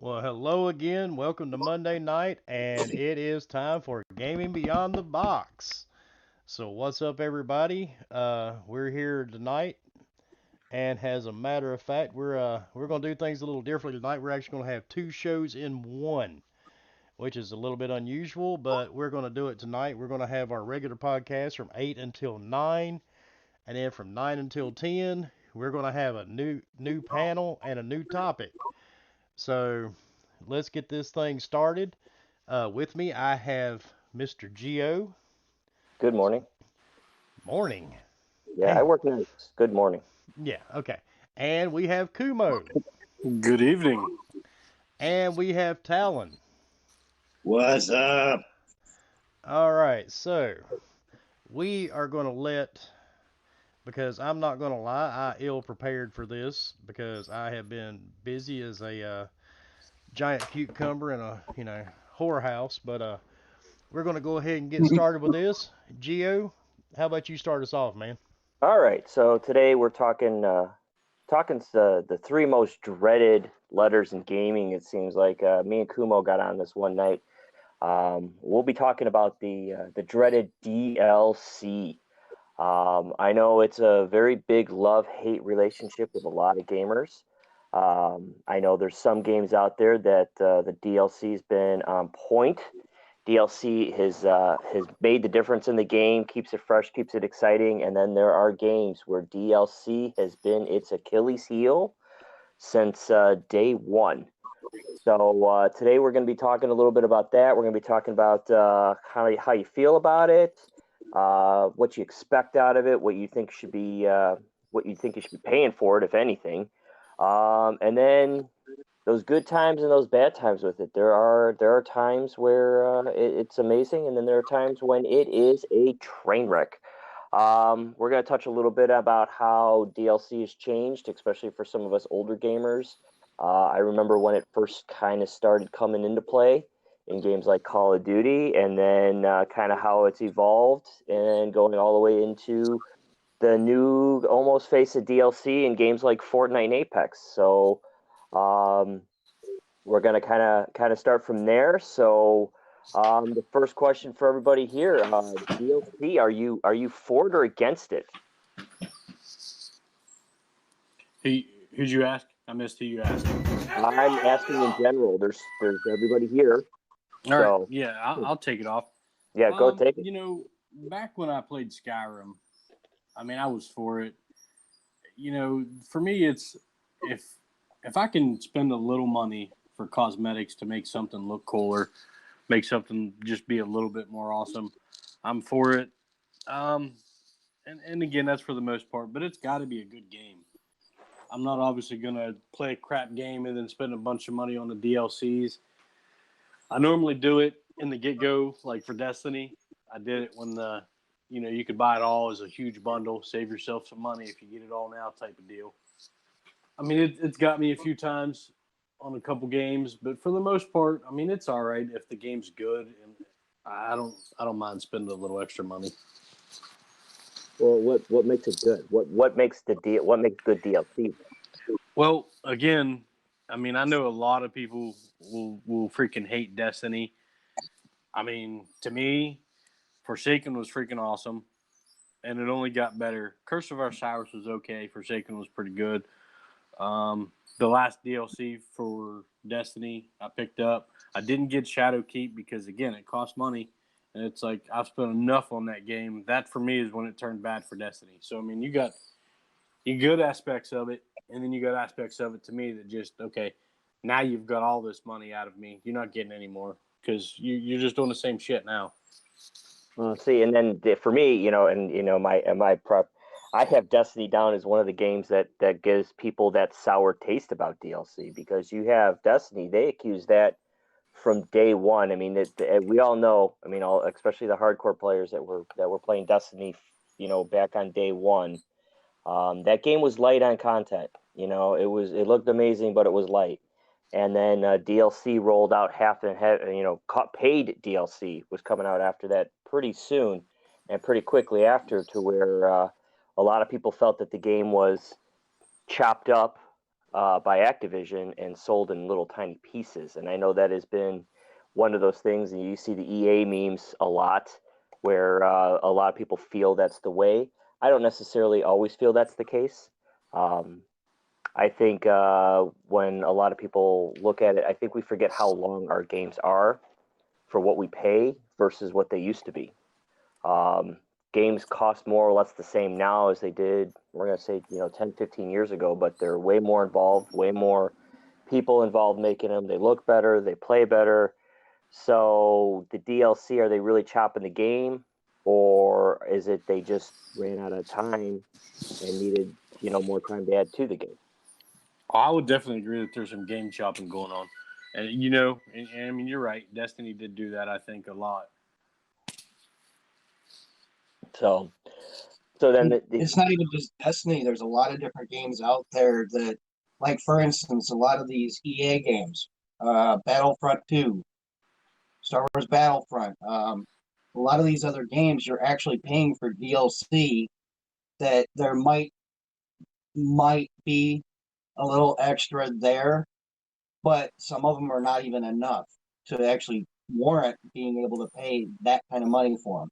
Well, hello again. Welcome to Monday night, and it is time for Gaming Beyond the Box. So, what's up, everybody? We're here tonight, and as a matter of fact, we're gonna do things a little differently tonight. We're actually gonna have two shows in one, which is a little bit unusual, but we're gonna do it tonight. We're gonna have our regular podcast from 8 until 9, and then from 9 until 10, we're gonna have a new panel and a new topic. So let's get this thing started. With me, I have Mr. Geo. Good morning. Morning. Yeah, I Hey, work nights. Good morning. yeah, okay. And we have Kumo. Good evening. And we have Talon. What's up? All right, so we are going to because I'm not going to lie, I ill prepared for this because I have been busy as a giant cucumber in a, whorehouse. But we're going to go ahead and get started with this. Geo, how about you start us off, man? All right, so today we're talking the three most dreaded letters in gaming. It seems like me and Kumo got on this one night. We'll be talking about the dreaded DLC. I know it's a very big love-hate relationship with a lot of gamers. I know there's some games out there that the DLC's been on point. DLC has made the difference in the game, keeps it fresh, keeps it exciting, and then there are games where DLC has been its Achilles heel since day one. So today we're going to be talking a little bit about that. We're going to be talking about how you feel about it, what you expect out of it, what you think you should be paying for it, if anything, and then those good times and those bad times with it. There are times where it's amazing, and then there are times when it is a train wreck. We're going to touch a little bit about how DLC has changed, especially for some of us older gamers. I remember when it first kind of started coming into play in games like Call of Duty, and then kind of how it's evolved and going all the way into the new almost face of DLC in games like Fortnite and Apex. So um, we're gonna kind of start from there. So the first question for everybody here, DLC, are you for it or against it? Who'd you ask? I missed who you asked. I'm asking in general. There's everybody here. All right. So Yeah, I'll take it off. yeah, go take it. Back when I played Skyrim, I mean, I was for it. For me, it's if if I can spend a little money for cosmetics to make something look cooler, make something just be a little bit more awesome, I'm for it. Um, and again, that's for the most part, but it's got to be a good game. I'm not obviously gonna play a crap game and then spend a bunch of money on the DLCs. I normally do it in the get go, like for Destiny. I did it when you could buy it all as a huge bundle, save yourself some money if you get it all now type of deal. I mean, it's got me a few times on a couple games, but for the most part, I mean, it's all right if the game's good, and I don't mind spending a little extra money. Well, what makes it good? What makes what makes good DLC? Well, again, I mean, I know a lot of people will freaking hate Destiny. I mean, to me, Forsaken was freaking awesome, and it only got better. Curse of Osiris was okay. Forsaken was pretty good. The last DLC for Destiny I picked up. I didn't get Shadowkeep because again it cost money, and it's like I've spent enough on that game. That for me is when it turned bad for Destiny. So I mean, you got you good aspects of it, and then you got aspects of it to me that just okay. Now you've got all this money out of me. You're not getting any more because you're just doing the same shit now. See, and then for me, and my prep, I have Destiny down as one of the games that gives people that sour taste about DLC because you have Destiny. They accuse that from day one. I mean, we all know. I mean, especially the hardcore players that were playing Destiny, back on day one. That game was light on content. It looked amazing, but it was light. And then DLC rolled out half and half. Paid DLC was coming out after that pretty soon, and pretty quickly after, to where a lot of people felt that the game was chopped up, by Activision and sold in little tiny pieces. And I know that has been one of those things, and you see the EA memes a lot, where a lot of people feel that's the way. I don't necessarily always feel that's the case. I think when a lot of people look at it, I think we forget how long our games are for what we pay versus what they used to be. Um, Games cost more or less the same now as they did, we're going to say, 10, 15 years ago, but they're way more involved, way more people involved making them. They look better, they play better. So the DLC, are they really chopping the game, or is it they just ran out of time and needed, more time to add to the game? I would definitely agree that there's some game chopping going on. And, and I mean, you're right. Destiny did do that, I think, a lot. So, so then It's not even just Destiny. There's a lot of different games out there that, like, for instance, a lot of these EA games, Battlefront 2, Star Wars Battlefront, a lot of these other games, you're actually paying for DLC that there might be a little extra there, but some of them are not even enough to actually warrant being able to pay that kind of money for them.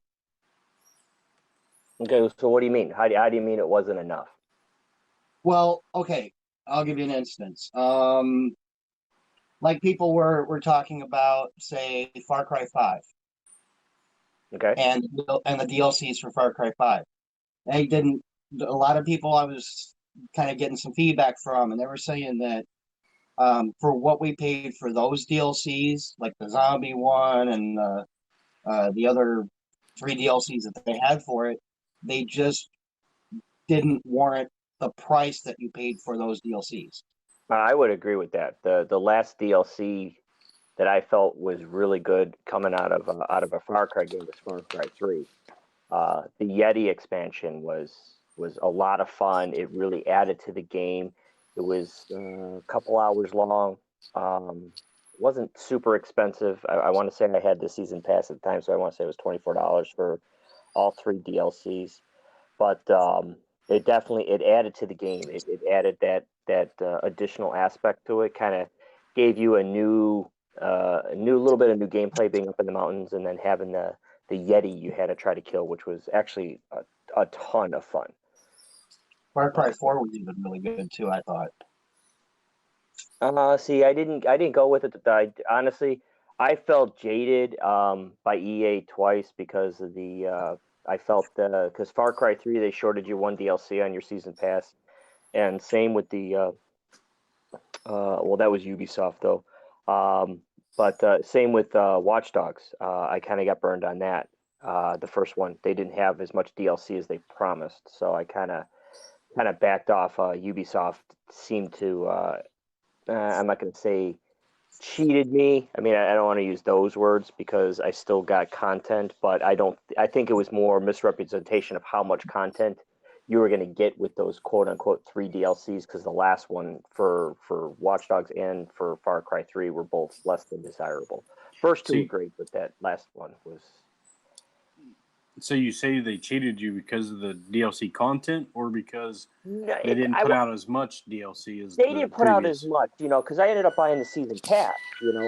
Okay, so what do you mean? How do you mean it wasn't enough? Well, okay, I'll give you an instance. Like people were talking about, say, Far Cry 5. Okay. And the DLCs for Far Cry 5. They didn't. A lot of people I was kind of getting some feedback from, and they were saying that for what we paid for those DLCs, like the zombie one and the other 3 DLCs that they had for it, they just didn't warrant the price that you paid for those DLCs. I would agree with that. The last DLC that I felt was really good coming out of a Far Cry game was Far Cry 3. The Yeti expansion was a lot of fun. It really added to the game. It was a couple hours long. Wasn't super expensive. I want to say I had the season pass at the time, so I want to say it was $24 for all 3 DLCs. But it definitely added to the game. It added that additional aspect to it. Kind of gave you a new little bit of new gameplay, being up in the mountains and then having the Yeti you had to try to kill, which was actually a ton of fun. Far Cry 4 was even really good too, I thought. See, I didn't go with it. Honestly, I felt jaded by EA twice because of the I felt because Far Cry 3 they shorted you 1 DLC on your season pass, and same with the well, that was Ubisoft though. But same with Watch Dogs. I kind of got burned on that. The first one, they didn't have as much DLC as they promised, so I kind of backed off. Ubisoft seemed to I'm not going to say cheated me. I mean, I don't want to use those words because I still got content, but I think it was more misrepresentation of how much content you were going to get with those quote unquote 3 DLCs, because the last one for Watch Dogs and for Far Cry 3 were both less than desirable. First 2 were great, but that last one was. So you say they cheated you because of the DLC content, or because they didn't put out as much DLC as they didn't put out as much, because I ended up buying the season pass.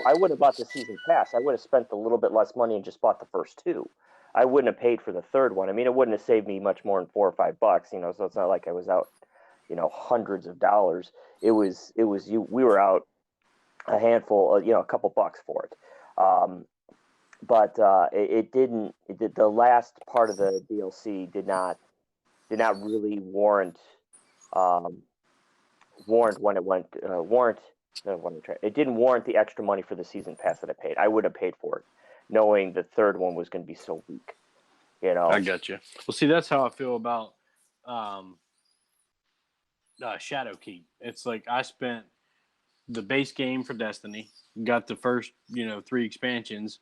I would have bought the season pass. I would have spent a little bit less money and just bought the first 2. I wouldn't have paid for the third one. I mean, it wouldn't have saved me much more than $4 or $5, so it's not like I was out, hundreds of dollars. We were out a handful, a couple bucks for it. But the last part of the DLC did not really warrant when it went it didn't warrant the extra money for the season pass that I paid. I would have paid for it, knowing the third one was going to be so weak. I got you. Well, see, that's how I feel about Shadowkeep. It's like I spent the base game for Destiny, got the first 3 expansions,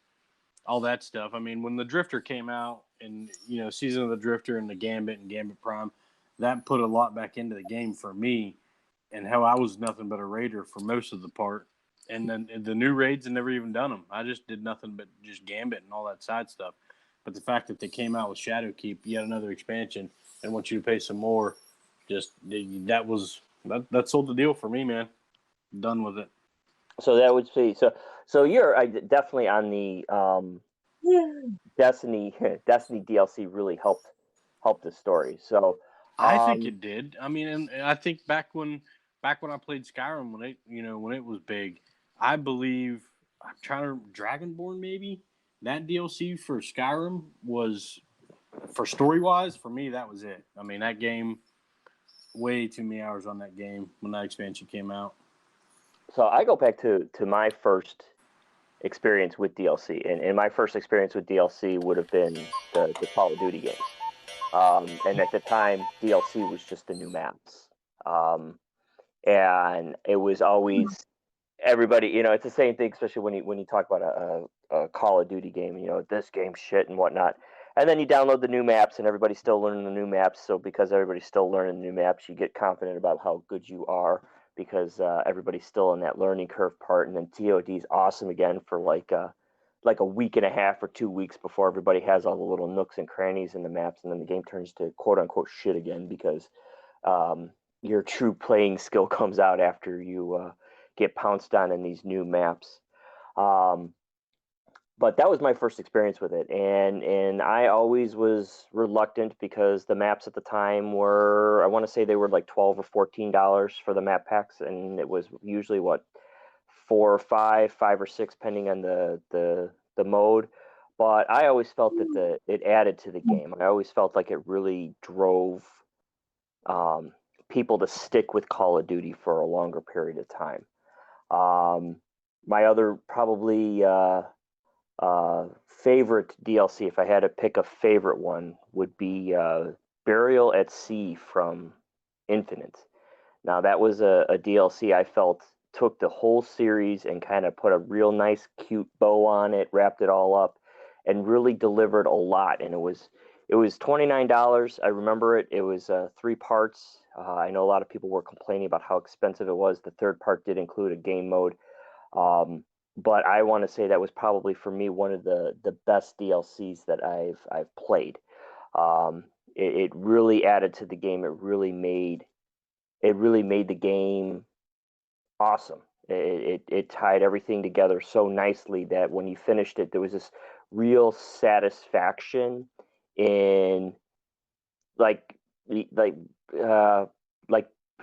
all that stuff. I mean, when the Drifter came out, and Season of the Drifter and the Gambit and Gambit Prime, that put a lot back into the game for me, and how I was nothing but a raider for most of the part. And then the new raids, I never even done them. I just did nothing but just Gambit and all that side stuff. But the fact that they came out with Shadowkeep, yet another expansion, and want you to pay some more, that was That sold the deal for me, man. Done with it. So that would be so you're definitely on the Destiny DLC really helped the story. So I think it did. I mean, and I think back when I played Skyrim when it was big, I believe I'm trying to Dragonborn maybe that DLC for Skyrim was for story wise for me that was it. I mean that game way too many hours on that game when that expansion came out. So I go back to my first experience with DLC, and my first experience with DLC would have been the Call of Duty games. And at the time, DLC was just the new maps. And it was always everybody, it's the same thing, especially when you talk about a Call of Duty game, this game's shit and whatnot. And then you download the new maps, and everybody's still learning the new maps. So because everybody's still learning the new maps, you get confident about how good you are because everybody's still in that learning curve part. And then TOD's awesome again for like a week and a half or 2 weeks before everybody has all the little nooks and crannies in the maps, and then the game turns to quote unquote shit again because your true playing skill comes out after you get pounced on in these new maps. But that was my first experience with it, and I always was reluctant because the maps at the time were, I want to say they were like $12 or $14 for the map packs, and it was usually what 4 or 5 or 6 depending on the mode. But I always felt that it added to the game. I always felt like it really drove people to stick with Call of Duty for a longer period of time. My other probably favorite DLC, if I had to pick a favorite one, would be Burial at Sea from Infinite. Now that was a DLC I felt took the whole series and kind of put a real nice, cute bow on it, wrapped it all up, and really delivered a lot. And it was $29. I remember it. It was 3 parts. I know a lot of people were complaining about how expensive it was. The third part did include a game mode. But I want to say that was probably for me one of the best DLCs that I've played. It really added to the game. It really made the game awesome. It tied everything together so nicely that when you finished it, there was this real satisfaction in like like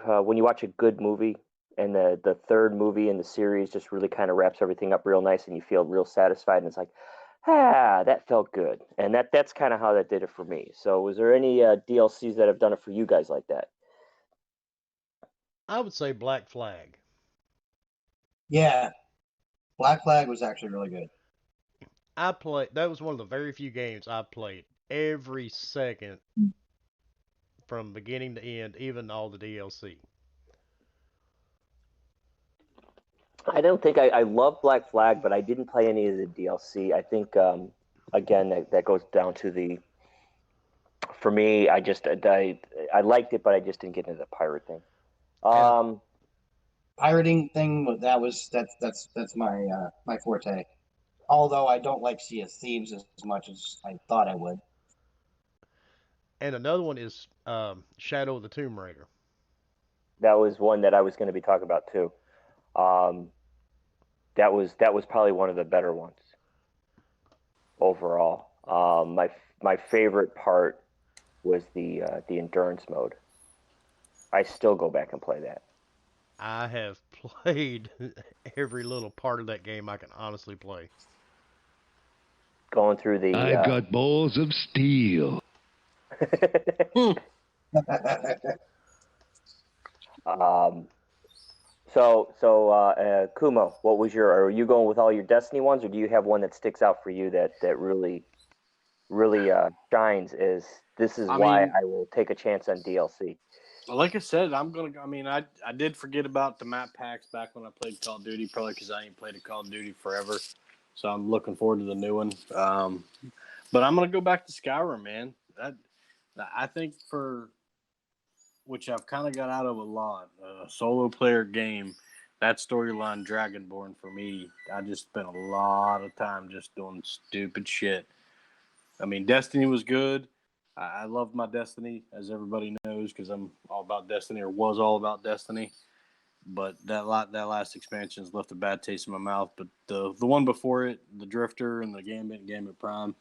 when you watch a good movie and the third movie in the series just really kind of wraps everything up real nice and you feel real satisfied and it's like that felt good. And that's kind of how that did it for me. So was there any DLCs that have done it for you guys like that? I would say Black Flag. Yeah, Black Flag was actually really good. That was one of the very few games I played every second from beginning to end, even all the DLC. I don't think I love Black Flag, but I didn't play any of the DLC. I think again that goes down to for me. I liked it, but I just didn't get into the pirate thing. Pirating thing that's my forte. Although I don't like Sea of Thieves as much as I thought I would. And another one is Shadow of the Tomb Raider. That was one that I was going to be talking about too. Um, that was probably one of the better ones overall. My favorite part was the endurance mode. I still go back and play that. I have played every little part of that game I can honestly play. Going through the I've got balls of steel. Kumo, what was are you going with all your Destiny ones, or do you have one that sticks out for you that really shines? This is why I will take a chance on DLC. Like I said, I did forget about the map packs back when I played Call of Duty, probably because I ain't played a Call of Duty forever. So I'm looking forward to the new one. But I'm gonna go back to Skyrim, man. I think for which I've kind of got out of a lot, a solo player game. That storyline, Dragonborn, for me, I just spent a lot of time just doing stupid shit. I mean, Destiny was good, I love my Destiny, as everybody knows, because I'm all about Destiny, or was all about Destiny. But that last expansion's left a bad taste in my mouth. But the one before it, the Drifter and the Gambit Prime.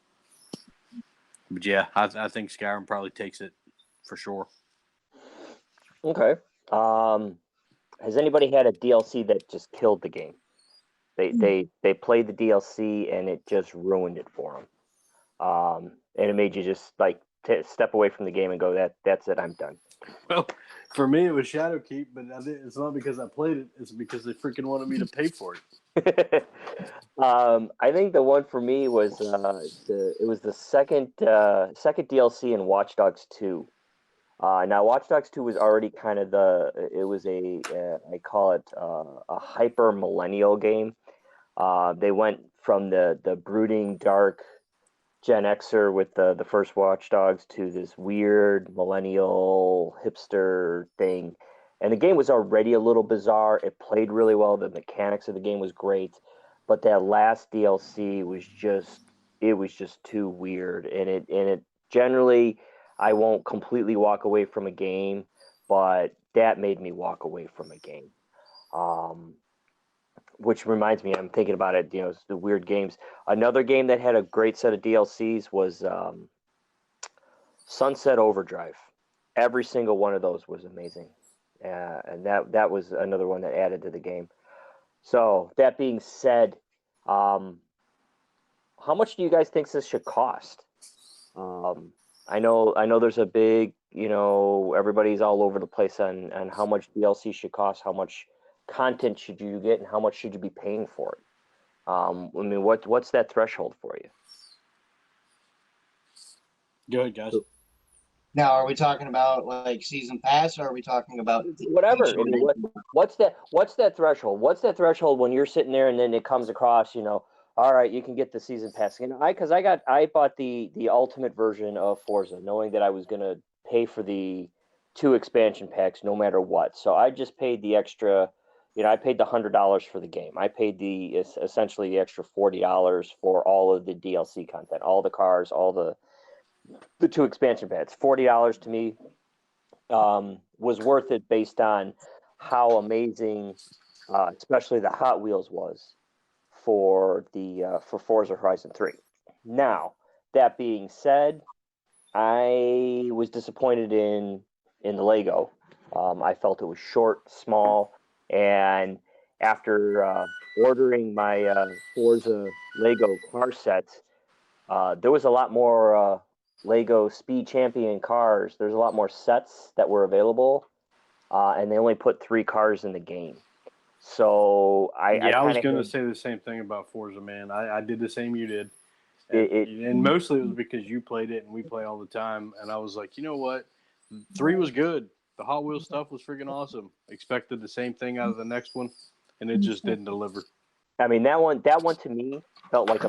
But yeah, I think Skyrim probably takes it for sure. Okay. Has anybody had a DLC that just killed the game? They played the DLC and it just ruined it for them. And it made you just like step away from the game and go, that's it, I'm done. Well, for me, it was Shadowkeep, but it's not because I played it. It's because they freaking wanted me to pay for it. I think the one for me was the second DLC in Watch Dogs 2. Now, Watch Dogs 2 was already kind of I call it a hyper millennial game. They went from the brooding, dark Gen Xer with the first Watch Dogs to this weird millennial hipster thing. And the game was already a little bizarre. It played really well. The mechanics of the game was great. But that last DLC was just too weird. And it generally, I won't completely walk away from a game, but that made me walk away from a game. Which reminds me, I'm thinking about it, the weird games. Another game that had a great set of DLCs was Sunset Overdrive. Every single one of those was amazing. And that was another one that added to the game. So, that being said, how much do you guys think this should cost? I know there's a big, everybody's all over the place on how much DLC should cost, how much content should you get, and how much should you be paying for it. What's that threshold for you? Go ahead, guys. Now, are we talking about like season pass, or are we talking about Whatever? I mean, what's that threshold? What's that threshold when you're sitting there and then it comes across, all right, you can get the season pass. I bought the ultimate version of Forza, knowing that I was gonna pay for the 2 expansion packs no matter what. So I just paid the extra. I paid the $100 for the game. I paid essentially the extra $40 for all of the DLC content, all the cars, all the 2 expansion packs. $40 to me was worth it based on how amazing, especially the Hot Wheels was for Forza Horizon 3. Now, that being said, I was disappointed in the Lego. I felt it was short, small, and after ordering my Forza Lego car sets, there was a lot more Lego Speed Champion cars. There's a lot more sets that were available, and they only put 3 cars in the game. So I was going to say the same thing about Forza, man. I did the same you did. And mostly it was because you played it and we play all the time. And I was like, you know what? 3 was good. The Hot Wheels stuff was freaking awesome. Expected the same thing out of the next one, and it just didn't deliver. I mean, that one to me felt like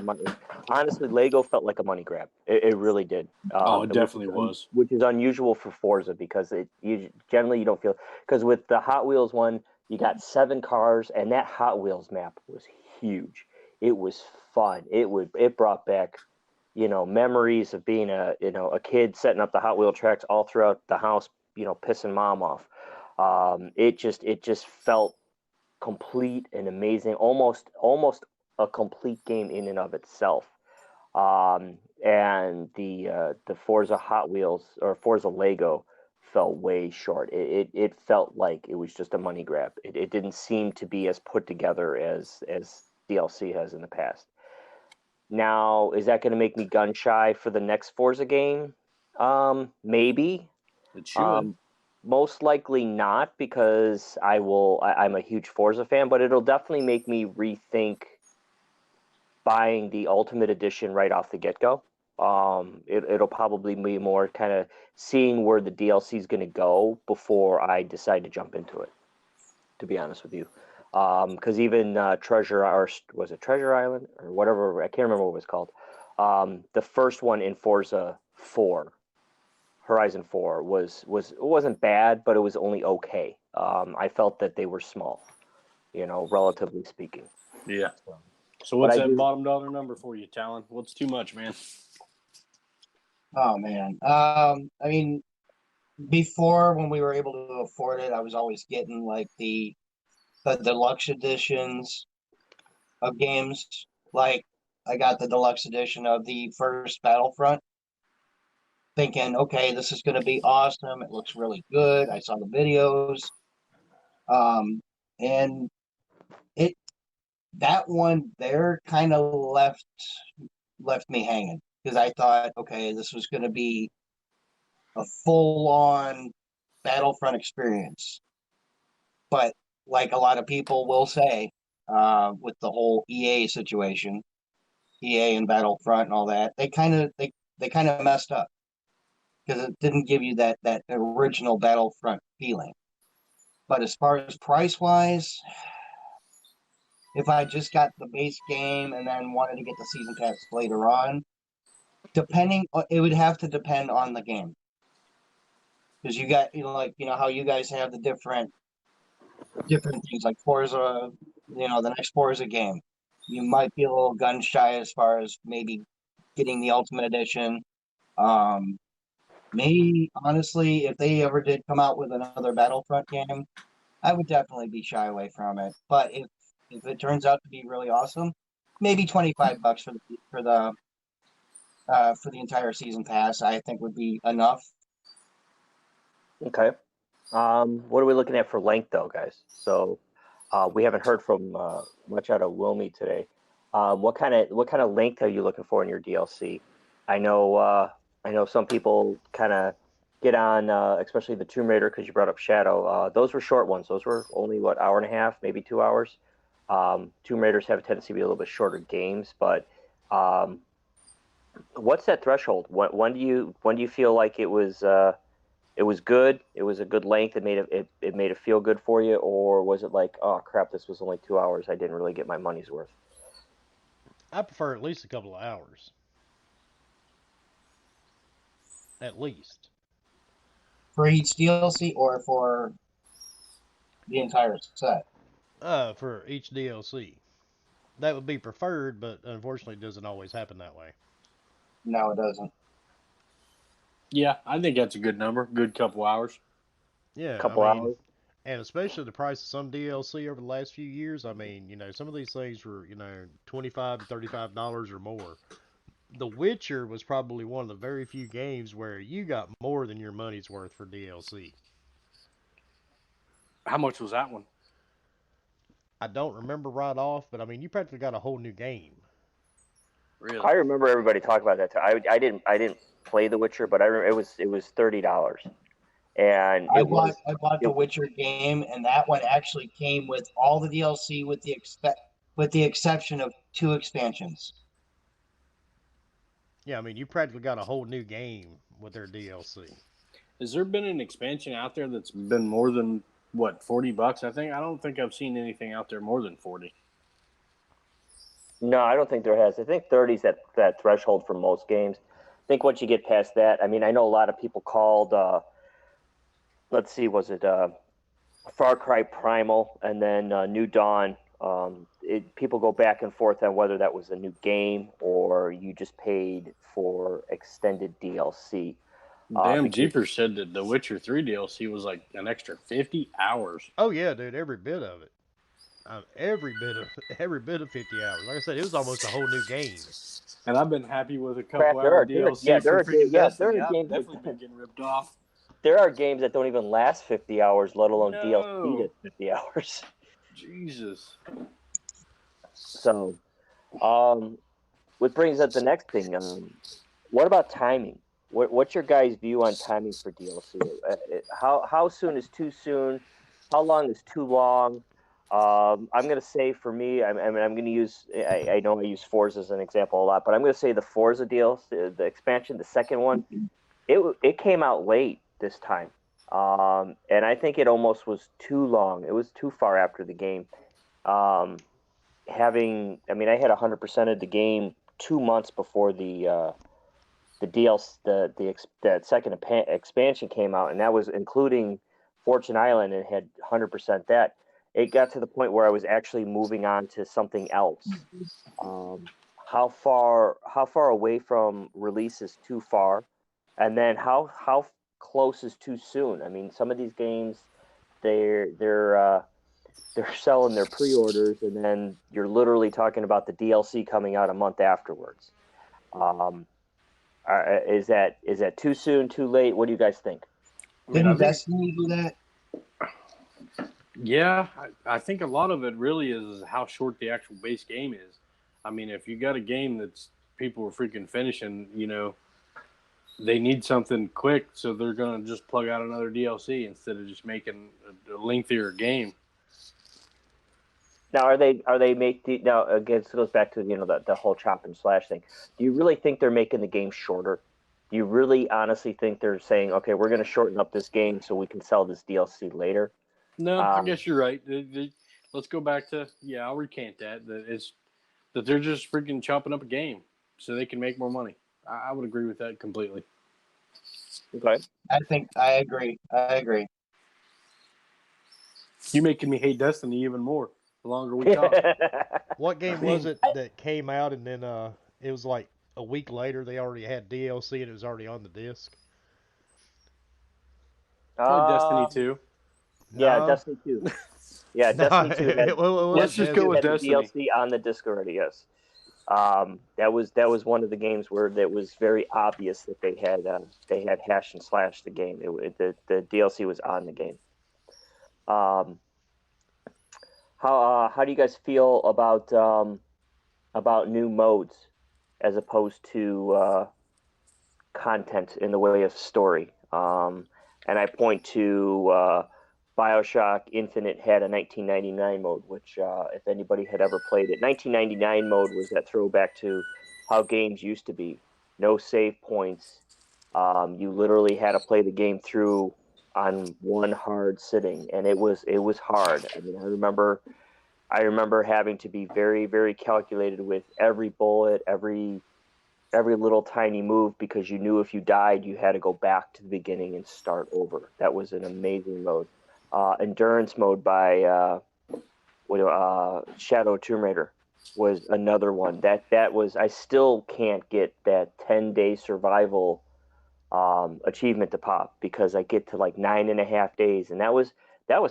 honestly, Lego felt like a money grab. It really did. It definitely was. Which is unusual for Forza because generally you don't feel, because with the Hot Wheels one, you got 7 cars, and that Hot Wheels map was huge. It was fun. It brought back, memories of being a kid setting up the Hot Wheel tracks all throughout the house, pissing mom off. It just felt complete and amazing, almost a complete game in and of itself. And the Forza Hot Wheels or Forza Lego fell way short. It felt like it was just a money grab. It didn't seem to be as put together as DLC has in the past. Now, is that going to make me gun shy for the next Forza game? Maybe. It should. Most likely not, because I'm a huge Forza fan, but it'll definitely make me rethink buying the Ultimate Edition right off the get-go. It'll probably be more kind of seeing where the DLC is going to go before I decide to jump into it, to be honest with you. Because even Treasure Island or whatever, I can't remember what it was called. The first one in Forza 4, Horizon 4 it wasn't bad, but it was only okay. I felt that they were small, relatively speaking. Yeah. So what's that bottom dollar number for you, Talon? What's too much, man? Oh man. I mean, before when we were able to afford it, I was always getting like the deluxe editions of games. Like I got the deluxe edition of the first Battlefront, thinking, okay, this is going to be awesome. It looks really good. I saw the videos, and it that one there kind of left me hanging because I thought, okay, this was going to be a full on Battlefront experience. But like a lot of people will say, with the whole EA situation, EA and Battlefront and all that, they kind of messed up because it didn't give you that original Battlefront feeling. But as far as price wise, if I just got the base game and then wanted to get the season pass later on, it would have to depend on the game because you got like how you guys have the different things like Forza, the next Forza game. You might be a little gun shy as far as maybe getting the Ultimate Edition. Um, Maybe honestly, if they ever did come out with another Battlefront game, I would definitely be shy away from it. But if it turns out to be really awesome, maybe $25 for the entire season pass, I think would be enough. Okay. What are we looking at for length, though, guys? So we haven't heard from much out of Wilmy today. What kind of length are you looking for in your DLC? I know some people kind of get on, especially the Tomb Raider, because you brought up Shadow. Those were short ones. Those were only hour and a half, maybe 2 hours. Tomb Raiders have a tendency to be a little bit shorter games, but what's that threshold? When do you feel like it was good? It was a good length. It made it feel good for you, or was it like, oh crap, this was only 2 hours. I didn't really get my money's worth. I prefer at least a couple of hours. At least. For each DLC or for the entire set. For each DLC. That would be preferred, but unfortunately, it doesn't always happen that way. No, it doesn't. Yeah, I think that's a good number. Good couple hours. Yeah, I Couple mean, hours. and especially the price of some DLC over the last few years. I mean, some of these things were, $25 to $35 or more. The Witcher was probably one of the very few games where you got more than your money's worth for DLC. How much was that one? I don't remember right off, but I mean, you practically got a whole new game. Really? I remember everybody talking about that too. I didn't play The Witcher, but I remember it was $30, and I bought the Witcher game, and that one actually came with all the DLC with the exception of 2 expansions. Yeah, I mean, you practically got a whole new game with their DLC. Has there been an expansion out there that's been more than $40? I don't think I've seen anything out there more than 40. No, I don't think there has. I think 30 is that threshold for most games. I think once you get past that, I mean, I know a lot of people called. Let's see, was it Far Cry Primal and then New Dawn? People go back and forth on whether that was a new game or you just paid for extended DLC. Damn, Because Jeepers said that the Witcher 3 DLC was like an extra 50 hours. Oh yeah, dude, every bit of it. Every bit of 50 hours. Like I said, it was almost a whole new game. And I've been happy with a crap, couple hour DLC for freaking there Destiny. are I've games definitely been getting ripped off. there are games that don't even last 50 hours, let alone DLC No. that's 50 hours. Jesus. So, what brings up the next thing? What about timing? What's your guys' view on timing for DLC? How soon is too soon? How long is too long? I'm gonna say for me, I'm gonna use. I know I use Forza as an example a lot, but I'm gonna say the Forza deal, the expansion, the second one, it came out late this time, and I think it almost was too long. It was too far after the game. Um, I had 100% of the game 2 months before the DLC, that second expansion came out, and that was including Fortune Island, and had 100% that. It got to the point where I was actually moving on to something else. How far away from release is too far? And then how close is too soon? I mean, some of these games they're selling their pre-orders, and then you're literally talking about the DLC coming out a month afterwards. Um, is that too soon, too late? What do you guys think? I mean, I Didn't think, Destiny do that? yeah, I think a lot of it really is how short the actual base game is. I mean, if you got a game that's people are freaking finishing, they need something quick, so they're gonna just plug out another DLC instead of just making a lengthier game. Now, are they now again? This goes back to the whole chop and slash thing. Do you really think they're making the game shorter? Do you really honestly think they're saying, okay, we're going to shorten up this game so we can sell this DLC later? No, I Um, guess you're right. Let's go back to I'll recant that. That they're just freaking chopping up a game so they can make more money. I would agree with that completely. okay. I agree. I agree. You making me hate Destiny even more the longer we talk. What game was it that came out and then it was like a week later they already had DLC and it was already on the disc? Probably Destiny um, 2. yeah, No, Destiny 2. Yeah, no, Destiny 2 it Let's wasn't just go with had the Destiny. DLC on the disc already. Yes. That was one of the games where that was very obvious that they had hash and slash the game. The DLC was on the game. Um, how do you guys feel about new modes as opposed to content in the way of story? And I point to Bioshock Infinite had a 1999 mode, which if anybody had ever played it, 1999 mode was that throwback to how games used to be. No save points. You literally had to play the game through on one hard sitting, and it was hard. I mean, I remember having to be very, very calculated with every bullet, every little tiny move, because you knew if you died, you had to go back to the beginning and start over. That was an amazing mode. Endurance mode by Shadow Tomb Raider was another one. That was, I still can't get that 10-day survival achievement to pop, because I get to like 9.5 days, and that was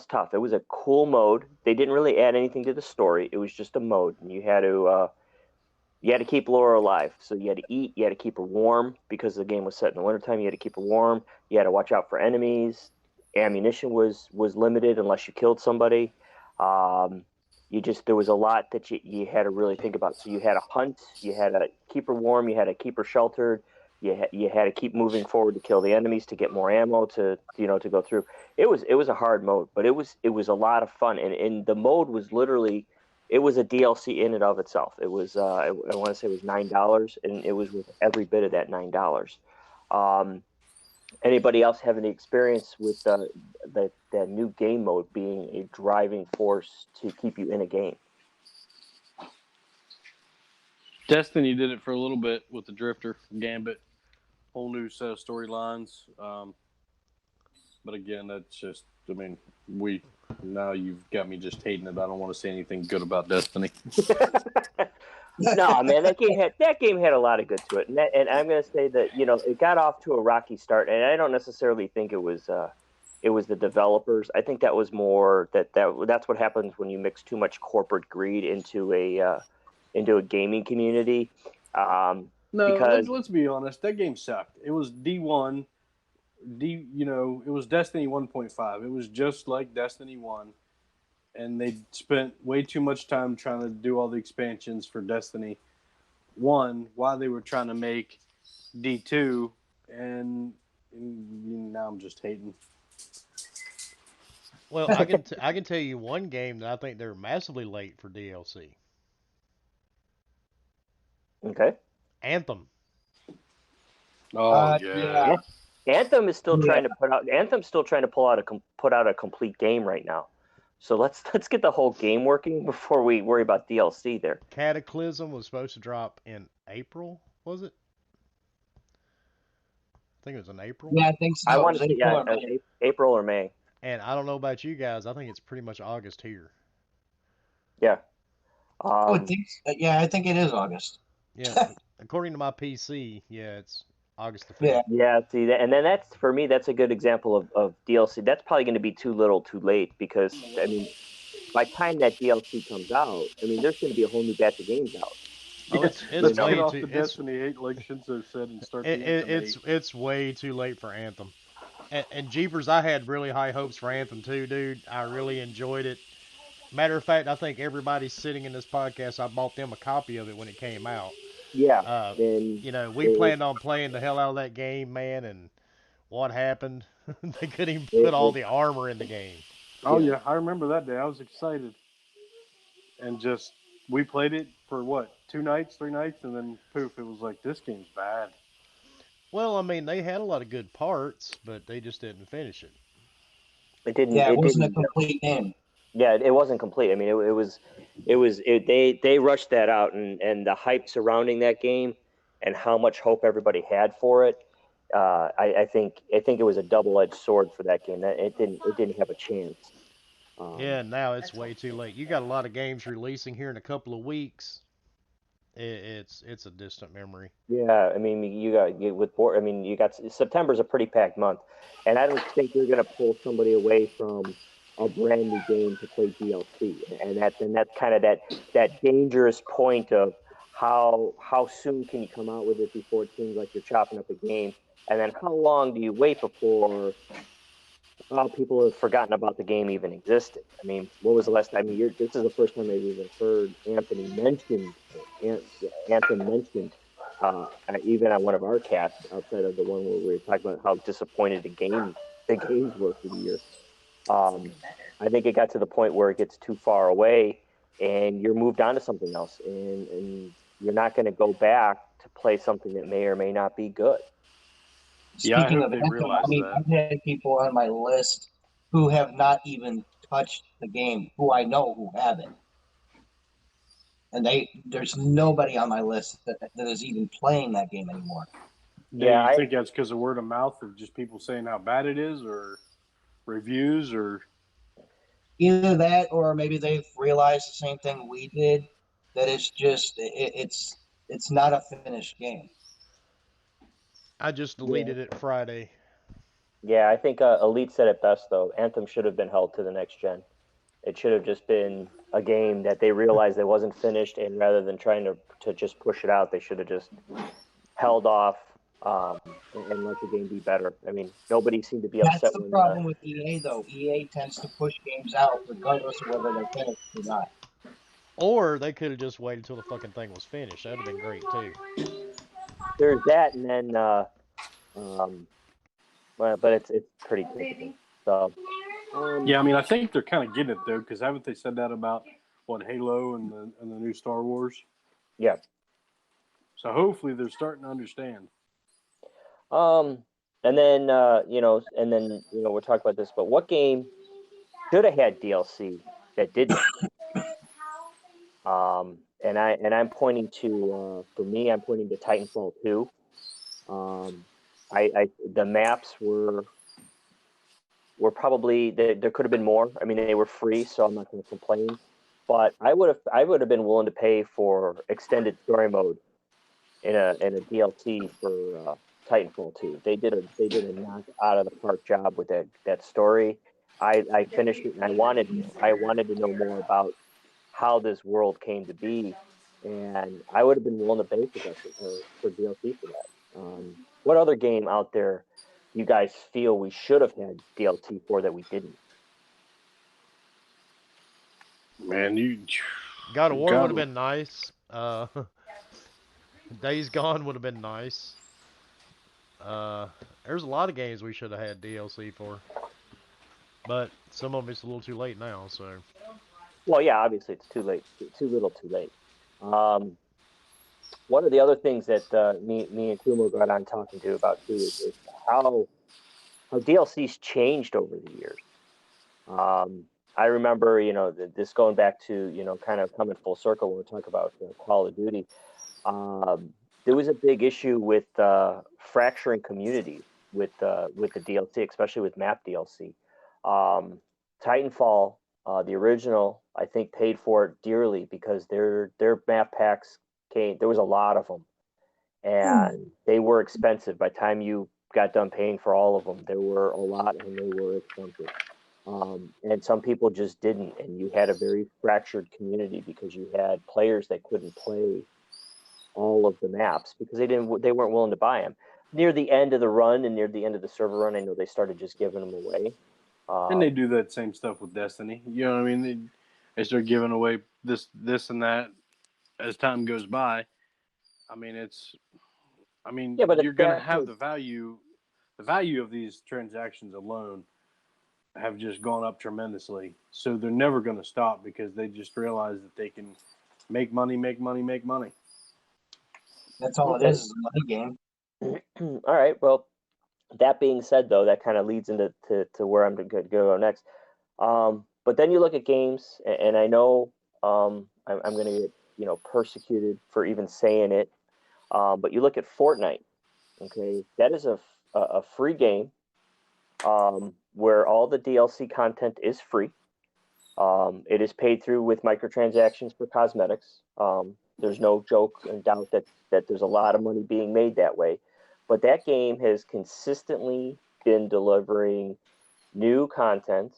tough. It was a cool mode. They didn't really add anything to the story. It was just a mode, and you had to keep Laura alive. So you had to eat, you had to keep her warm because the game was set in the wintertime. You had to keep her warm. You had to watch out for enemies. Ammunition was limited unless you killed somebody. Um, there was a lot that you had to really think about. So you had to hunt, you had to keep her warm, you had to keep her sheltered, you had to keep moving forward to kill the enemies to get more ammo to go through. It was a hard mode, but it was a lot of fun, and the mode was literally, it was a DLC in and of itself. It was I want to say it was $9, and it was with every bit of that $9. Um, Anybody else have any experience with that new game mode being a driving force to keep you in a game? Destiny did it for a little bit with the Drifter, Gambit, whole new set of storylines. But again, that's just, I mean, now you've got me just hating it. I don't want to say anything good about Destiny. No, man, that game had a lot of good to it, and I'm going to say that it got off to a rocky start, and I don't necessarily think it was the developers. I think that was more that's what happens when you mix too much corporate greed into a gaming community. No, Because let's be honest. That game sucked. It was D1, it was Destiny 1.5. It was just like Destiny 1, and they spent way too much time trying to do all the expansions for Destiny 1 while they were trying to make D2, and now I'm just hating. well, I can tell you one game that I think they're massively late for DLC. okay, Anthem. Oh yeah. Yeah, Anthem is still yeah. trying to pull out a complete game right now. So let's get the whole game working before we worry about DLC there. Cataclysm was supposed to drop in April, was it? I think it was in April. Yeah, I think I so. It want was to say, April yeah, or May. April or May. And I don't know about you guys. I think it's pretty much August here. Yeah. I would Um, think. Yeah, I think it is August. Yeah, according to my PC, yeah, it's August the 5th. Yeah. Yeah, see that, and then that's for me. That's a good example of DLC. That's probably going to be too little, too late because I mean, by the time that DLC comes out, I mean, there's going to be a whole new batch of games out. Oh, Yeah, it's You let's get know? way off too the Destiny hate, like Shinzo said, and start the Anthem hate. it's way too late for Anthem. And Jeepers, I had really high hopes for Anthem too, dude. I really enjoyed it. Matter of fact, I think everybody sitting in this podcast, I bought them a copy of it when it came out. Yeah, Uh, and we it, planned on playing the hell out of that game, man, and what happened? They couldn't even put all it the armor in the game. Oh yeah, yeah, I remember that day. I was excited, and just we played it for what 2 nights, 3 nights, and then poof, it was like this game's bad. Well, I mean, they had a lot of good parts, but they just didn't finish it. it didn't. Yeah, it It wasn't a didn't. complete game. Yeah, it wasn't complete. I mean, they rushed that out, and the hype surrounding that game, and how much hope everybody had for it. I think it was a double-edged sword for that game. That it didn't have a chance. Um, Yeah, now it's way too late. You got a lot of games releasing here in a couple of weeks. It's a distant memory. yeah, I mean, I mean, you got September's a pretty packed month, and I don't think you're gonna pull somebody away from a brand new game to play DLC, and that's kind of that dangerous point of how soon can you come out with it before it seems like you're chopping up a game, and then how long do you wait before people have forgotten about the game even existed. I mean, what was the last time? I mean, this is the first time I've even heard Anthem mentioned, even on one of our casts outside of the one where we were talking about how disappointed the games were for the year. Um, I think it got to the point where it gets too far away, and you're moved on to something else, and you're not going to go back to play something that may or may not be good. Yeah, I Speaking hope of they Anthem, I realize mean, that. I've had people on my list who have not even touched the game, who I know who have it, and there's nobody on my list that is even playing that game anymore. Do Yeah, you think that's because of word of mouth of just people saying how bad it is, or reviews, or Either that, or maybe they've realized the same thing we did, that it's just it's not a finished game. I just yeah. deleted it Friday. Yeah, I think Elite said it best though. Anthem should have been held to the next gen. It should have just been a game that they realized it wasn't finished, and rather than trying to just push it out, they should have just held off and let the game be better. I mean, nobody seemed to be That's upset the when problem with EA, though. EA tends to push games out regardless of whether they're finished or not. Or they could have just waited till the fucking thing was finished. That'd have been great too. there's that, and then um, but it's pretty typical. So yeah, I mean, I think they're kind of getting it though, because haven't they said that about what Halo and the new Star Wars? yeah. So hopefully they're starting to understand. Um, and then we'll talk about this, but what game should have had DLC that didn't? And I'm pointing to for me, I'm pointing to Titanfall 2. Um, the maps were probably there could have been more. I mean, they were free, so I'm not going to complain. But I would have been willing to pay for extended story mode in a DLC for Titanfall 2. They did a knock out of the park job with that story. I finished it and I wanted more. I wanted to know more about how this world came to be, and I would have been willing to pay for DLC for that. What other game out there you guys feel we should have had DLC for that we didn't? Man, you God of War would have God, been nice. Days Gone would have been nice. Uh, there's a lot of games we should have had DLC for, but some of it's a little too late now. So Well, yeah, obviously it's too late, too little, too late. Um, One of the other things that me and Kumo got on talking to about too is how DLC's changed over the years. Um, I remember, this going back to, kind of coming full circle when we talk about Call of Duty. Um, there was a big issue with fracturing communities with the DLC, especially with map DLC. Um, Titanfall, the original, I think paid for it dearly because their map packs came. There was a lot of them, and they were expensive. By the time you got done paying for all of them, there were a lot, and they were expensive. And some people just didn't, and you had a very fractured community because you had players that couldn't play all of the maps because they weren't willing to buy them. Near the end of the run and near the end of the server run, I know they started just giving them away. And they do that same stuff with Destiny. You know what I mean? They start giving away this, and that as time goes by. I mean, Yeah, but you're gonna have was, the value. The value of these transactions alone have just gone up tremendously. So they're never going to stop because they just realize that they can make money, make money, make money. That's all okay. it is a money game. All right. Well, that being said, though, that kind of leads into where I'm going to go next. But then you look at games, and I know I'm going to get persecuted for even saying it. But you look at Fortnite. Okay, that is a free game where all the DLC content is free. It is paid through with microtransactions for cosmetics. There's no joke and doubt that there's a lot of money being made that way. But that game has consistently been delivering new content,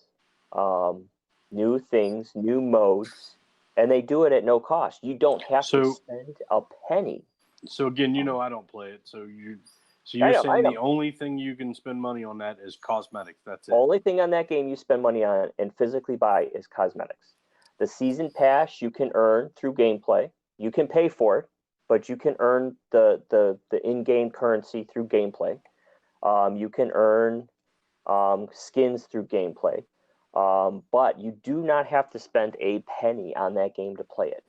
new things, new modes, and they do it at no cost. You don't have to spend a penny. So again, I don't play it. So you're saying the only thing you can spend money on that is cosmetics. That's it. Only thing on that game you spend money on and physically buy is cosmetics. The season pass you can earn through gameplay. You can pay for it, but you can earn the in-game currency through gameplay. You can earn skins through gameplay. But you do not have to spend a penny on that game to play it.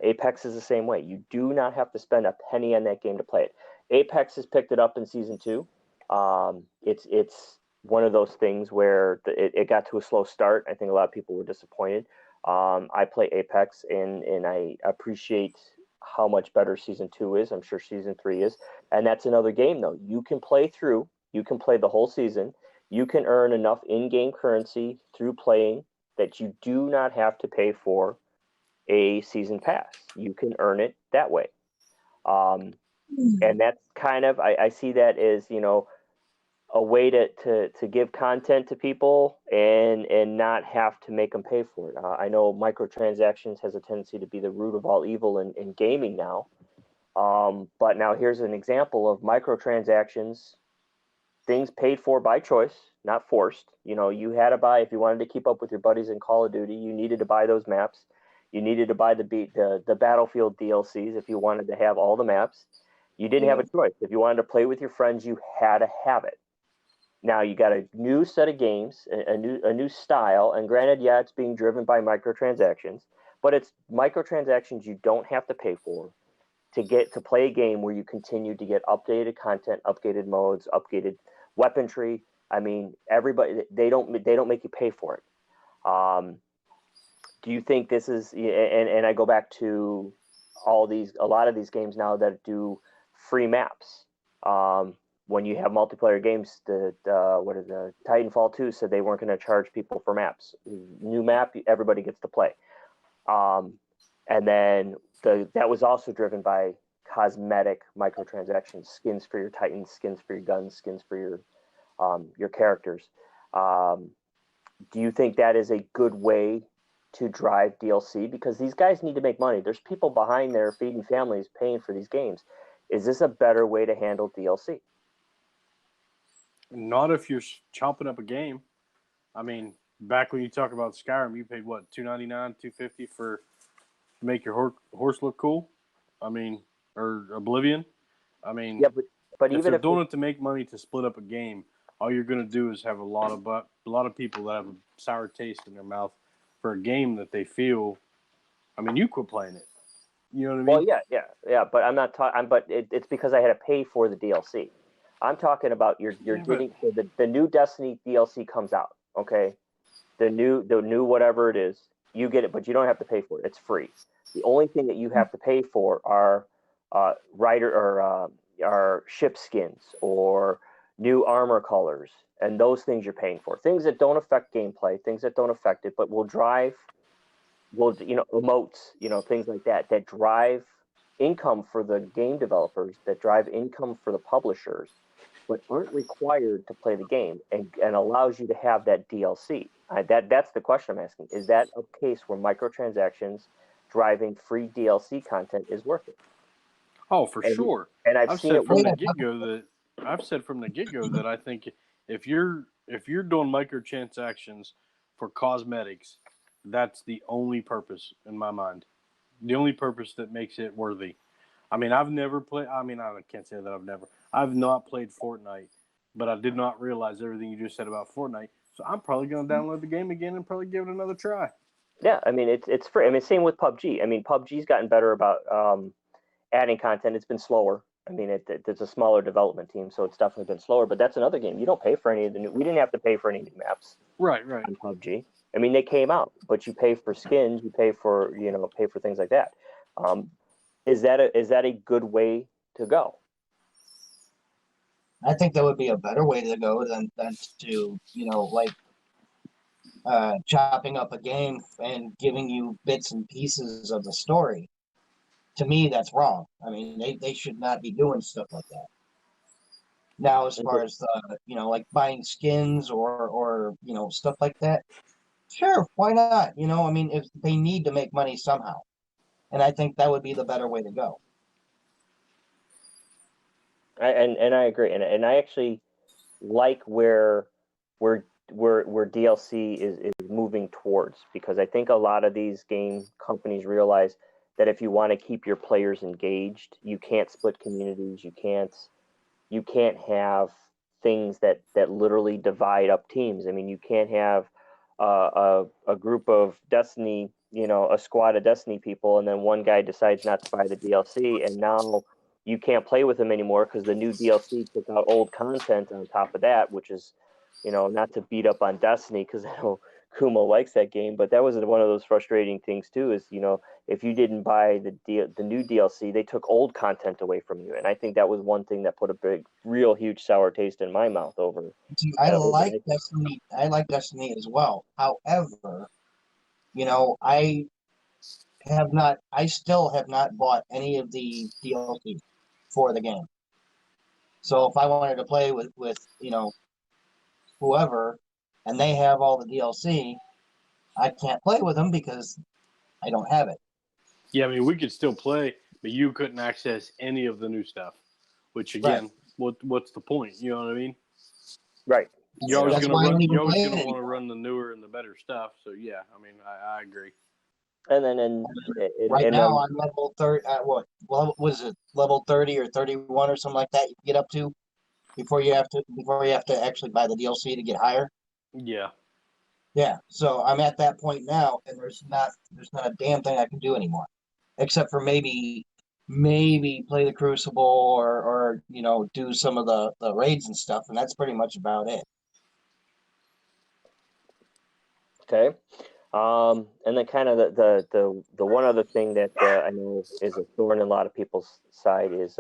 Apex is the same way. You do not have to spend a penny on that game to play it. Apex has picked it up in season 2. It's one of those things where it got to a slow start. I think a lot of people were disappointed. I play Apex and I appreciate how much better season 2 is. I'm sure season 3 is. And that's another game though. You can play through. You can play the whole season. You can earn enough in-game currency through playing that you do not have to pay for a season pass. You can earn it that way. And that's kind of, I see that as, a way to give content to people and not have to make them pay for it. I know microtransactions has a tendency to be the root of all evil in gaming now. But now here's an example of microtransactions, things paid for by choice, not forced. You had to buy, if you wanted to keep up with your buddies in Call of Duty, you needed to buy those maps. You needed to buy the Battlefield DLCs if you wanted to have all the maps. You didn't have a choice. If you wanted to play with your friends, you had to have it. Now you got a new set of games, a new style, and granted, yeah, it's being driven by microtransactions, but it's microtransactions you don't have to pay for to play a game where you continue to get updated content, updated modes, updated weaponry. I mean, everybody they don't make you pay for it. Do you think this is and I go back to a lot of these games now that do free maps. When you have multiplayer games, the Titanfall 2 said they weren't going to charge people for maps. New map, everybody gets to play. And then that was also driven by cosmetic microtransactions, skins for your Titans, skins for your guns, skins for your characters. Do you think that is a good way to drive DLC? Because these guys need to make money. There's people behind there feeding families, paying for these games. Is this a better way to handle DLC? Not if you're chopping up a game. I mean, back when you talk about Skyrim, you paid what, $2.99, $2.50 to make your horse look cool. I mean, or Oblivion. I mean, yeah, but if even they're doing it to make money to split up a game, all you're going to do is have a lot of people that have a sour taste in their mouth for a game that they feel. I mean, you quit playing it. You know what I mean? Well, yeah. But I'm not talking. But it's because I had to pay for the DLC. I'm talking about you're getting the new Destiny DLC comes out. Okay, the new whatever it is, you get it, but you don't have to pay for it. It's free. The only thing that you have to pay for are are ship skins or new armor colors, and those things you're paying for. Things that don't affect gameplay, things that don't affect it, but will emotes, things like that drive income for the game developers, that drive income for the publishers, but aren't required to play the game and allows you to have that DLC? That's the question I'm asking. Is that a case where microtransactions driving free DLC content is worth it? Oh, for And, sure. and I've seen it From with the get go that I think if you're doing microtransactions for cosmetics, that's the only purpose in my mind. The only purpose that makes it worthy. I mean, I've never played. I mean, I can't say that I've never. I've not played Fortnite, but I did not realize everything you just said about Fortnite. So I'm probably going to download the game again and probably give it another try. Yeah, I mean it's free. I mean, same with PUBG. I mean, PUBG's gotten better about adding content. It's been slower. I mean, it's a smaller development team, so it's definitely been slower. But that's another game. You don't pay for any of the new. We didn't have to pay for any new maps Right. on PUBG. I mean, they came out, but you pay for skins, you pay for things like that. Is that a good way to go? I think that would be a better way to go than to, like chopping up a game and giving you bits and pieces of the story. To me, that's wrong. I mean, they should not be doing stuff like that. Now, as far as the, like buying skins or stuff like that, sure, why not? I mean, if they need to make money somehow, and I think that would be the better way to go. And I agree, and I actually like where DLC is moving towards, because I think a lot of these game companies realize that if you want to keep your players engaged, you can't split communities, you can't have things that literally divide up teams. I mean, you can't have a group of Destiny, a squad of Destiny people, and then one guy decides not to buy the DLC, and now you can't play with him anymore because the new DLC took out old content on top of that, which is, not to beat up on Destiny, because I know Kumo likes that game, but that was one of those frustrating things too. Is if you didn't buy the new DLC, they took old content away from you, and I think that was one thing that put a real huge sour taste in my mouth over. See, I like Destiny. I like Destiny as well. However, I still have not bought any of the DLC for the game. So if I wanted to play with whoever, and they have all the DLC, I can't play with them because I don't have it. Yeah, I mean, we could still play, but you couldn't access any of the new stuff. Which again, what's the point? You know what I mean? Right. You're always That's going why I don't to even you're always play going it to want to anymore. run the newer and the better stuff. So yeah, I mean, I agree. And then Right now I'm level 30. What was it? Level 30 or 31 or something like that. You get up to before you have to actually buy the DLC to get higher. Yeah. Yeah. So I'm at that point now, and there's not a damn thing I can do anymore, except for maybe play the Crucible or do some of the raids and stuff, and that's pretty much about it. Okay. And then kind of the one other thing that I know is a thorn in a lot of people's side is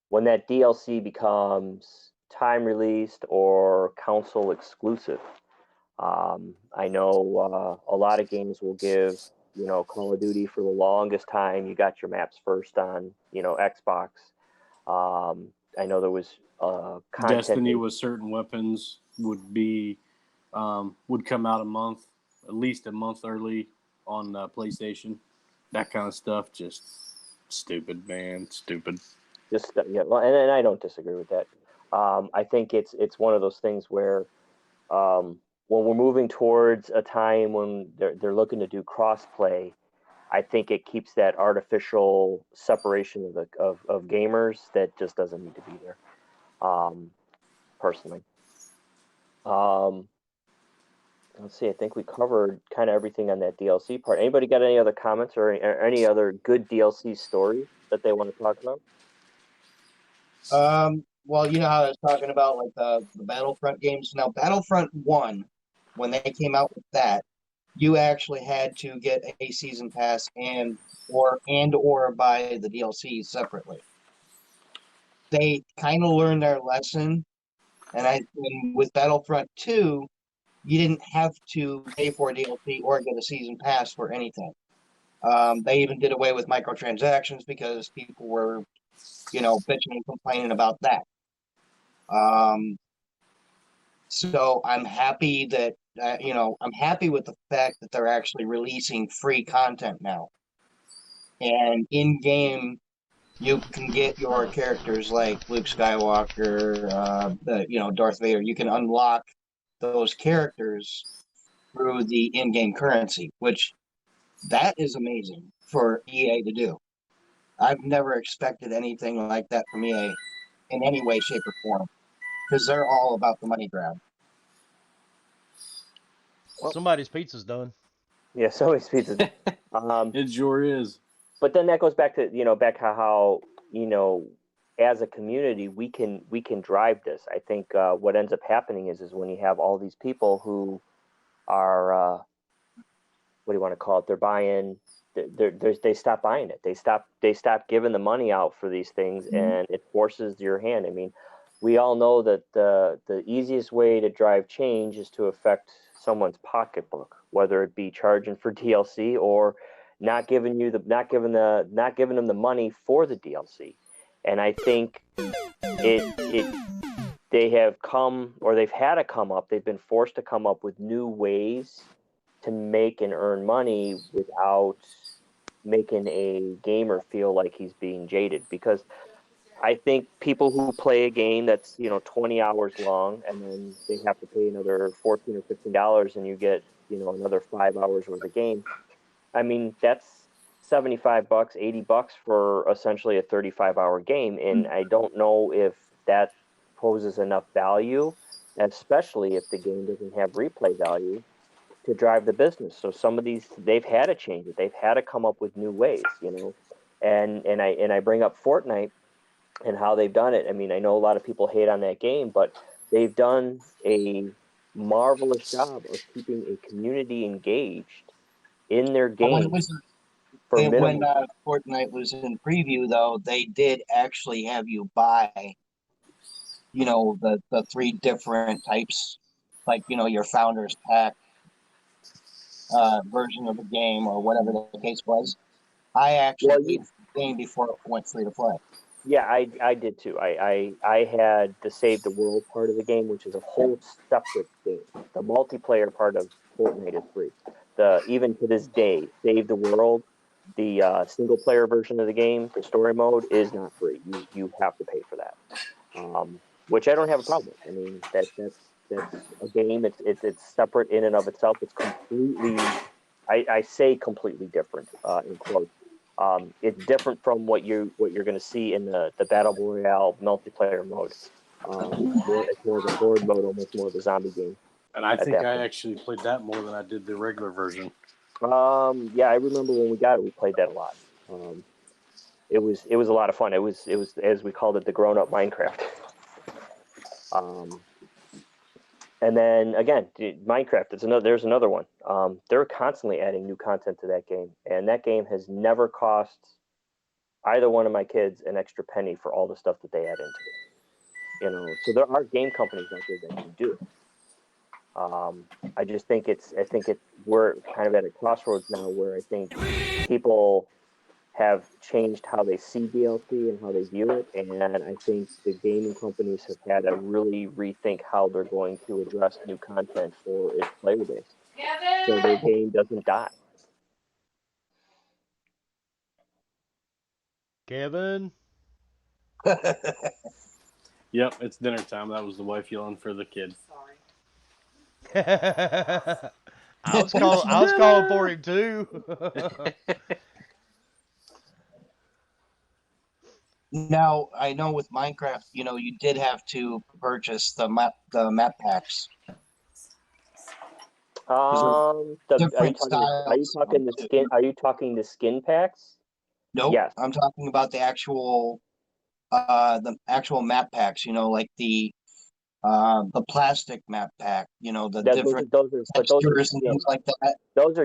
when that DLC becomes time released or console exclusive. I know a lot of games will give, Call of Duty for the longest time. You got your maps first on, Xbox. I know there was content. Destiny with certain weapons would come out at least a month early on PlayStation. That kind of stuff, just stupid, man, stupid. Just well, and I don't disagree with that. I think it's one of those things where when we're moving towards a time when they're looking to do crossplay, I think it keeps that artificial separation of gamers that just doesn't need to be there. Personally. Let's see. I think we covered kind of everything on that DLC part. Anybody got any other comments or any other good DLC stories that they want to talk about? Well, you know how I was talking about like the Battlefront games. Now, Battlefront 1, when they came out with that, you actually had to get a season pass and or buy the DLC separately. They kind of learned their lesson, and with Battlefront 2, you didn't have to pay for a DLC or get a season pass for anything. They even did away with microtransactions because people were, bitching and complaining about that. So I'm happy that, I'm happy with the fact that they're actually releasing free content now. And in game, you can get your characters like Luke Skywalker, Darth Vader. You can unlock those characters through the in-game currency, which that is amazing for EA to do. I've never expected anything like that from EA in any way, shape, or form, because they're all about the money grab. Well, Somebody's pizza's done. Yeah, somebody's pizza. It sure is. But then that goes back to back how as a community we can drive this. I think what ends up happening is when you have all these people who are what do you want to call it? They're buying. They stop buying it. They stop giving the money out for these things, and it forces your hand. I mean, we all know that the easiest way to drive change is to affect someone's pocketbook, whether it be charging for DLC or not giving them the money for the DLC. And I think they have come, or they've had to come up. They've been forced to come up with new ways to make and earn money without making a gamer feel like he's being jaded. Because I think people who play a game that's 20 hours long and then they have to pay another $14 or $15 and you get another 5 hours worth of game. I mean, that's $75, $80 for essentially a 35-hour game, and I don't know if that poses enough value, especially if the game doesn't have replay value to drive the business. So some of these, they've had to change it. They've had to come up with new ways, And I bring up Fortnite and how they've done it. I mean, I know a lot of people hate on that game, but they've done a marvelous job of keeping a community engaged in their game for When minimal. Fortnite was in preview, though, they did actually have you buy, the three different types, like your founders pack version of the game or whatever the case was. I actually paid for the game before it went free to play. Yeah, I did too. I had the Save the World part of the game, which is a whole separate game. The multiplayer part of Fortnite is free. Even to this day, Save the World, the single player version of the game, the story mode is not free. You have to pay for that, which I don't have a problem with. I mean that's a game. It's separate in and of itself. It's completely, I say completely different in quotes. It's different from what you're going to see in the Battle Royale multiplayer mode. It's more of a horde mode, almost more of a zombie game. And I think I actually played that more than I did the regular version. Yeah, I remember when we got it, we played that a lot. It was a lot of fun. It was as we called it, the grown up Minecraft. And then again, Minecraft. There's another one. They're constantly adding new content to that game, and that game has never cost either one of my kids an extra penny for all the stuff that they add into it. So there are game companies out there that can do it. I just think we're kind of at a crossroads now where I think people have changed how they see DLC and how they view it, and I think the gaming companies have had to really rethink how they're going to address new content for its player base, so their game doesn't die. Kevin? Yep, it's dinner time. That was the wife yelling for the kid. I was calling for him too. Now, I know with Minecraft, you did have to purchase the map packs. Are you talking the skin? Are you talking the skin packs? Nope. Yes. I'm talking about the actual map packs. Like the plastic map pack. The different textures and things like that. Those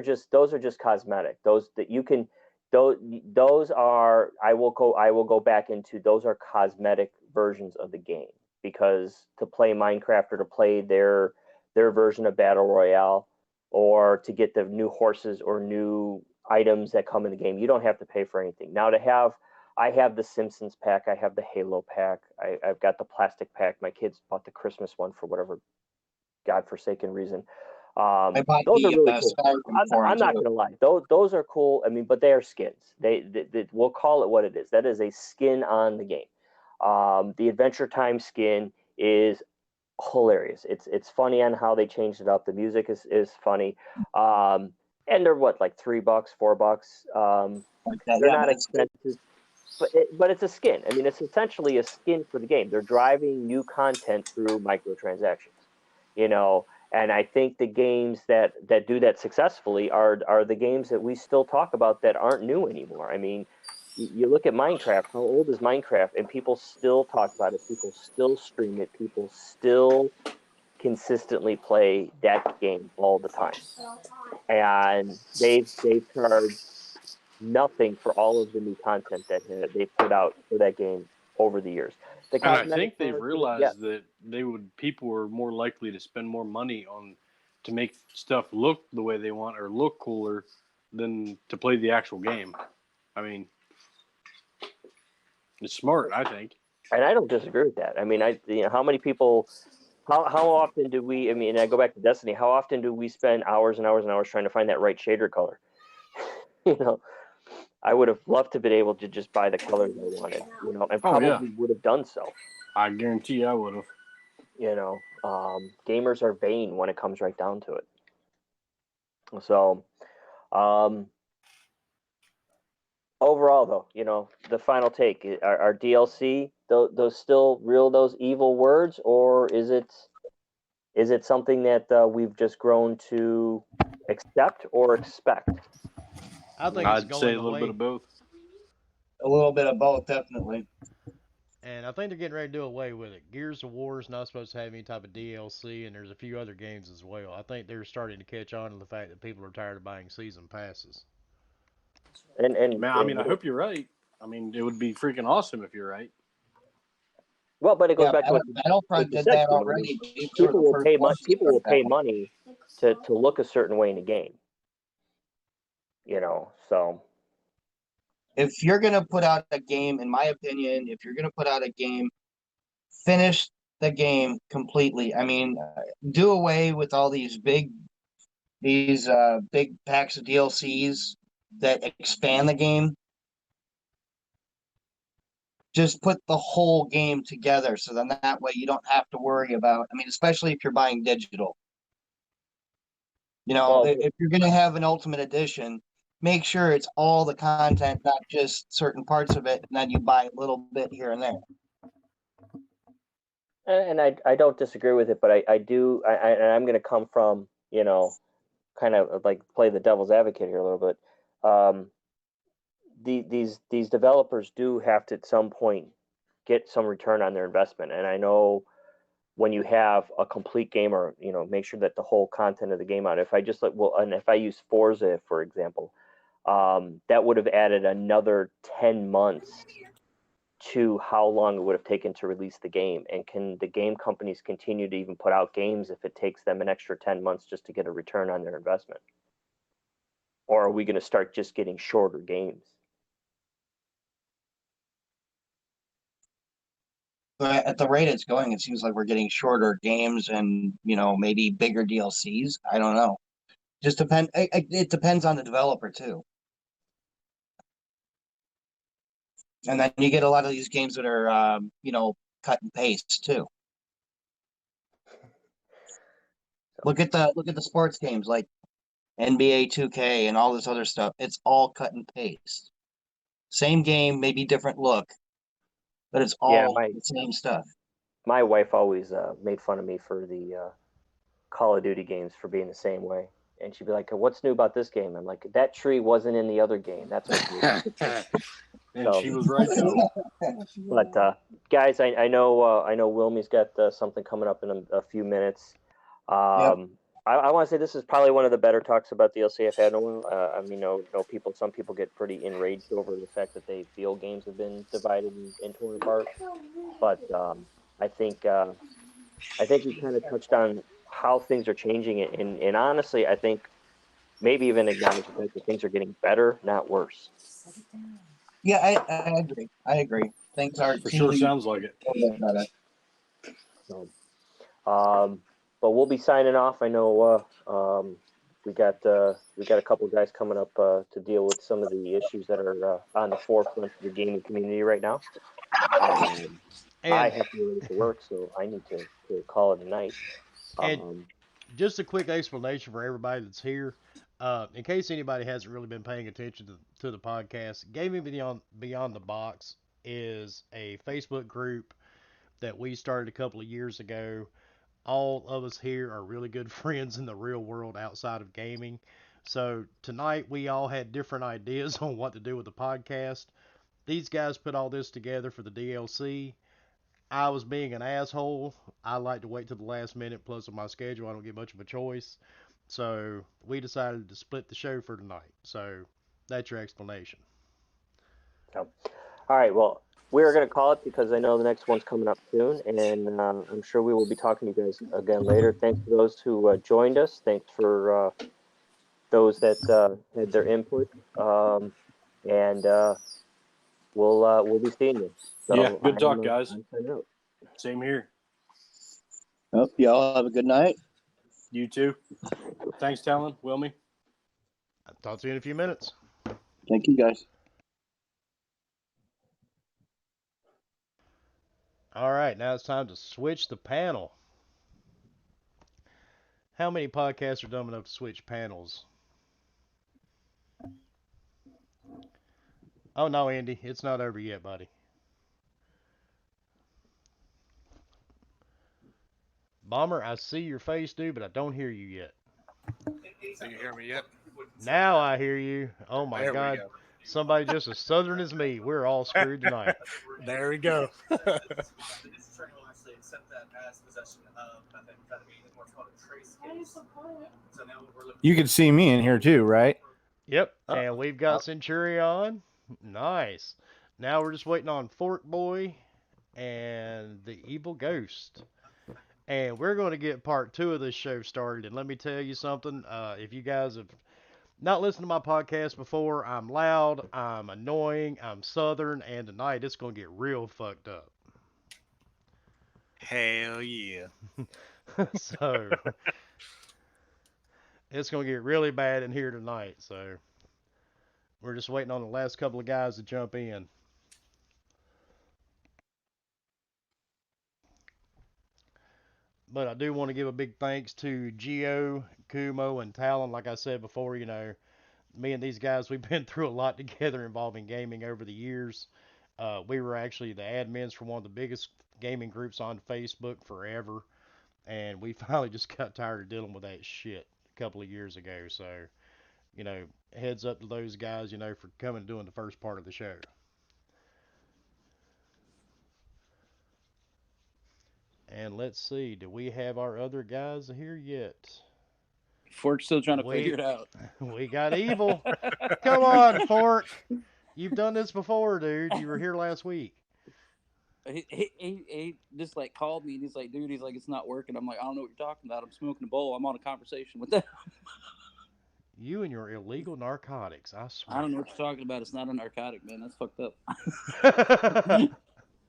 are just cosmetic. Those that you can. Those are, I will go back into, those are cosmetic versions of the game, because to play Minecraft or to play their version of Battle Royale, or to get the new horses or new items that come in the game. You don't have to pay for anything. Now I have the Simpsons pack. I have the Halo pack. I've got the plastic pack. My kids bought the Christmas one for whatever godforsaken reason. I bought Those are really cool. Skyrim for I'm them not too. gonna lie. Those are cool. I mean, but they are skins. They we'll call it what it is. That is a skin on the game. The Adventure Time skin is hilarious. It's funny on how they changed it up. The music is funny. And they're what, like $3, $4. Like that. They're Yeah, not but it's expensive, but it's a skin. I mean, it's essentially a skin for the game. They're driving new content through microtransactions, you know. And I think the games that do that successfully are the games that we still talk about that aren't new anymore. I mean, you look at Minecraft. How old is Minecraft? And people still talk about it. People still stream it. People still consistently play that game all the time. And they've charged nothing for all of the new content that they put out for that game over the years. The And I cosmetic think they've part, yeah, realized that people were more likely to spend more money on to make stuff look the way they want or look cooler than to play the actual game. I mean, it's smart, I think. and I don't disagree with that. I mean, how many people, how often do we? I mean, I go back to Destiny. How often do we spend hours and hours and hours trying to find that right shader color? You know, I would have loved to been able to just buy the colors I wanted, you know, and Oh, yeah. probably would have done so. I guarantee I would have. You know, gamers are vain when it comes right down to it. So, um, overall, though, you know, the final take, are DLC those still real, those evil words, or is it something that we've just grown to accept or expect? I think it's I'd say going a the little bit way, of both. a little bit of both, definitely. and I think they're getting ready to do away with it. Gears of War is not supposed to have any type of DLC, and there's a few other games as well. I think they're starting to catch on to the fact that people are tired of buying season passes. Man, I mean, I hope you're right. I mean, it would be freaking awesome if you're right. well, but it goes Yeah, back to what Battlefront you did said, that Timo. I mean, already. They were the first ones to people start will that. pay money to look a certain way in a game. You know, so If you're gonna put out a game, in my opinion, if you're gonna put out a game, finish the game completely. I mean, do away with all these big packs of DLCs that expand the game. Just put the whole game together, so then that way you don't have to worry about. I mean, especially if you're buying digital. You know, well, if you're gonna have an Ultimate Edition, make sure it's all the content, not just certain parts of it, and then you buy a little bit here and there. and I don't disagree with it, but I do, and I'm going to come from, you know, kind of like play the devil's advocate here a little bit. Um, these developers do have to at some point get some return on their investment, and I know when you have a complete game, or you know, make sure that the whole content of the game out. If I just and if I use Forza for example, that would have added another 10 months to how long it would have taken to release the game. And can the game companies continue to even put out games if it takes them an extra 10 months just to get a return on their investment? Or are we going to start just getting shorter games? But at the rate it's going, it seems like we're getting shorter games and maybe bigger DLCs. I don't know. Just depend. It depends on the developer too. And then you get a lot of these games that are cut and paste too. Look at the sports games like NBA 2K and all this other stuff. It's all cut and paste. Same game, maybe different look, but it's Yeah, all the same stuff. my wife always made fun of me for the Call of Duty games for being the same way. And she'd be like, "What's new about this game?" I'm like, "That tree wasn't in the other game. That's what's new." And she was right too. But guys, I know Wilmie's got something coming up in a few minutes. Yep. I want to say this is probably one of the better talks about DLC I've had in a while. I mean, some people get pretty enraged over the fact that they feel games have been divided and torn apart. But I think we kind of touched on how things are changing, and honestly, I think maybe even acknowledge the fact that things are getting better, not worse. Yeah, I agree. I agree. Things are For sure, seemingly sounds like it. a little bit better. So, but we'll be signing off. I know we got a couple of guys coming up to deal with some of the issues that are on the forefront of the gaming community right now. I And have to go to work, so I need to call it a night. and just a quick explanation for everybody that's here. In case anybody hasn't really been paying attention to the podcast, Gaming Beyond the Box is a Facebook group that we started a couple of years ago. All of us here are really good friends in the real world outside of gaming. So tonight we all had different ideas on what to do with the podcast. These guys put all this together for the DLC. I was being an asshole. I like to wait till the last minute, plus on my schedule, I don't get much of a choice. So we decided to split the show for tonight. So that's your explanation. So, all right, well, we're going to call it because I know the next one's coming up soon, and I'm sure we will be talking to you guys again later. Thanks to those who joined us. Thanks for those that had their input, and we'll be seeing you. So Yeah, good talk, guys. I'm signing out. Same here. Hope y'all have a good night. You too. Thanks, Talon. Wilmy. I'll talk to you in a few minutes. Thank you, guys. All right, now it's time to switch the panel. How many podcasts are dumb enough to switch panels? Oh, no, Andy, it's not over yet, buddy. Bomber, I see your face, dude, but I don't hear you yet. Do you hear me yet? Now I hear you. Oh, my There God. we go. Somebody just as southern as me. We're all screwed tonight. There we go. You can see me in here too, right? Yep, and we've got Centurion. Nice. Now we're just waiting on Forkboy and the Evil Ghost. And we're going to get part 2 of this show started. And let me tell you something. If you guys have not listened to my podcast before, I'm loud, I'm annoying, I'm southern, and tonight it's going to get real fucked up. Hell yeah. So it's going to get really bad in here tonight. So we're just waiting on the last couple of guys to jump in. But I do want to give a big thanks to Gio, Kumo, and Talon. Like I said before, you know, me and these guys, we've been through a lot together involving gaming over the years. We were actually the admins for one of the biggest gaming groups on Facebook forever. And we finally just got tired of dealing with that shit a couple of years ago. So, you know, heads up to those guys, you know, for coming and doing the first part of the show. And let's see, do we have our other guys here yet? Fork's still trying to figure it out. We got Evil. Come on, Fork. You've done this before, dude. You were here last week. He just like called me and he's like, dude, he's like, it's not working. I'm like, I don't know what you're talking about. I'm smoking a bowl. I'm on a conversation with them. You and your illegal narcotics, I swear. I don't know what you're talking about. It's not a narcotic, man. That's fucked up.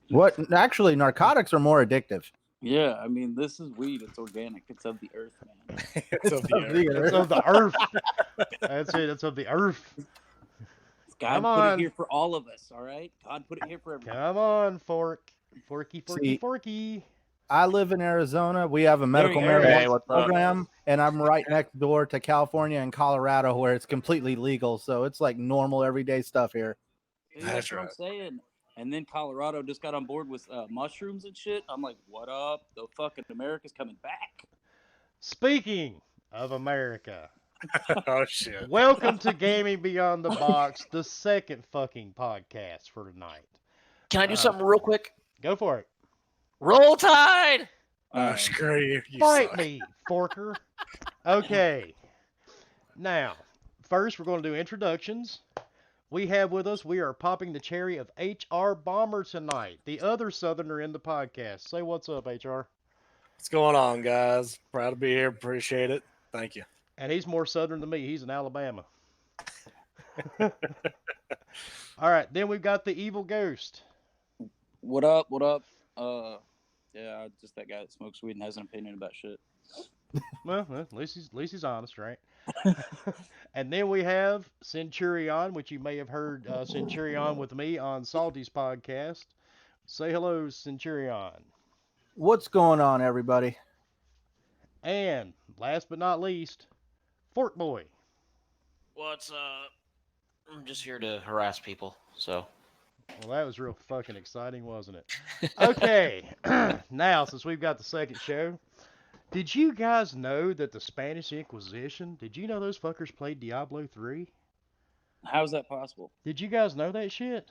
What? Actually, narcotics are more addictive. Yeah, I mean, this is weed. It's organic. It's of the earth, man. It's of the earth. It's of the earth. That's it. It's of the earth. God put it here for all of us, all right? God put it here for everyone. Come on, Fork. Forky. I live in Arizona. We have a medical marijuana program, and I'm right next door to California and Colorado, where it's completely legal. So it's like normal, everyday stuff here. Yeah, that's what I'm saying. And then Colorado just got on board with mushrooms and shit. I'm like, what up? The fucking America's coming back. Speaking of America. Oh, shit. Welcome to Gaming Beyond the Box, the second fucking podcast for tonight. Can I do something real quick? Go for it. Roll Tide! Screw you. Fight me, Forker. Okay. Now, first we're going to do introductions. We are popping the cherry of HR Bomber tonight, the other Southerner in the podcast. Say what's up, HR. What's going on, guys? Proud to be here. Appreciate it. Thank you. And he's more southern than me. He's in Alabama. All right, then we've got the evil ghost. What up? What up? Yeah, just that guy that smokes weed and has an opinion about shit. Well, at least he's honest, right? And then we have Centurion, which you may have heard Centurion with me on Saltiest podcast. Say hello, Centurion. What's going on, everybody? And last but not least, Forkboy. What's up? I'm just here to harass people. So. Well, that was real fucking exciting, wasn't it? Okay, now since we've got the second show, did you guys know that the Spanish Inquisition? Did you know those fuckers played Diablo 3? How's that possible? Did you guys know that shit?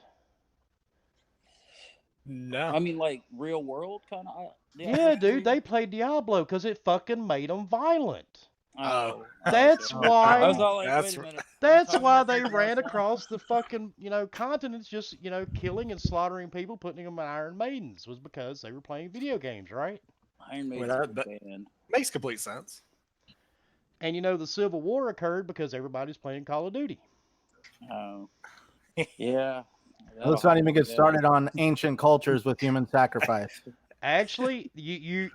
No. I mean, like real world kind of. Yeah, dude, they played Diablo because it fucking made them violent. Oh, That's okay. why. I was all like, That's wait a minute. That's why they ran across the fucking, continents, just, killing and slaughtering people, putting them in Iron Maidens, was because they were playing video games, right? Iron Well, Maiden's that band. makes complete sense. And the Civil War occurred because everybody's playing Call of Duty. Oh, yeah. Let's not even get started on ancient cultures with human sacrifice. Actually, you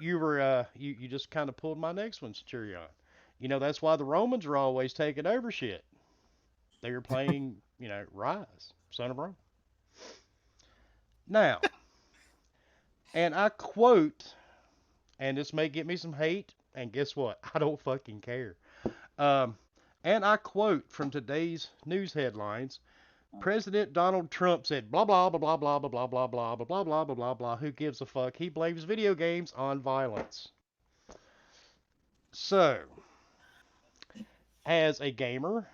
just kind of pulled my next one, Centurion. That's why the Romans were always taking over shit. They were playing, Rise, Son of Rome. Now, and I quote, and this may get me some hate, and guess what? I don't fucking care. And I quote from today's news headlines. President Donald Trump said blah blah blah blah blah blah blah blah blah blah blah blah blah blah. Who gives a fuck? He blames video games on violence. So, as a gamer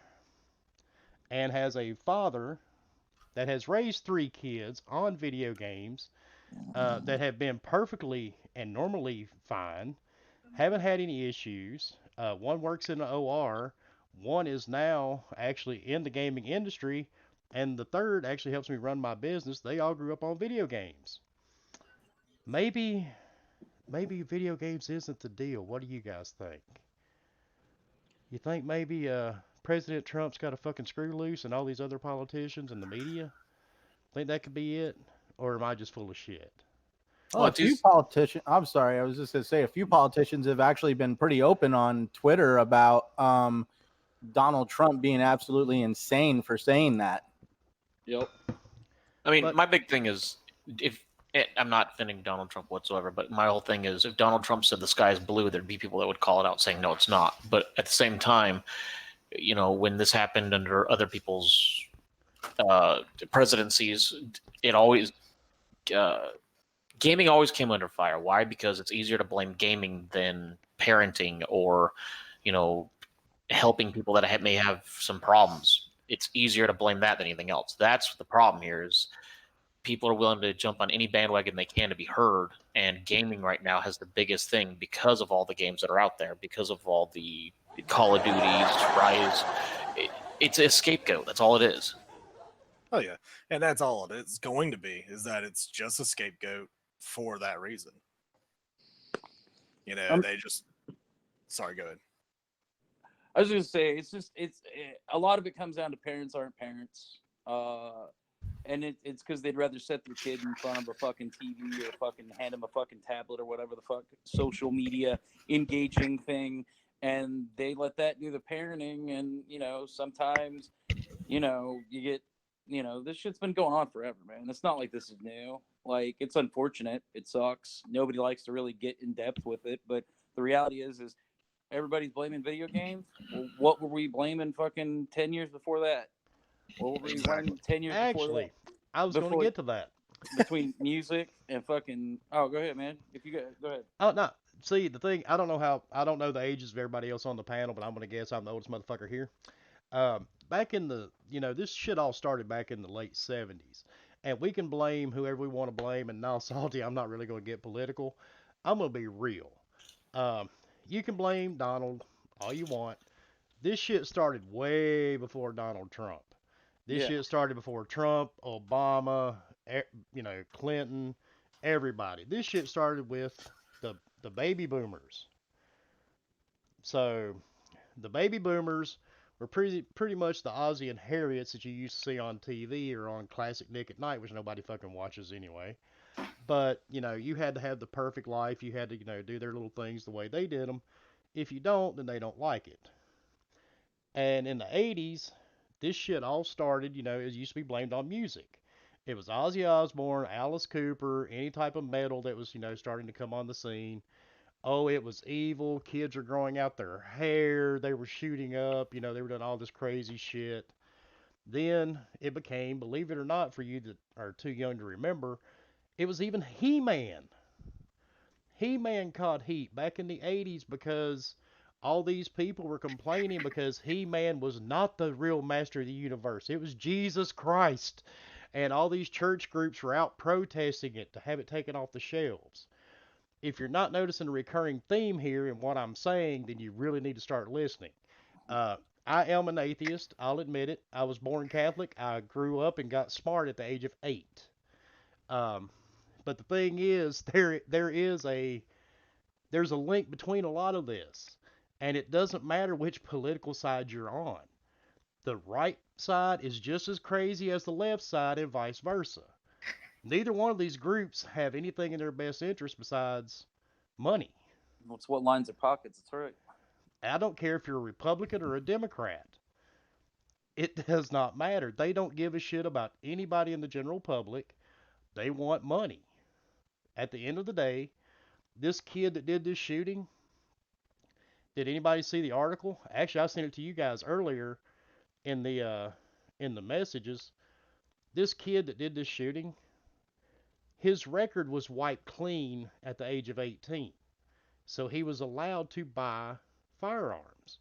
and has a father that has raised 3 kids on video games that have been perfectly and normally fine, haven't had any issues. One works in the OR. One is now actually in the gaming industry. And the third actually helps me run my business. They all grew up on video games. Maybe video games isn't the deal. What do you guys think? You think maybe President Trump's got a fucking screw loose and all these other politicians and the media? Think that could be it? Or am I just full of shit? Well, a few politicians. I'm sorry, I was just gonna say a few politicians have actually been pretty open on Twitter about Donald Trump being absolutely insane for saying that. Yep. I mean, my big thing is I'm not defending Donald Trump whatsoever, but my whole thing is if Donald Trump said the sky is blue, there'd be people that would call it out saying, no, it's not. But at the same time, when this happened under other people's presidencies, it always, gaming always came under fire. Why? Because it's easier to blame gaming than parenting or, helping people that may have some problems. It's easier to blame that than anything else. That's the problem here is people are willing to jump on any bandwagon they can to be heard. And gaming right now has the biggest thing because of all the games that are out there, because of all the Call of Duties, Rise. It's a scapegoat. That's all it is. Oh, yeah. And that's all it is going to be, is that it's just a scapegoat for that reason. They just... Sorry, go ahead. I was going to say, it's a lot of it comes down to parents aren't parents. And it's because they'd rather set their kid in front of a fucking TV or fucking hand them a fucking tablet or whatever the fuck social media engaging thing. And they let that do the parenting. And, sometimes, you get, this shit's been going on forever, man. It's not like this is new. Like, it's unfortunate. It sucks. Nobody likes to really get in depth with it. But the reality is everybody's blaming video games. Well, what were we blaming fucking 10 years before that? What were we blaming 10 years before that? I was going to get to that. Between music and fucking... Oh, go ahead, man. If you go ahead. Oh, no. See, the thing, I don't know the ages of everybody else on the panel, but I'm going to guess I'm the oldest motherfucker here. Back in the, this shit all started back in the late 70s. And we can blame whoever we want to blame. And now, Salty, I'm not really going to get political. I'm going to be real. You can blame Donald all you want. This shit started way before Donald Trump. This shit started before Trump, Obama, Clinton, everybody. This shit started with the baby boomers. So the baby boomers were pretty much the Ozzy and Harriets that you used to see on TV or on Classic Nick at Night, which nobody fucking watches anyway. But you had to have the perfect life. You had to do their little things the way they did them. If you don't, then they don't like it. And in the 80s, this shit all started, it used to be blamed on music. It was Ozzy Osbourne, Alice Cooper, any type of metal that was, starting to come on the scene. Oh, it was evil. Kids are growing out their hair. They were shooting up. They were doing all this crazy shit. Then it became, believe it or not, for you that are too young to remember, it was even He-Man. He-Man caught heat back in the 80s because all these people were complaining because He-Man was not the real master of the universe. It was Jesus Christ. And all these church groups were out protesting it to have it taken off the shelves. If you're not noticing a recurring theme here in what I'm saying, then you really need to start listening. Uh, I am an atheist. I'll admit it. I was born Catholic. I grew up and got smart at the age of 8. Um, but the thing is, there's a link between a lot of this, and it doesn't matter which political side you're on. The right side is just as crazy as the left side, and vice versa. Neither one of these groups have anything in their best interest besides money. It's what lines their pockets. That's right. I don't care if you're a Republican or a Democrat. It does not matter. They don't give a shit about anybody in the general public. They want money. At the end of the day, this kid that did this shooting, did anybody see the article? Actually, I sent it to you guys earlier in the messages. This kid that did this shooting, his record was wiped clean at the age of 18. So he was allowed to buy firearms.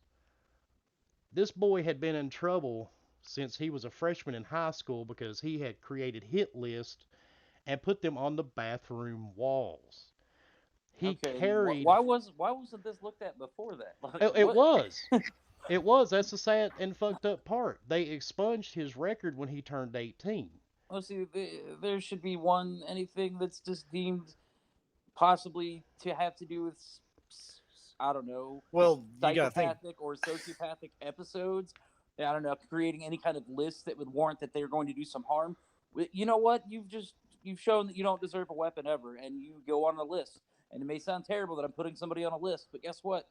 This boy had been in trouble since he was a freshman in high school because he had created hit lists and put them on the bathroom walls. He carried. Why wasn't this looked at before that? Like, it was. It was. That's the sad and fucked up part. They expunged his record when he turned 18. Well, see, there should be anything that's just deemed possibly to have to do with, I don't know, psychopathic or sociopathic episodes. I don't know, creating any kind of list that would warrant that they're going to do some harm. You know what? You've shown that you don't deserve a weapon ever, and you go on a list. And it may sound terrible that I'm putting somebody on a list, but guess what?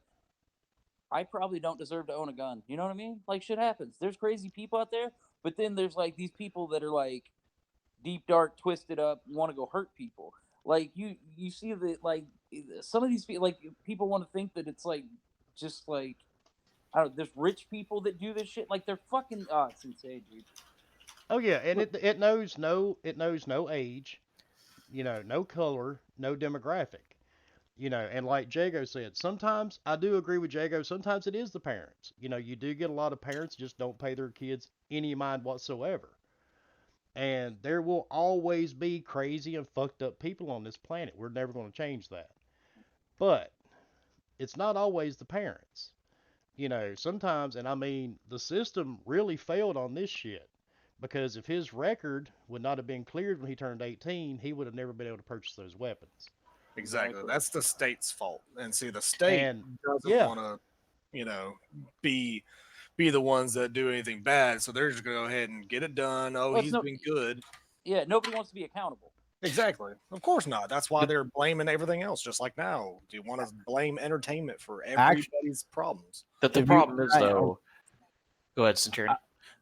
I probably don't deserve to own a gun. You know what I mean? Like, shit happens. There's crazy people out there, but then there's like these people that are like deep, dark, twisted up, want to go hurt people. Like you see that, like, some of these people, like, people want to think that it's like just like, I don't know, there's rich people that do this shit. Like, they're fucking, it's insane, dude. Oh yeah, and it knows no age, no color, no demographic. And like Jago said, sometimes I do agree with Jago. Sometimes it is the parents. You do get a lot of parents just don't pay their kids any mind whatsoever. And there will always be crazy and fucked up people on this planet. We're never going to change that. But it's not always the parents. Sometimes, and I mean, the system really failed on this shit. Because if his record would not have been cleared when he turned 18, he would have never been able to purchase those weapons. Exactly. That's the state's fault. And see, the state doesn't want to, be the ones that do anything bad. So they're just going to go ahead and get it done. Oh, he's been good. Yeah, nobody wants to be accountable. Exactly. Of course not. That's why they're blaming everything else, just like now. Do you want to blame entertainment for everybody's problems? The problem is, though... Go ahead, Centurion.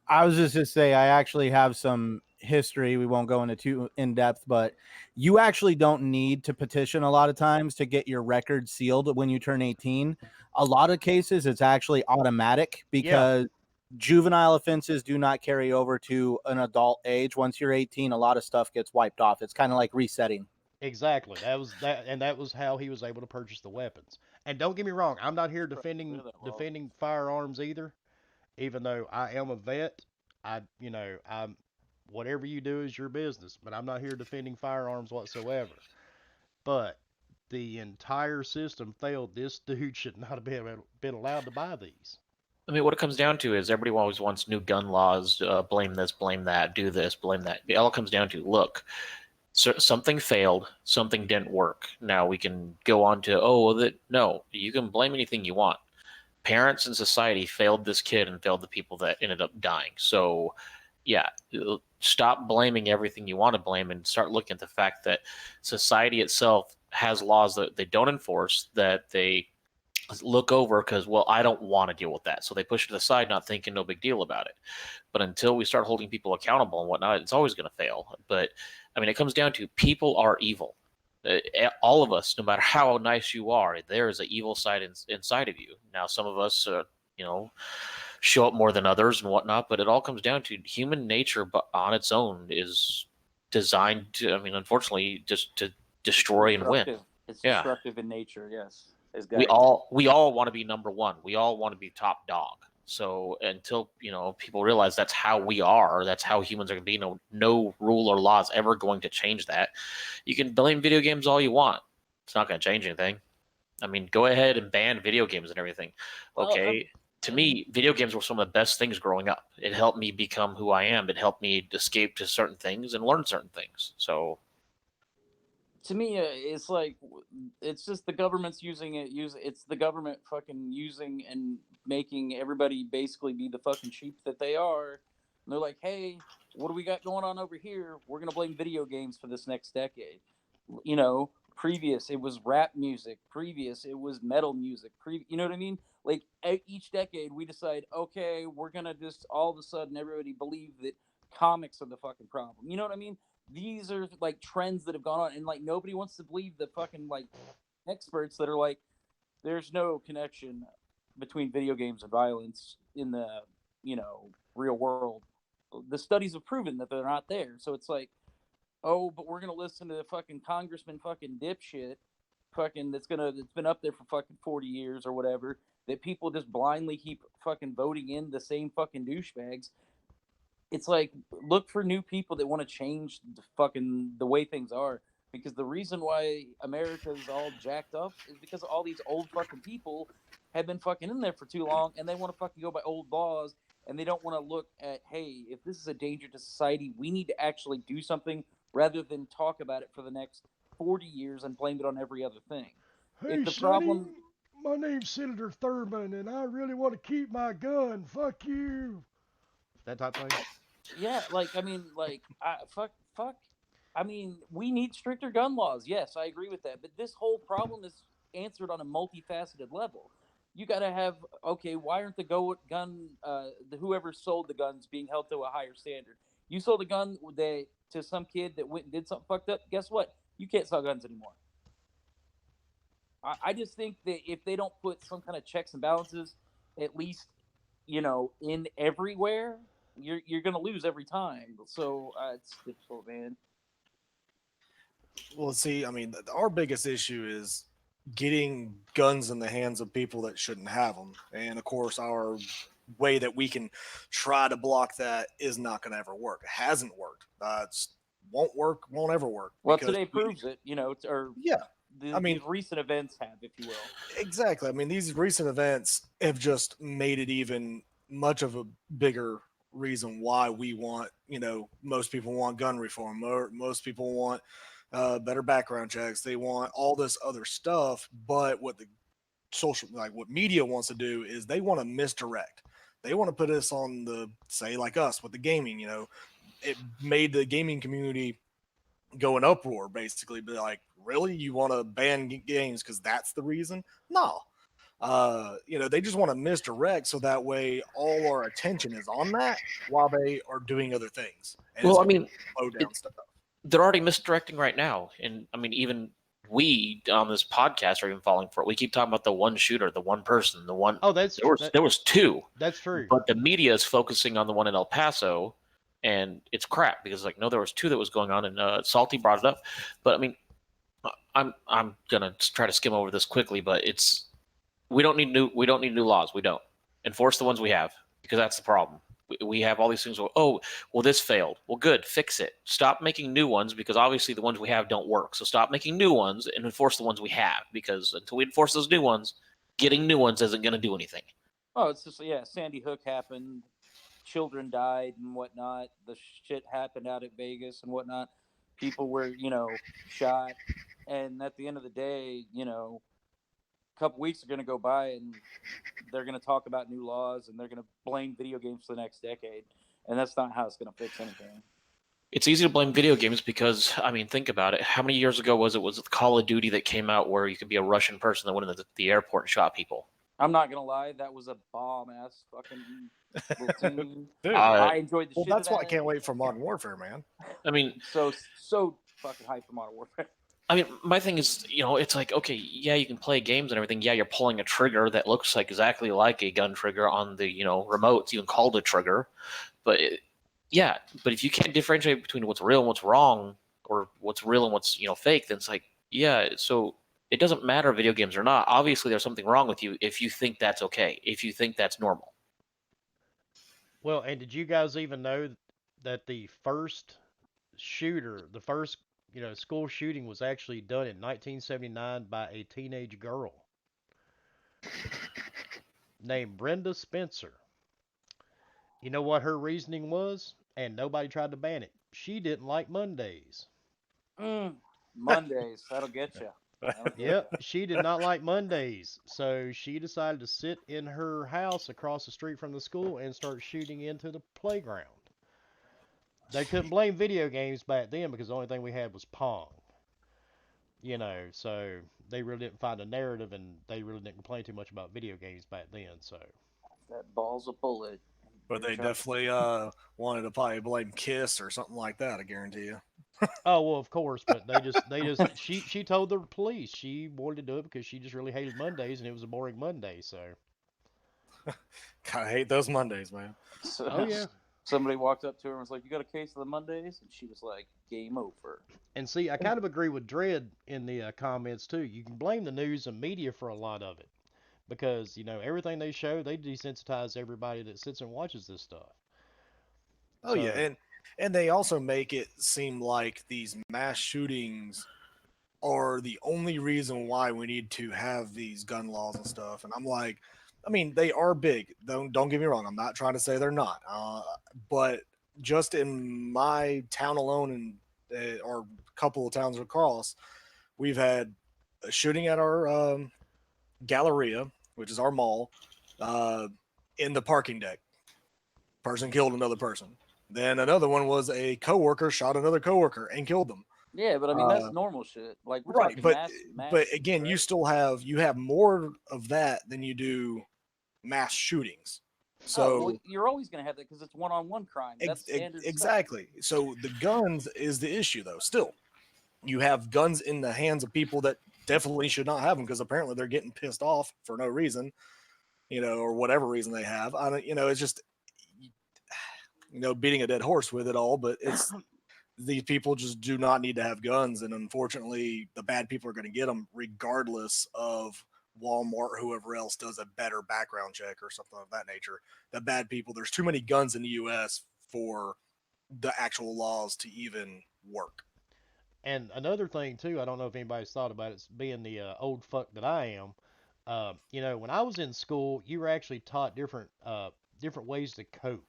I was just to say, I actually have some history. We won't go into too in depth, but you actually don't need to petition a lot of times to get your record sealed when you turn 18. A lot of cases, it's actually automatic because juvenile offenses do not carry over to an adult age. Once you're 18, a lot of stuff gets wiped off. It's kind of like resetting. Exactly. That was how he was able to purchase the weapons. And don't get me wrong, I'm not here defending firearms either. Even though I am a vet, I'm whatever you do is your business, but I'm not here defending firearms whatsoever. But the entire system failed. This dude should not have been allowed to buy these. I mean, what it comes down to is everybody always wants new gun laws, blame this, blame that, do this, blame that. It all comes down to, look, so something failed, something didn't work. Now we can go on to, no, you can blame anything you want. parents and society failed this kid and failed the people that ended up dying. So, yeah, stop blaming everything you want to blame and start looking at the fact that society itself has laws that they don't enforce, that they look over because, well, I don't want to deal with that. So they push it aside, not thinking no big deal about it. But until we start holding people accountable and whatnot, it's always going to fail. But I mean, it comes down to people are evil. All of us, no matter how nice you are, there is an evil side inside of you. Now, some of us, show up more than others and whatnot, but it all comes down to human nature, but on its own is designed to, I mean, unfortunately, just to destroy and win. It's Yeah. destructive in nature, yes. We all want to be number one. We all want to be top dog. So until people realize that's how we are, that's how humans are going to be. No rule or law is ever going to change that. You can blame video games all you want. It's not going to change anything. I mean, go ahead and ban video games and everything. Okay. To me, video games were some of the best things growing up. It helped me become who I am. It helped me escape to certain things and learn certain things. So, to me, it's like it's just the government's using it. It's the government fucking using and making everybody basically be the fucking sheep that they are. And they're like, hey, what do we got going on over here? We're gonna blame video games for this next decade. Previous it was rap music. Previous it was metal music. You know what I mean? Like each decade, we decide, okay, we're gonna just all of a sudden everybody believe that comics are the fucking problem. You know what I mean? These are like trends that have gone on, and like nobody wants to believe the fucking like experts that are like, there's no connection between video games and violence in the real world. The studies have proven that they're not there. So it's like, oh, but we're gonna listen to the fucking congressman fucking dipshit fucking that's been up there for fucking 40 years or whatever, that people just blindly keep fucking voting in the same fucking douchebags. It's like, look for new people that want to change the way things are, because the reason why America is all jacked up is because all these old fucking people have been fucking in there for too long, and they want to fucking go by old laws, and they don't want to look at, hey, if this is a danger to society, we need to actually do something rather than talk about it for the next 40 years and blame it on every other thing. Hey, Sonny, my name's Senator Thurman, and I really want to keep my gun. Fuck you. That type of thing. Yeah, fuck. I mean, we need stricter gun laws. Yes, I agree with that. But this whole problem is answered on a multifaceted level. You got to have, okay, why aren't whoever sold the guns being held to a higher standard? You sold a gun to some kid that went and did something fucked up. Guess what? You can't sell guns anymore. I just think that if they don't put some kind of checks and balances, at least in everywhere, you're gonna lose every time. So it's difficult, man. Well, see, I mean, our biggest issue is getting guns in the hands of people that shouldn't have them, and of course, our way that we can try to block that is not going to ever work. It hasn't worked. It won't work. Won't ever work. Well, today proves it. These recent events have, if you will. Exactly. I mean, these recent events have just made it even much of a bigger reason why we want, most people want gun reform. Most people want better background checks. They want all this other stuff. But what what media wants to do is they want to misdirect. They want to put us on say like us with the gaming, it made the gaming community go in uproar, basically. Be like, really? You want to ban games because that's the reason? No. They just want to misdirect so that way all our attention is on that while they are doing other things. And well, I mean, slow down stuff. They're already misdirecting right now. And I mean, even we on this podcast are even falling for it. We keep talking about the one shooter, the one person, the one. Oh, there was two. That's true. But the media is focusing on the one in El Paso, and it's crap because no, there was two that was going on, and Salty brought it up. But I mean, I'm gonna try to skim over this quickly, but we don't need new laws. We don't enforce the ones we have because that's the problem. We have all these things. Well, this failed. Well, good, fix it. Stop making new ones because obviously the ones we have don't work. So stop making new ones and enforce the ones we have, because until we enforce those new ones, getting new ones isn't going to do anything. Oh, it's just, Sandy Hook happened. Children died and whatnot. The shit happened out at Vegas and whatnot. People were, shot. And at the end of the day, couple weeks are going to go by and they're going to talk about new laws and they're going to blame video games for the next decade. And that's not how it's going to fix anything. It's easy to blame video games because, I mean, think about it. How many years ago was it Call of Duty that came out where you could be a Russian person that went into the airport and shot people? I'm not going to lie. That was a bomb-ass fucking little team. Dude, I enjoyed the shit that's out of why I that. can't wait for Modern Warfare, man. I mean, so fucking hyped for Modern Warfare. I mean, my thing is, it's like, okay, yeah, you can play games and everything. Yeah, you're pulling a trigger that looks like exactly like a gun trigger on the, remotes. You can call it a trigger. But, but if you can't differentiate between what's real and what's wrong, or what's real and what's, fake, then it's like, yeah, so it doesn't matter if video games or not. Obviously, there's something wrong with you if you think that's okay, if you think that's normal. Well, and did you guys even know that the first school shooting was actually done in 1979 by a teenage girl named Brenda Spencer? You know what her reasoning was? And nobody tried to ban it. She didn't like Mondays. Mondays, that'll get you. Yep, she did not like Mondays. So she decided to sit in her house across the street from the school and start shooting into the playground. They couldn't blame video games back then because the only thing we had was Pong. So they really didn't find a narrative and they really didn't complain too much about video games back then. So that ball's a bullet. But they definitely wanted to probably blame Kiss or something like that, I guarantee you. Oh, well, of course, but she told the police she wanted to do it because she just really hated Mondays and it was a boring Monday, so. I hate those Mondays, man. Oh, yeah. Somebody walked up to her and was like, "You got a case of the Mondays?" And she was like, "Game over." And see, I kind of agree with Dredd in the comments, too. You can blame the news and media for a lot of it because, everything they show, they desensitize everybody that sits and watches this stuff. Oh, so, yeah, and they also make it seem like these mass shootings are the only reason why we need to have these gun laws and stuff. And I'm like, I mean, they are big. Don't get me wrong. I'm not trying to say they're not. But just in my town alone and or a couple of towns across, we've had a shooting at our Galleria, which is our mall, in the parking deck. Person killed another person. Then another one was a coworker shot another coworker and killed them. Yeah, but I mean that's normal shit. Like we're right, talking but again, right? you have more of that than you do mass shootings. So you're always going to have that because it's one-on-one crime. That's standard exactly. Stuff. So the guns is the issue, though. Still, you have guns in the hands of people that definitely should not have them because apparently they're getting pissed off for no reason, or whatever reason they have. I don't, it's just, beating a dead horse with it all. But it's these people just do not need to have guns, and unfortunately, the bad people are going to get them regardless of Walmart, whoever else does a better background check or something of that nature. The bad people, there's too many guns in the U.S. for the actual laws to even work. And another thing too, I don't know if anybody's thought about it, being the old fuck that I am. When I was in school, you were actually taught different ways to cope.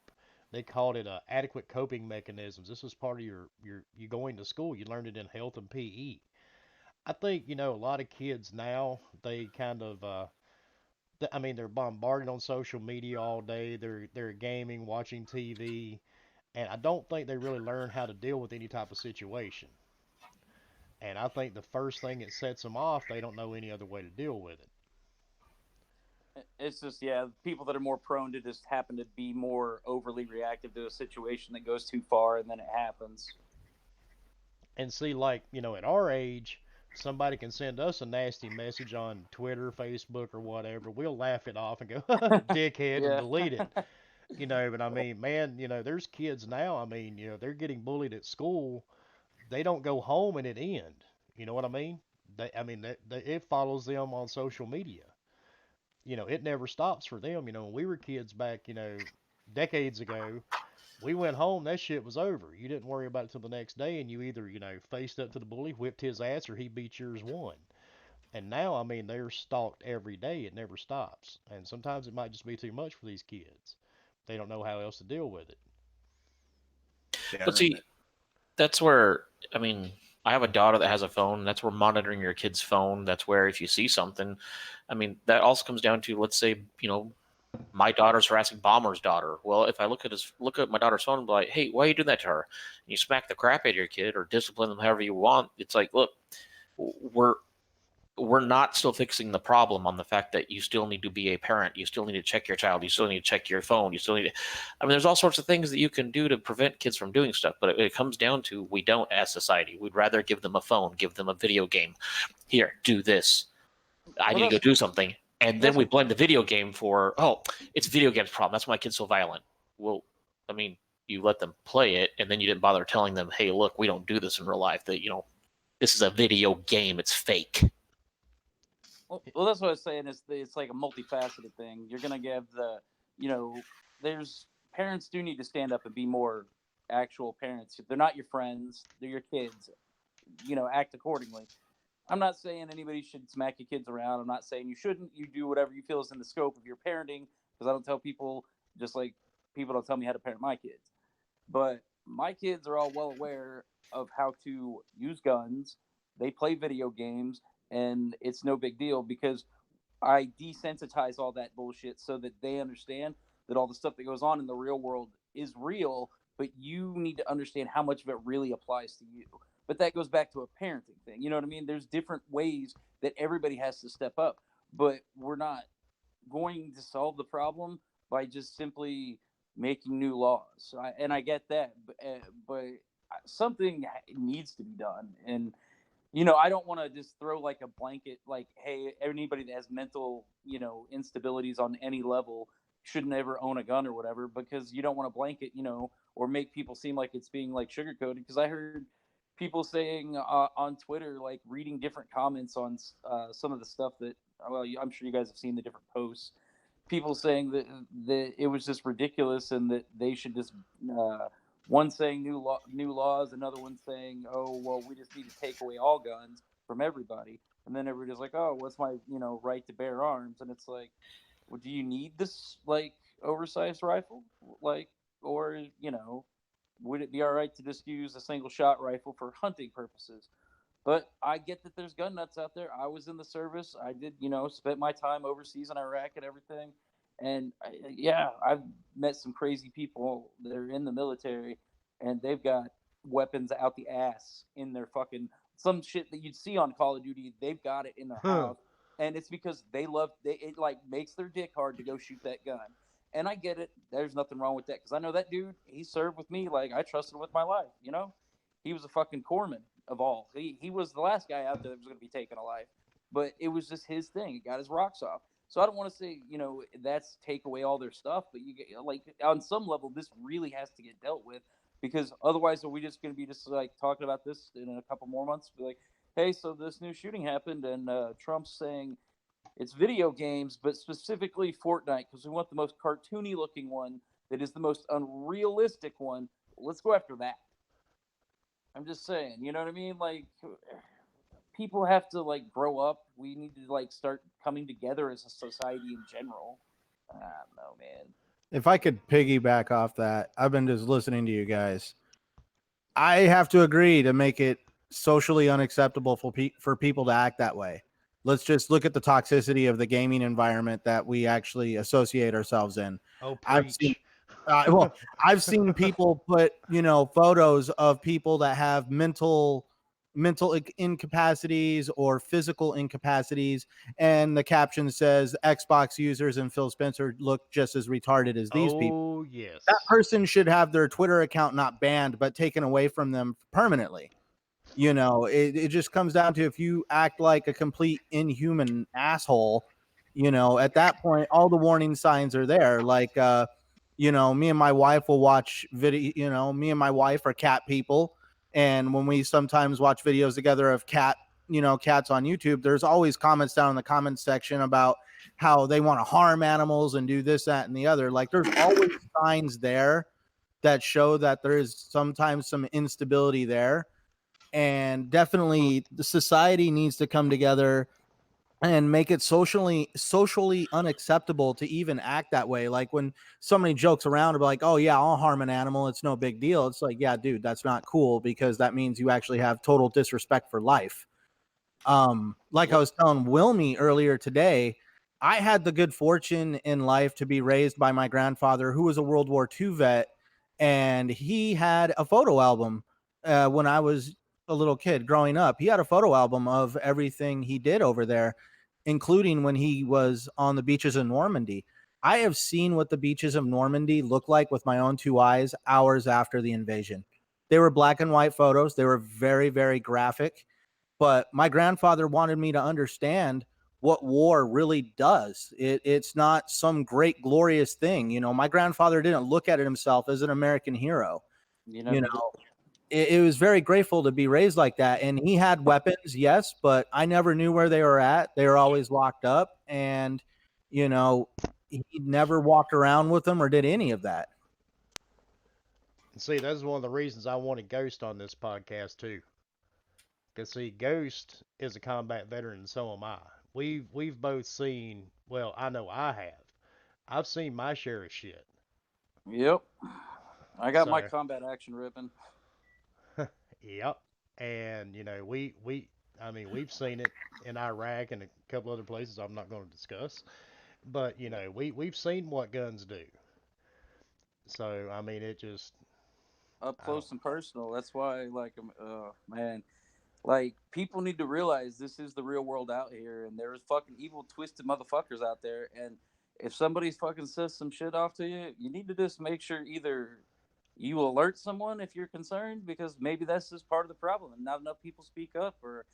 They called it adequate coping mechanisms. This was part of your you going to school. You learned it in health and PE. I think a lot of kids now they kind of they're bombarded on social media all day. They're gaming, watching TV, and I don't think they really learn how to deal with any type of situation. And I think the first thing that sets them off, they don't know any other way to deal with it. It's just people that are more prone to just happen to be more overly reactive to a situation that goes too far, and then it happens. And see, like at our age, somebody can send us a nasty message on Twitter, Facebook, or whatever. We'll laugh it off and go, dickhead, and delete it. But I mean, man, there's kids now, I mean, they're getting bullied at school. They don't go home and it end. You know what I mean? It follows them on social media. It never stops for them. When we were kids back, decades ago, we went home, that shit was over. You didn't worry about it till the next day, and you either, faced up to the bully, whipped his ass, or he beat yours one. And now, I mean, they're stalked every day. It never stops. And sometimes it might just be too much for these kids. They don't know how else to deal with it. Yeah, but see, that's where, I mean, I have a daughter that has a phone. That's where monitoring your kid's phone. That's where if you see something, I mean, that also comes down to, let's say, my daughter's harassing Bomber's daughter. Well, if I look at my daughter's phone and be like, hey, why are you doing that to her? And you smack the crap out of your kid or discipline them however you want. It's like, look, we're not still fixing the problem on the fact that you still need to be a parent. You still need to check your child. You still need to check your phone. You still need to, I mean, there's all sorts of things that you can do to prevent kids from doing stuff, but it comes down to we don't as society. We'd rather give them a phone, give them a video game. Here, do this. I need to go do something. And then we blame the video game for, it's video game's problem. That's why my kid's so violent. Well, I mean, you let them play it, and then you didn't bother telling them, hey, look, we don't do this in real life. That, this is a video game. It's fake. Well, that's what I was saying. It's like a multifaceted thing. You're gonna give there's parents do need to stand up and be more actual parents. They're not your friends. They're your kids. Act accordingly. I'm not saying anybody should smack your kids around. I'm not saying you shouldn't. You do whatever you feel is in the scope of your parenting, because I don't tell people, just like people don't tell me how to parent my kids. But my kids are all well aware of how to use guns. They play video games, and it's no big deal because I desensitize all that bullshit so that they understand that all the stuff that goes on in the real world is real, but you need to understand how much of it really applies to you. But that goes back to a parenting thing. You know what I mean? There's different ways that everybody has to step up, but we're not going to solve the problem by just simply making new laws. I get that, but something needs to be done. And I don't want to just throw like a blanket, like, hey, anybody that has mental, instabilities on any level should never own a gun or whatever, because you don't want to blanket, or make people seem like it's being like sugarcoated. Because I heard people saying on Twitter, like reading different comments on some of the stuff that, well, I'm sure you guys have seen the different posts. People saying that it was just ridiculous and that they should just one saying new laws, another one saying, oh, well, we just need to take away all guns from everybody. And then everybody's like, oh, what's my, right to bear arms? And it's like, well, do you need this, like, oversized rifle? Like, or, would it be all right to just use a single shot rifle for hunting purposes? But I get that there's gun nuts out there. I was in the service. I did, spent my time overseas in Iraq and everything. And I've met some crazy people that are in the military, and they've got weapons out the ass in their fucking, some shit that you'd see on Call of Duty. They've got it in their house, and it's because it like makes their dick hard to go shoot that gun. And I get it. There's nothing wrong with that, because I know that dude. He served with me. Like, I trusted him with my life. He was a fucking corpsman of all. He was the last guy out there that was going to be taken alive. But it was just his thing. It got his rocks off. So I don't want to say, that's take away all their stuff, but you get, like, on some level, this really has to get dealt with, because otherwise, are we just going to be just like talking about this in a couple more months? Be like, hey, so this new shooting happened, and Trump's saying it's video games, but specifically Fortnite, because we want the most cartoony looking one that is the most unrealistic one. Let's go after that. I'm just saying, you know what I mean? Like, people have to, like, grow up. We need to, like, start coming together as a society in general. I don't know, man. If I could piggyback off that, I've been just listening to you guys. I have to agree to make it socially unacceptable for people to act that way. Let's just look at the toxicity of the gaming environment that we actually associate ourselves in. Oh, preach. I've seen people put, photos of people that have mental incapacities or physical incapacities, and the caption says Xbox users and Phil Spencer look just as retarded as these people. Oh, yes. That person should have their Twitter account not banned, but taken away from them permanently. It just comes down to, if you act like a complete inhuman asshole, at that point, all the warning signs are there. Like, me and my wife will watch video, me and my wife are cat people. And when we sometimes watch videos together of cats on YouTube, there's always comments down in the comments section about how they want to harm animals and do this, that, and the other. Like, there's always signs there that show that there is sometimes some instability there. And definitely the society needs to come together and make it socially unacceptable to even act that way. Like when somebody jokes around about like, oh yeah, I'll harm an animal, it's no big deal. It's like, yeah, dude, that's not cool, because that means you actually have total disrespect for life. Like I was telling Wilmy earlier today, I had the good fortune in life to be raised by my grandfather, who was a World War II vet, and he had a photo album when I was a little kid growing up. He had a photo album of everything he did over there, including when he was on the beaches of Normandy. I have seen what the beaches of Normandy look like with my own two eyes hours after the invasion. They were black and white photos. They were very, very graphic. But my grandfather wanted me to understand what war really does. It's not some great, glorious thing. You know, my grandfather didn't look at it himself as an American hero. You know, it was very grateful to be raised like that. And he had weapons, yes, but I never knew where they were at. They were always locked up. And, you know, he never walked around with them or did any of that. See, that's one of the reasons I wanted Ghost on this podcast too. Because see, Ghost is a combat veteran, and so am I. We've both seen. Well, I know I have. I've seen my share of shit. Yep, I got my combat action ribbon. Yep, and you know I mean we've seen it in Iraq and a couple other places I'm not going to discuss, but you know we've seen what guns do. So I mean it just Up close and personal. That's why, like, man, like, people need to realize this is the real world out here, and there's fucking evil, twisted motherfuckers out there. And if somebody's fucking says some shit off to you, you need to just make sure either you alert someone if you're concerned, because maybe that's just part of the problem, and not enough people speak up, or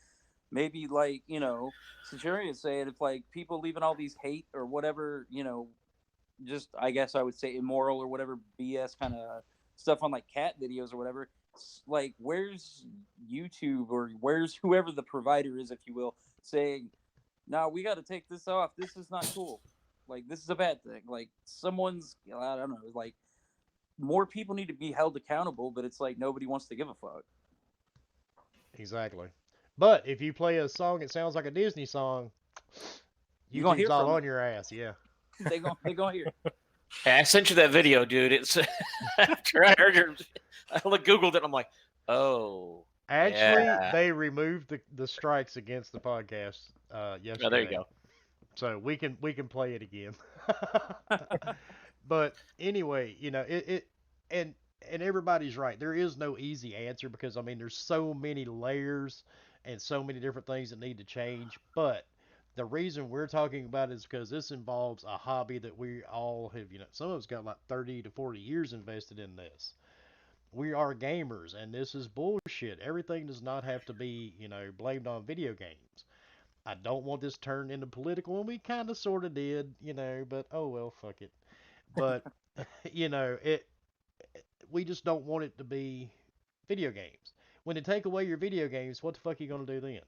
maybe, like, you know, Centurion said, if like people leaving all these hate or whatever, you know, just, I guess I would say, immoral or whatever BS kind of stuff on like cat videos or whatever. Like, where's YouTube or where's whoever the provider is, if you will, saying, "No, we got to take this off. This is not cool. Like, this is a bad thing." Like, someone's, I don't know, like, more people need to be held accountable, but it's like nobody wants to give a fuck. exactly. But if you play a song that sounds like a Disney song, YouTube's all on your ass. Yeah. They gonna hear. Hey, I sent you that video, dude. It's after I heard your, I Googled it. And I'm like, oh. Actually, they removed the strikes against the podcast yesterday. Oh, there you go. So we can play it again. But anyway, you know and everybody's right. There is no easy answer because I mean there's so many layers and so many different things that need to change. But the reason we're talking about it is because this involves a hobby that we all have. You know, some of us got like 30 to 40 years invested in this. We are gamers, and this is bullshit. Everything does not have to be, you know, blamed on video games. I don't want this turned into political, and we kind of sort of did, you know, but oh well, fuck it. But, you know, we just don't want it to be video games. When they take away your video games, what the fuck are you going to do then?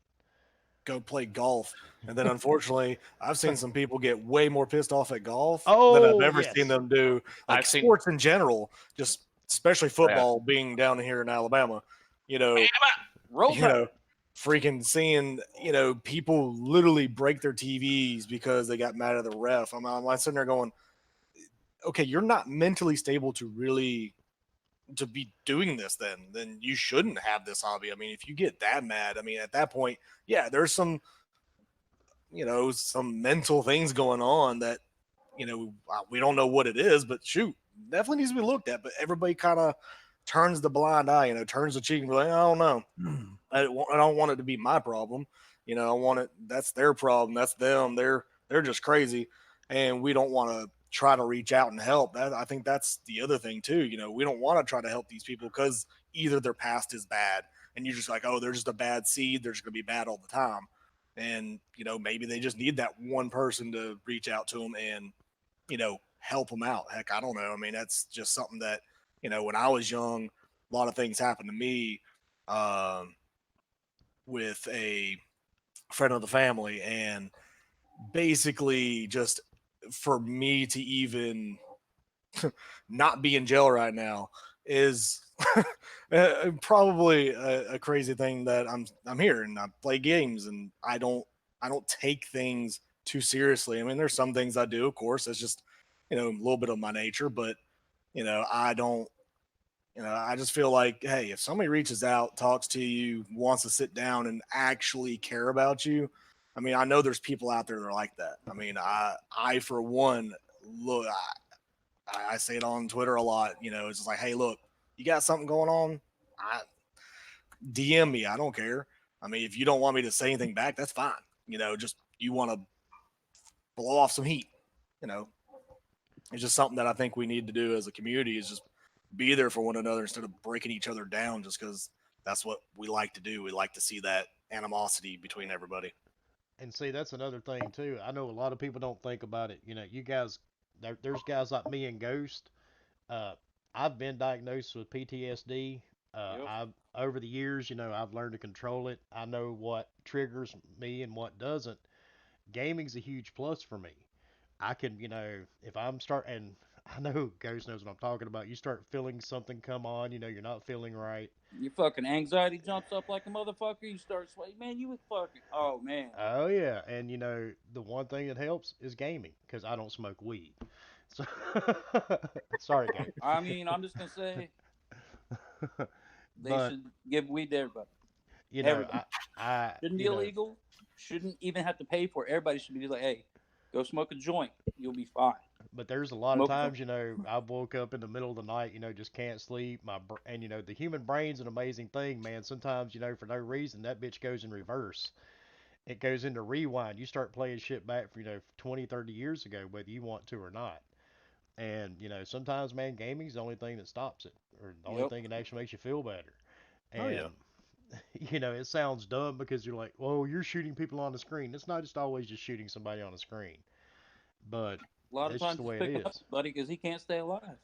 Go play golf. And then unfortunately, I've seen some people get way more pissed off at golf than I've ever seen them do. Like sports in general, just especially football being down here in Alabama, you know, freaking seeing, you know, people literally break their TVs because they got mad at the ref. I'm sitting there going, okay, you're not mentally stable to really to be doing this, then you shouldn't have this hobby. I mean, if you get that mad, I mean, at that point, yeah, there's some, you know, some mental things going on that, you know, we don't know what it is, but shoot, definitely needs to be looked at. But everybody kind of turns the blind eye, you know, turns the cheek and be like, I don't know. I don't want it to be my problem. You know, I want it, that's their problem. That's them. They're just crazy. And we don't want to try to reach out and help. That, I think that's the other thing too. You know, we don't want to try to help these people because either their past is bad and you're just like, oh, they're just a bad seed. They're just going to be bad all the time. And, you know, maybe they just need that one person to reach out to them and, you know, help them out. Heck, I don't know. I mean, that's just something that, you know, when I was young, a lot of things happened to me with a friend of the family, and basically just for me to even not be in jail right now is probably a crazy thing that I'm here and I play games and I don't take things too seriously. I mean, there's some things I do, of course. It's just, a little bit of my nature, but I don't. I just feel like, hey, if somebody reaches out, talks to you, wants to sit down and actually care about you, I mean, I know there's people out there that are like that. I mean, I for one, look, I say it on Twitter a lot. It's just like, hey, look, you got something going on, DM me. I don't care. I mean, if you don't want me to say anything back, that's fine. Just you want to blow off some heat. It's just something that I think we need to do as a community is just be there for one another instead of breaking each other down just because that's what we like to do. We like to see that animosity between everybody. And see, that's another thing too. I know a lot of people don't think about it. You guys, there's guys like me and Ghost. Uh, I've been diagnosed with PTSD. I've over the years, I've learned to control it. I know what triggers me and what doesn't. Gaming's a huge plus for me. I can, if I'm and I know Ghost knows what I'm talking about. You start feeling something come on, you're not feeling right. Your fucking anxiety jumps up like a motherfucker. You start sweating, man. You would fucking, oh man. Oh yeah, and the one thing that helps is gaming because I don't smoke weed. So sorry, Gabe. I mean, I'm just gonna say they should give weed to everybody. I shouldn't be illegal. Shouldn't even have to pay for it. Everybody should be like, hey, go smoke a joint. You'll be fine. But there's a lot of times, I woke up in the middle of the night, just can't sleep. And the human brain's an amazing thing, man. Sometimes, for no reason, that bitch goes in reverse. It goes into rewind. You start playing shit back from, 20, 30 years ago, whether you want to or not. And, sometimes, man, gaming's the only thing that stops it, or the only thing that actually makes you feel better. And, it sounds dumb because you're like, well, you're shooting people on the screen. It's not just always just shooting somebody on the screen. But a lot of times the way pick it up is, buddy, because he can't stay alive.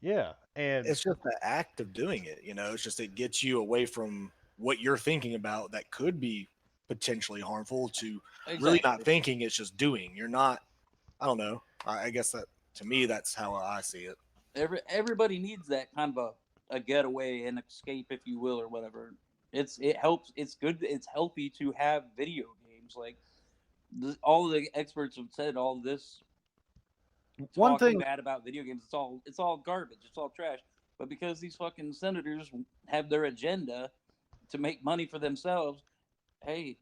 Yeah, and it's just the act of doing it. It's just it gets you away from what you're thinking about that could be potentially harmful to really not thinking. It's just doing. You're not. I don't know. I guess that to me that's how I see it. Everybody needs that kind of a getaway and escape, if you will, or whatever. It helps. It's good. It's healthy to have video games. Like all the experts have said, all this one thing bad about video games, it's all garbage. It's all trash. But because these fucking senators have their agenda to make money for themselves, hey,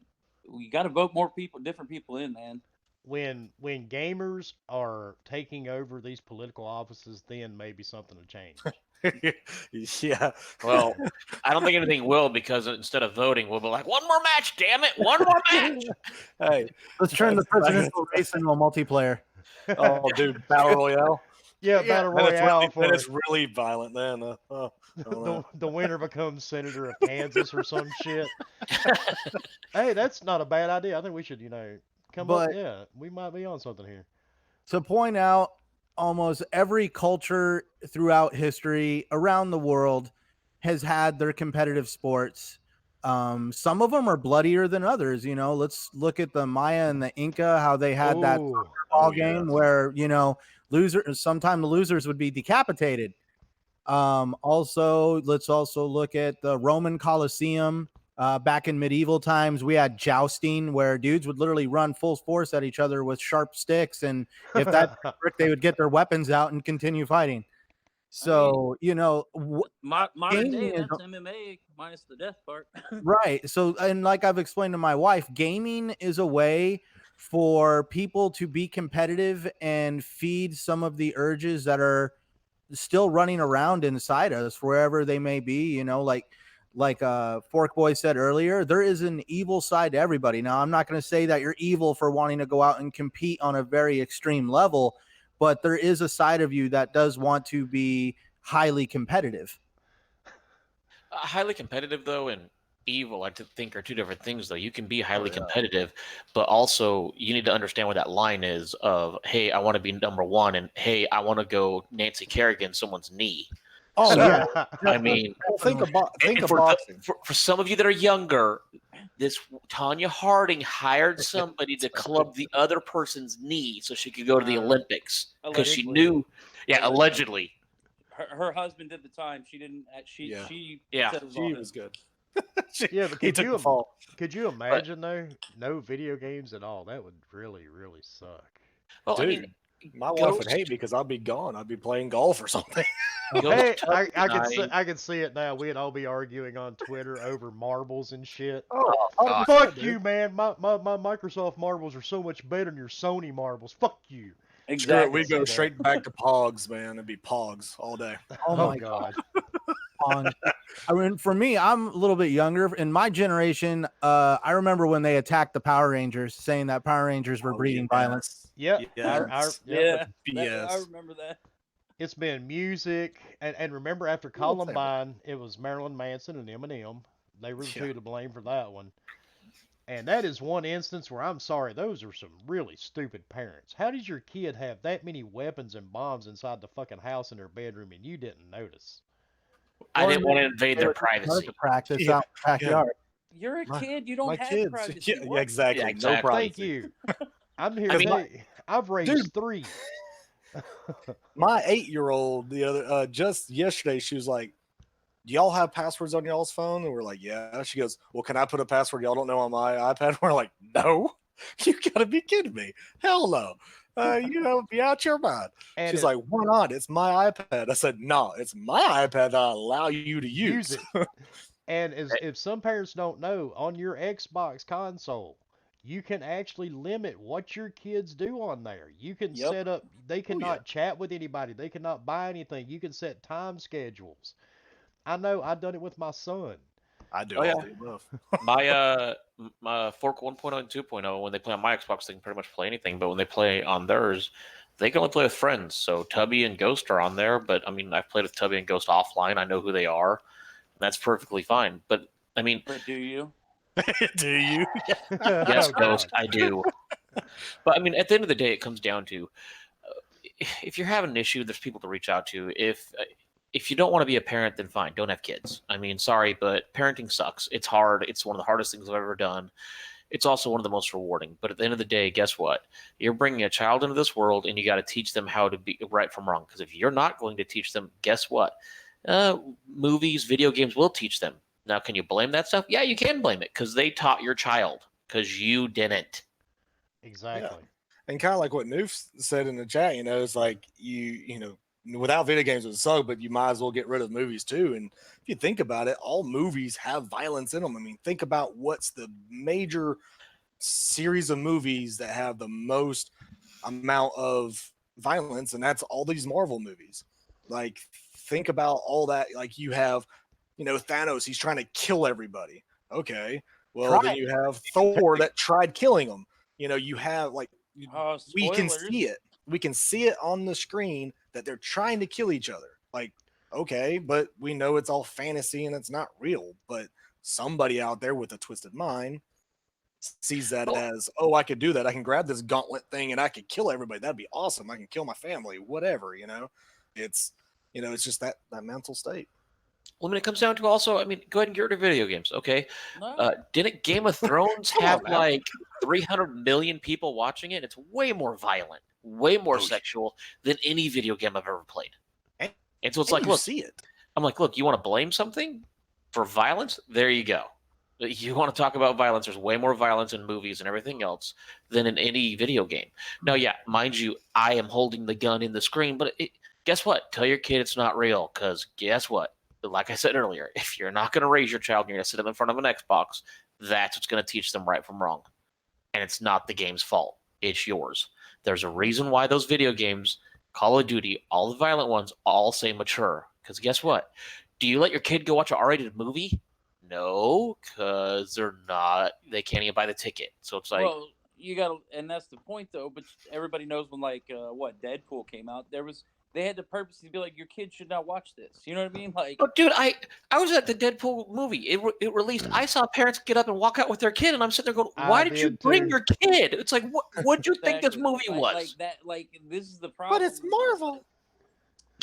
we got to vote more different people in, man. When gamers are taking over these political offices, then maybe something will change. Yeah. Well, I don't think anything will, because instead of voting, we'll be like, one more match, damn it, one more match. Hey, let's turn the presidential race into a multiplayer. Oh, dude, battle royale. Yeah, battle royale. It's really violent then. The winner becomes senator of Kansas or some shit. Hey, that's not a bad idea. I think we should, come up. Yeah, we might be on something here. To point out, almost every culture throughout history around the world has had their competitive sports. Some of them are bloodier than others. Let's look at the Maya and the Inca, how they had that ball game where, sometimes the losers would be decapitated. Let's also look at the Roman Colosseum. Back in medieval times, we had jousting where dudes would literally run full force at each other with sharp sticks. And if that worked, they would get their weapons out and continue fighting. So, modern day, that's MMA minus the death part. Right. So, and like I've explained to my wife, gaming is a way for people to be competitive and feed some of the urges that are still running around inside us, wherever they may be, like Forkboy said earlier, there is an evil side to everybody. Now, I'm not going to say that you're evil for wanting to go out and compete on a very extreme level, but there is a side of you that does want to be highly competitive. Highly competitive, though, and evil, I think, are two different things, though. You can be highly competitive, but also you need to understand where that line is of, hey, I want to be number one, and hey, I want to go Nancy Kerrigan someone's knee. Oh, yeah. I mean, think of boxing. For some of you that are younger, this Tanya Harding hired somebody to club the other person's knee so she could go to the Olympics because she knew. Yeah, allegedly. Her husband did the time. She didn't. She yeah. said it was she was good. Yeah, but He took the fall. could you imagine though? No video games at all. That would really, really suck. Well, Dude, I mean, my wife would hate me because I'd be gone. I'd be playing golf or something. Hey, Tubby I and I can see it now. We'd all be arguing on Twitter over marbles and shit. Oh, God. Fuck you, man. My Microsoft marbles are so much better than your Sony marbles. Fuck you. Screw it. Exactly. We go that. straight back to Pogs, man. It'd be Pogs all day. Oh Oh my God. I mean, for me, I'm a little bit younger. In my generation, I remember when they attacked the Power Rangers, saying that Power Rangers were breeding violence. Yep. Yes. Yeah, BS. I remember that. It's been music, and remember after Columbine, it was Marilyn Manson and Eminem. They were the two to blame for that one. And that is one instance where I'm sorry, those are some really stupid parents. How did your kid have that many weapons and bombs inside the fucking house in their bedroom and you didn't notice? I didn't want to invade their privacy. To practice out in the backyard. You're a kid. You don't have kids. privacy. Yeah, What? exactly. Yeah, No exactly. privacy. Thank you. I'm here I mean, today. I've raised 3. My 8-year-old the other just yesterday, she was like, "Do y'all have passwords on y'all's phone?" And we're like, "Yeah." She goes, "Well, can I put a password y'all don't know on my iPad?" We're like, "No, you gotta be kidding me! Hell no! Be out your mind." And She's like, "Why not? It's my iPad." I said, "No, it's my iPad that I allow you to use it." And if some parents don't know, on your Xbox console, you can actually limit what your kids do on there. You can set up, they cannot chat with anybody. They cannot buy anything. You can set time schedules. I know I've done it with my son. I do all the above. My Fork 1.0 and 2.0, when they play on my Xbox, they can pretty much play anything. But when they play on theirs, they can only play with friends. So Tubby and Ghost are on there. But I mean, I've played with Tubby and Ghost offline. I know who they are. That's perfectly fine. But I mean, But do you? Do you? Yes, Oh, Ghost, God. I do. But I mean, at the end of the day, it comes down to if you're having an issue, there's people to reach out to. If you don't want to be a parent, then fine, don't have kids. I mean, sorry, but parenting sucks. It's hard. It's one of the hardest things I've ever done. It's also one of the most rewarding. But at the end of the day, guess what? You're bringing a child into this world, and you got to teach them how to be right from wrong. Because if you're not going to teach them, guess what? Movies, video games will teach them. Now, can you blame that stuff? Yeah, you can blame it because they taught your child because you didn't. Exactly. Yeah. And kind of like what Noof said in the chat, it's like without video games it would suck, but you might as well get rid of movies too. And if you think about it, all movies have violence in them. I mean, think about what's the major series of movies that have the most amount of violence, and that's all these Marvel movies. Like, think about all that. Like, you have, Thanos, he's trying to kill everybody. Okay. Well, then you have Thor that tried killing him. You have we can see it. We can see it on the screen that they're trying to kill each other. Like, okay, but we know it's all fantasy and it's not real. But somebody out there with a twisted mind sees that as, oh, I could do that. I can grab this gauntlet thing and I could kill everybody. That'd be awesome. I can kill my family, whatever, It's, it's just that mental state. Well, when it comes down to also, I mean, go ahead and get rid of video games, okay? Didn't Game of Thrones have like 300 million people watching it? It's way more violent, way more sexual than any video game I've ever played. And so it's like, look, see it. I'm like, look, you want to blame something for violence? There you go. You want to talk about violence? There's way more violence in movies and everything else than in any video game. Now, yeah, mind you, I am holding the gun in the screen, but guess what? Tell your kid it's not real, because guess what? Like I said earlier, if you're not going to raise your child and you're going to sit them in front of an Xbox, that's what's going to teach them right from wrong. And it's not the game's fault. It's yours. There's a reason why those video games, Call of Duty, all the violent ones, all say mature. Because guess what? Do you let your kid go watch an R-rated movie? No, because they can't even buy the ticket. So it's like... Well, you got to, and that's the point, though, but everybody knows when, Deadpool came out, they had to purposely be like, your kid should not watch this. You know what I mean? Like, oh, dude, I was at the Deadpool movie. It released. I saw parents get up and walk out with their kid, and I'm sitting there going, "Why did you bring your kid?" It's like, what do you think this movie was? This is the problem. But it's Marvel.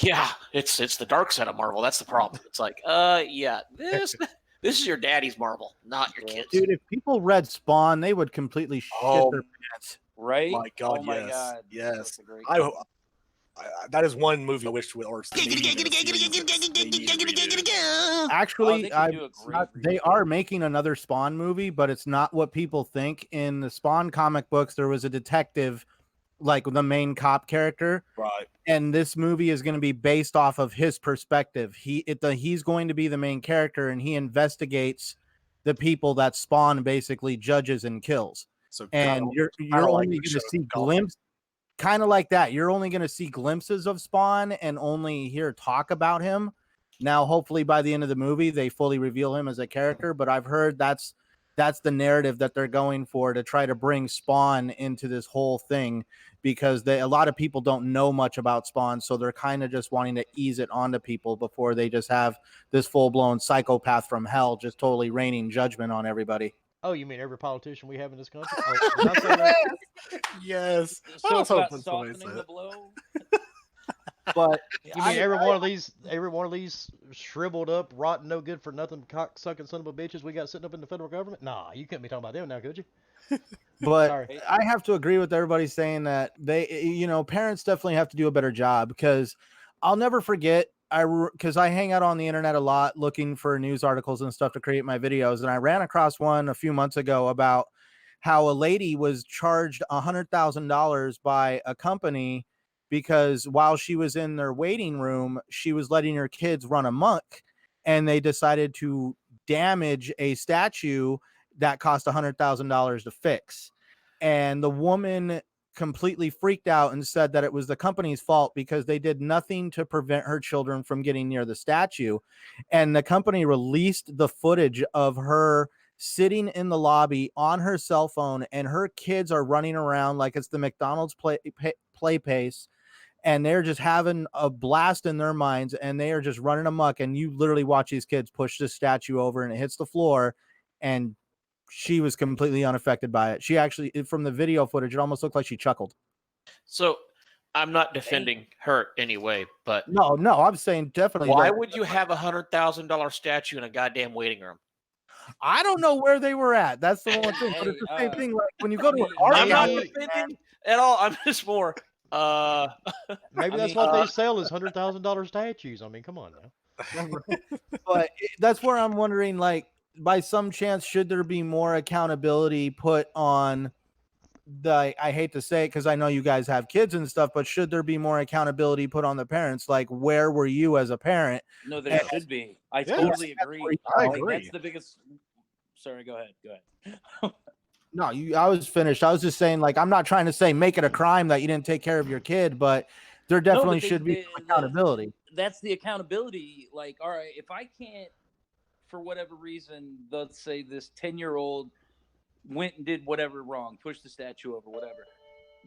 Yeah, it's the dark side of Marvel. That's the problem. It's like, yeah, this is your daddy's Marvel, not your kids. Dude, if people read Spawn, they would completely shit their pants. Right? My God, oh my yes. God. Yes. that is one movie I wish we or actually, they are making another Spawn movie, but it's not what people think. In the Spawn comic books, there was a detective, like the main cop character, right? And this movie is going to be based off of his perspective. He's going to be the main character, and he investigates the people that Spawn basically judges and kills. So and you're only going to see glimpses, kind of like that. You're only going to see glimpses of Spawn and only hear talk about him. Now, hopefully, by the end of the movie, they fully reveal him as a character. But I've heard that's the narrative that they're going for, to try to bring Spawn into this whole thing, because a lot of people don't know much about Spawn, so they're kind of just wanting to ease it onto people before they just have this full-blown psychopath from hell just totally raining judgment on everybody. Oh, you mean every politician we have in this country? Oh, did I say that? Yes. So it's about softening the blow. But you mean every one of these shriveled up, rotten, no good for nothing, cock sucking son of a bitches we got sitting up in the federal government? Nah, you couldn't be talking about them now, could you? But Sorry. I have to agree with everybody saying that parents definitely have to do a better job, because I'll never forget, because I hang out on the internet a lot looking for news articles and stuff to create my videos. And I ran across one a few months ago about how a lady was charged $100,000 by a company because while she was in their waiting room, she was letting her kids run amok, and they decided to damage a statue that cost $100,000 to fix. And the woman completely freaked out and said that it was the company's fault because they did nothing to prevent her children from getting near the statue. And the company released the footage of her sitting in the lobby on her cell phone, and her kids are running around like it's the McDonald's play pace, and they're just having a blast in their minds, and they are just running amok. And you literally watch these kids push this statue over, and it hits the floor, and she was completely unaffected by it. She actually, from the video footage, it almost looked like she chuckled. So I'm not defending her anyway, but no, I'm saying definitely. Why would you have $100,000 statue in a goddamn waiting room? I don't know where they were at. That's the one thing. But it's the same thing. Like when you go to an art I'm not gallery, defending at all. I'm just more. Maybe that's what they sell is $100,000 statues. I mean, come on now. But that's where I'm wondering, like, by some chance, should there be more accountability put on I hate to say it because I know you guys have kids and stuff, but should there be more accountability put on the parents? Like, where were you as a parent? No, there should be. I totally agree. I agree. That's the biggest. Sorry, go ahead. No, I was finished. I was just saying, like, I'm not trying to say make it a crime that you didn't take care of your kid, but there definitely should be accountability. That's the accountability. Like, all right, if I can't, for whatever reason, let's say this 10-year-old went and did whatever wrong, pushed the statue over, whatever.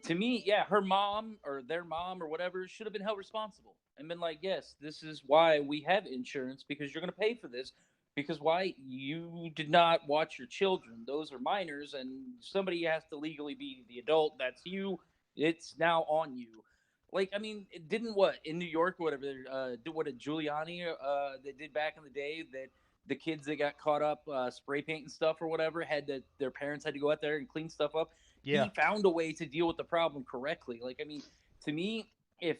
To me, yeah, her mom or their mom or whatever should have been held responsible and been like, yes, this is why we have insurance, because you're going to pay for this. Because why? You did not watch your children. Those are minors, and somebody has to legally be the adult. That's you. It's now on you. Like, I mean, it didn't in New York or whatever, what did Giuliani they did back in the day, that the kids that got caught up spray painting stuff or whatever their parents had to go out there and clean stuff up. Yeah. He found a way to deal with the problem correctly. Like, I mean, to me, if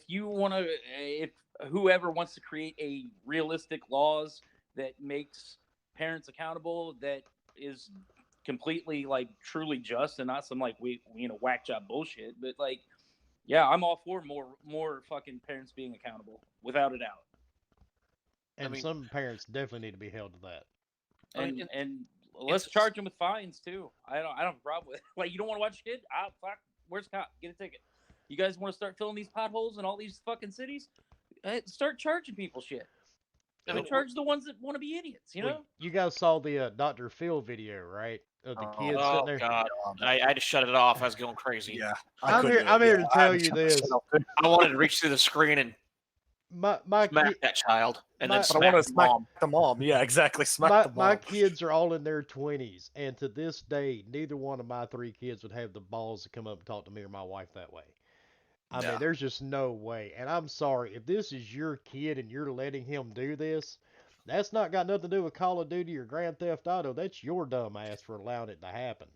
whoever wants to create a realistic laws that makes parents accountable, that is completely like truly just and not some like whack job bullshit, but like, yeah, I'm all for more fucking parents being accountable without a doubt. And some parents definitely need to be held to that. And let's charge them with fines too. I don't have a problem with it. Like, you don't want to watch your kid? Fuck, where's the cop? Get a ticket. You guys want to start filling these potholes in all these fucking cities? Start charging people shit. I mean, charge the ones that want to be idiots, you know? You guys saw the Dr. Phil video, right? Of the kids sitting there. God. I had to shut it off. I was going crazy. Yeah. I'm here to tell you this. I wanted to reach through the screen and smack that child. And then smack the mom. Yeah, exactly. Smack the mom. My kids are all in their 20s. And to this day, neither one of my 3 kids would have the balls to come up and talk to me or my wife that way. I mean, there's just no way. And I'm sorry, if this is your kid and you're letting him do this, that's not got nothing to do with Call of Duty or Grand Theft Auto. That's your dumb ass for allowing it to happen.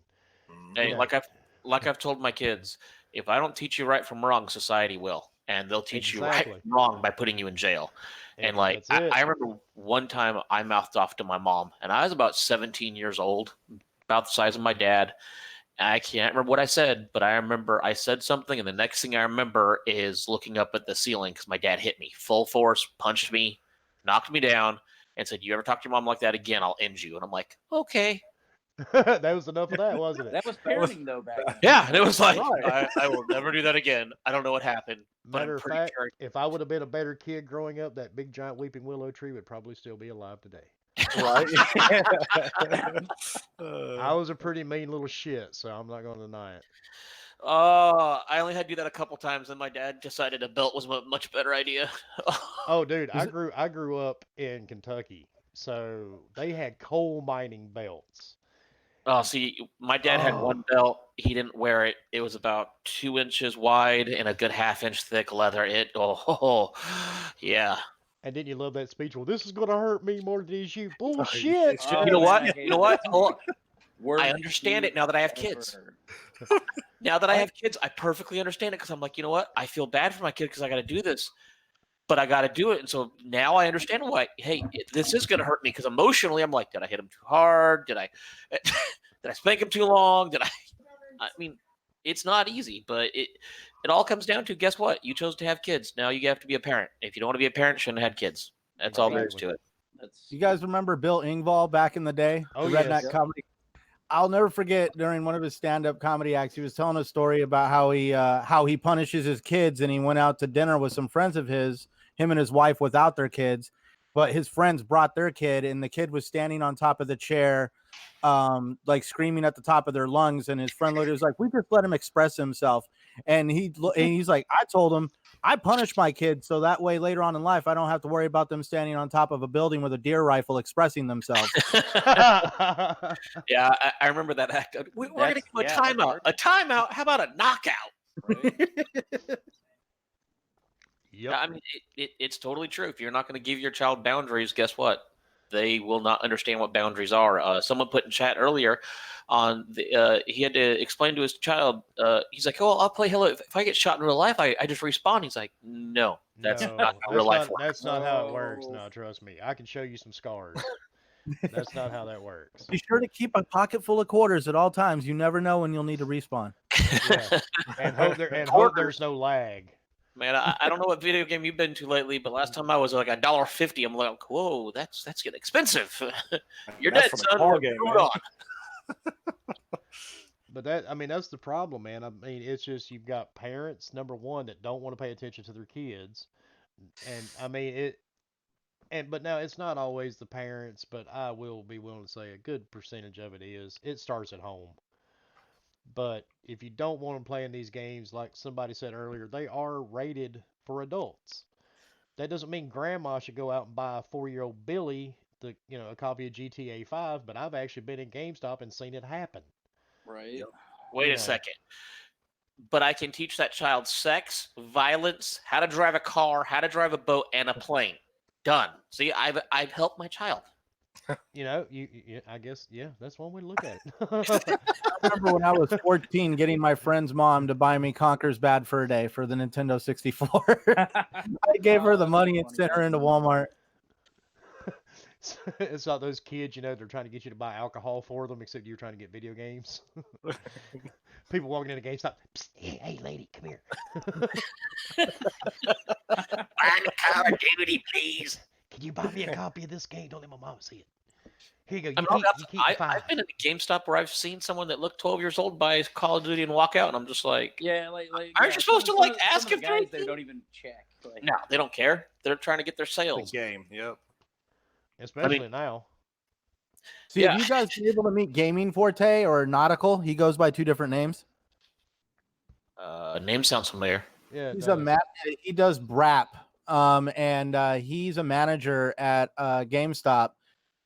Hey, like I've told my kids, if I don't teach you right from wrong, society will. and they'll teach you Exactly. right and wrong by putting you in jail. Yeah, And like, that's it. I remember one time I mouthed off to my mom, and I was about 17 years old, about the size of my dad. I can't remember what I said, but I remember I said something, and the next thing I remember is looking up at the ceiling because my dad hit me full force, punched me, knocked me down, and said, "You ever talk to your mom like that again, I'll end you." And I'm like, okay. That was enough of that, wasn't it? That was parenting, though, back then. Yeah, and it was like, Right. I will never do that again. I don't know what happened, but Matter I'm of pretty fact, sure. if I would have been a better kid growing up, that big giant weeping willow tree would probably still be alive today. Right? I was a pretty mean little shit, so I'm not going to deny it. I only had to do that a couple times, and my dad decided a belt was a much better idea. Oh, dude, I grew up in Kentucky, so they had coal mining belts. Oh, see, my dad had one belt. He didn't wear it. It was about 2 inches wide and a good half-inch thick leather. Yeah. And didn't you love that speech? Well, this is going to hurt me more than it is you. Bullshit. You know what? You know what? Hold on. I understand it now that I have kids. Now that I have kids, I perfectly understand it because I'm like, you know what? I feel bad for my kid because I got to do this, but I got to do it. And so now I understand why. Hey, this is going to hurt me because emotionally, I'm like, did I hit him too hard? Did I spank him too long? I mean, it's not easy, but it all comes down to, guess what? You chose to have kids. Now you have to be a parent. If you don't want to be a parent, you shouldn't have had kids. That's all there is to it. You guys remember Bill Engvall back in the day? Oh, the redneck yes. comedy. I'll never forget during one of his stand-up comedy acts, he was telling a story about how he punishes his kids, and he went out to dinner with some friends of his, him and his wife without their kids, but his friends brought their kid, and the kid was standing on top of the chair, like screaming at the top of their lungs, and his friend looked, was like, "We just let him express himself," and he's like, "I told him I punish my kids so that way later on in life I don't have to worry about them standing on top of a building with a deer rifle expressing themselves." Yeah, I remember that act. We're going to give him a timeout. A timeout? How about a knockout? Yep. Yeah, I mean, it's totally true. If you're not going to give your child boundaries, guess what? They will not understand what boundaries are. Someone put in chat earlier on he had to explain to his child. He's like, "Oh, I'll play Halo. If I get shot in real life, I just respawn." He's like, "No, that's not how real life works." That's not how it works. No, trust me. I can show you some scars. That's not how that works. Be sure to keep a pocket full of quarters at all times. You never know when you'll need to respawn. Yeah. And hope there's no lag. Man, I don't know what video game you've been to lately, but last time I was like $1.50. I'm like, whoa, that's getting expensive. You're dead, son. Hold on. But that's the problem, man. I mean, it's just you've got parents, number one, that don't want to pay attention to their kids, and I mean but now it's not always the parents, but I will be willing to say a good percentage of it is. It starts at home. But if you don't want them playing these games, like somebody said earlier, they are rated for adults. That doesn't mean grandma should go out and buy a 4-year-old Billy a copy of GTA 5, but I've actually been in GameStop and seen it happen. Right. Wait a second. But I can teach that child sex, violence, how to drive a car, how to drive a boat, and a plane. Done. See, I've helped my child. I guess, yeah, that's one way to look at it. I remember when I was 14 getting my friend's mom to buy me Conker's Bad Fur Day for the Nintendo 64. I gave her the money and sent her into Walmart. It's not those kids, they're trying to get you to buy alcohol for them, except you're trying to get video games. People walking into GameStop, psst, hey, lady, come here. Buy the Call of Duty, please. Can you buy me a copy of this game? Don't let my mom see it. Here you go. I've been in a GameStop where I've seen someone that looked 12 years old buy Call of Duty and walk out, and I'm just like, aren't you supposed to ask if guys they don't even check? No, they don't care. They're trying to get their sales. The game, yep. Especially now. See, have you guys been able to meet Gaming Forte or Nautical? He goes by two different names. Name sounds familiar. Yeah, he's he does BRAP, and he's a manager at GameStop,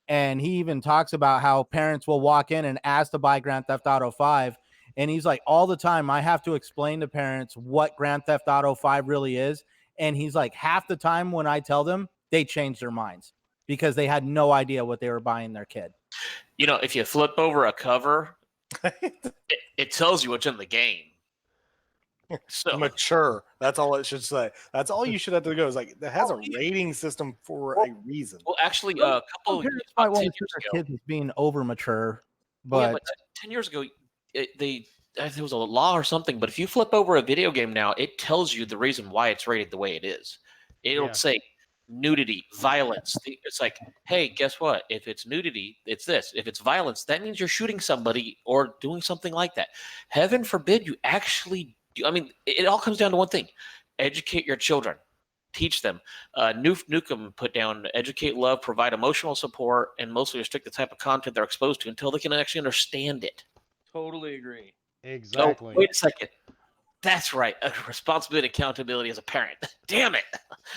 and he even talks about how parents will walk in and ask to buy Grand Theft Auto 5, and he's like, all the time I have to explain to parents what Grand Theft Auto 5 really is, and he's like, half the time when I tell them, they change their minds because they had no idea what they were buying their kid. If you flip over a cover, it tells you what's in the game. So Mature. That's all it should say. That's all you should have to go. Is like that has a rating system for a reason. Well, actually, Some a couple parents about might want 10 to see years their ago. kids as being over mature, Well, yeah, but but 10 years ago, there was a law or something. But if you flip over a video game now, it tells you the reason why it's rated the way it is. It'll Yeah. say nudity, violence. It's like, hey, guess what? If it's nudity, it's this. If it's violence, that means you're shooting somebody or doing something like that. Heaven forbid you actually do. I mean, it all comes down to one thing: educate your children. Teach them. Nukem put down educate, love, provide emotional support, and mostly restrict the type of content they're exposed to until they can actually understand it. Totally agree. Exactly. Oh, wait a second. That's right. Responsibility and accountability as a parent. Damn it.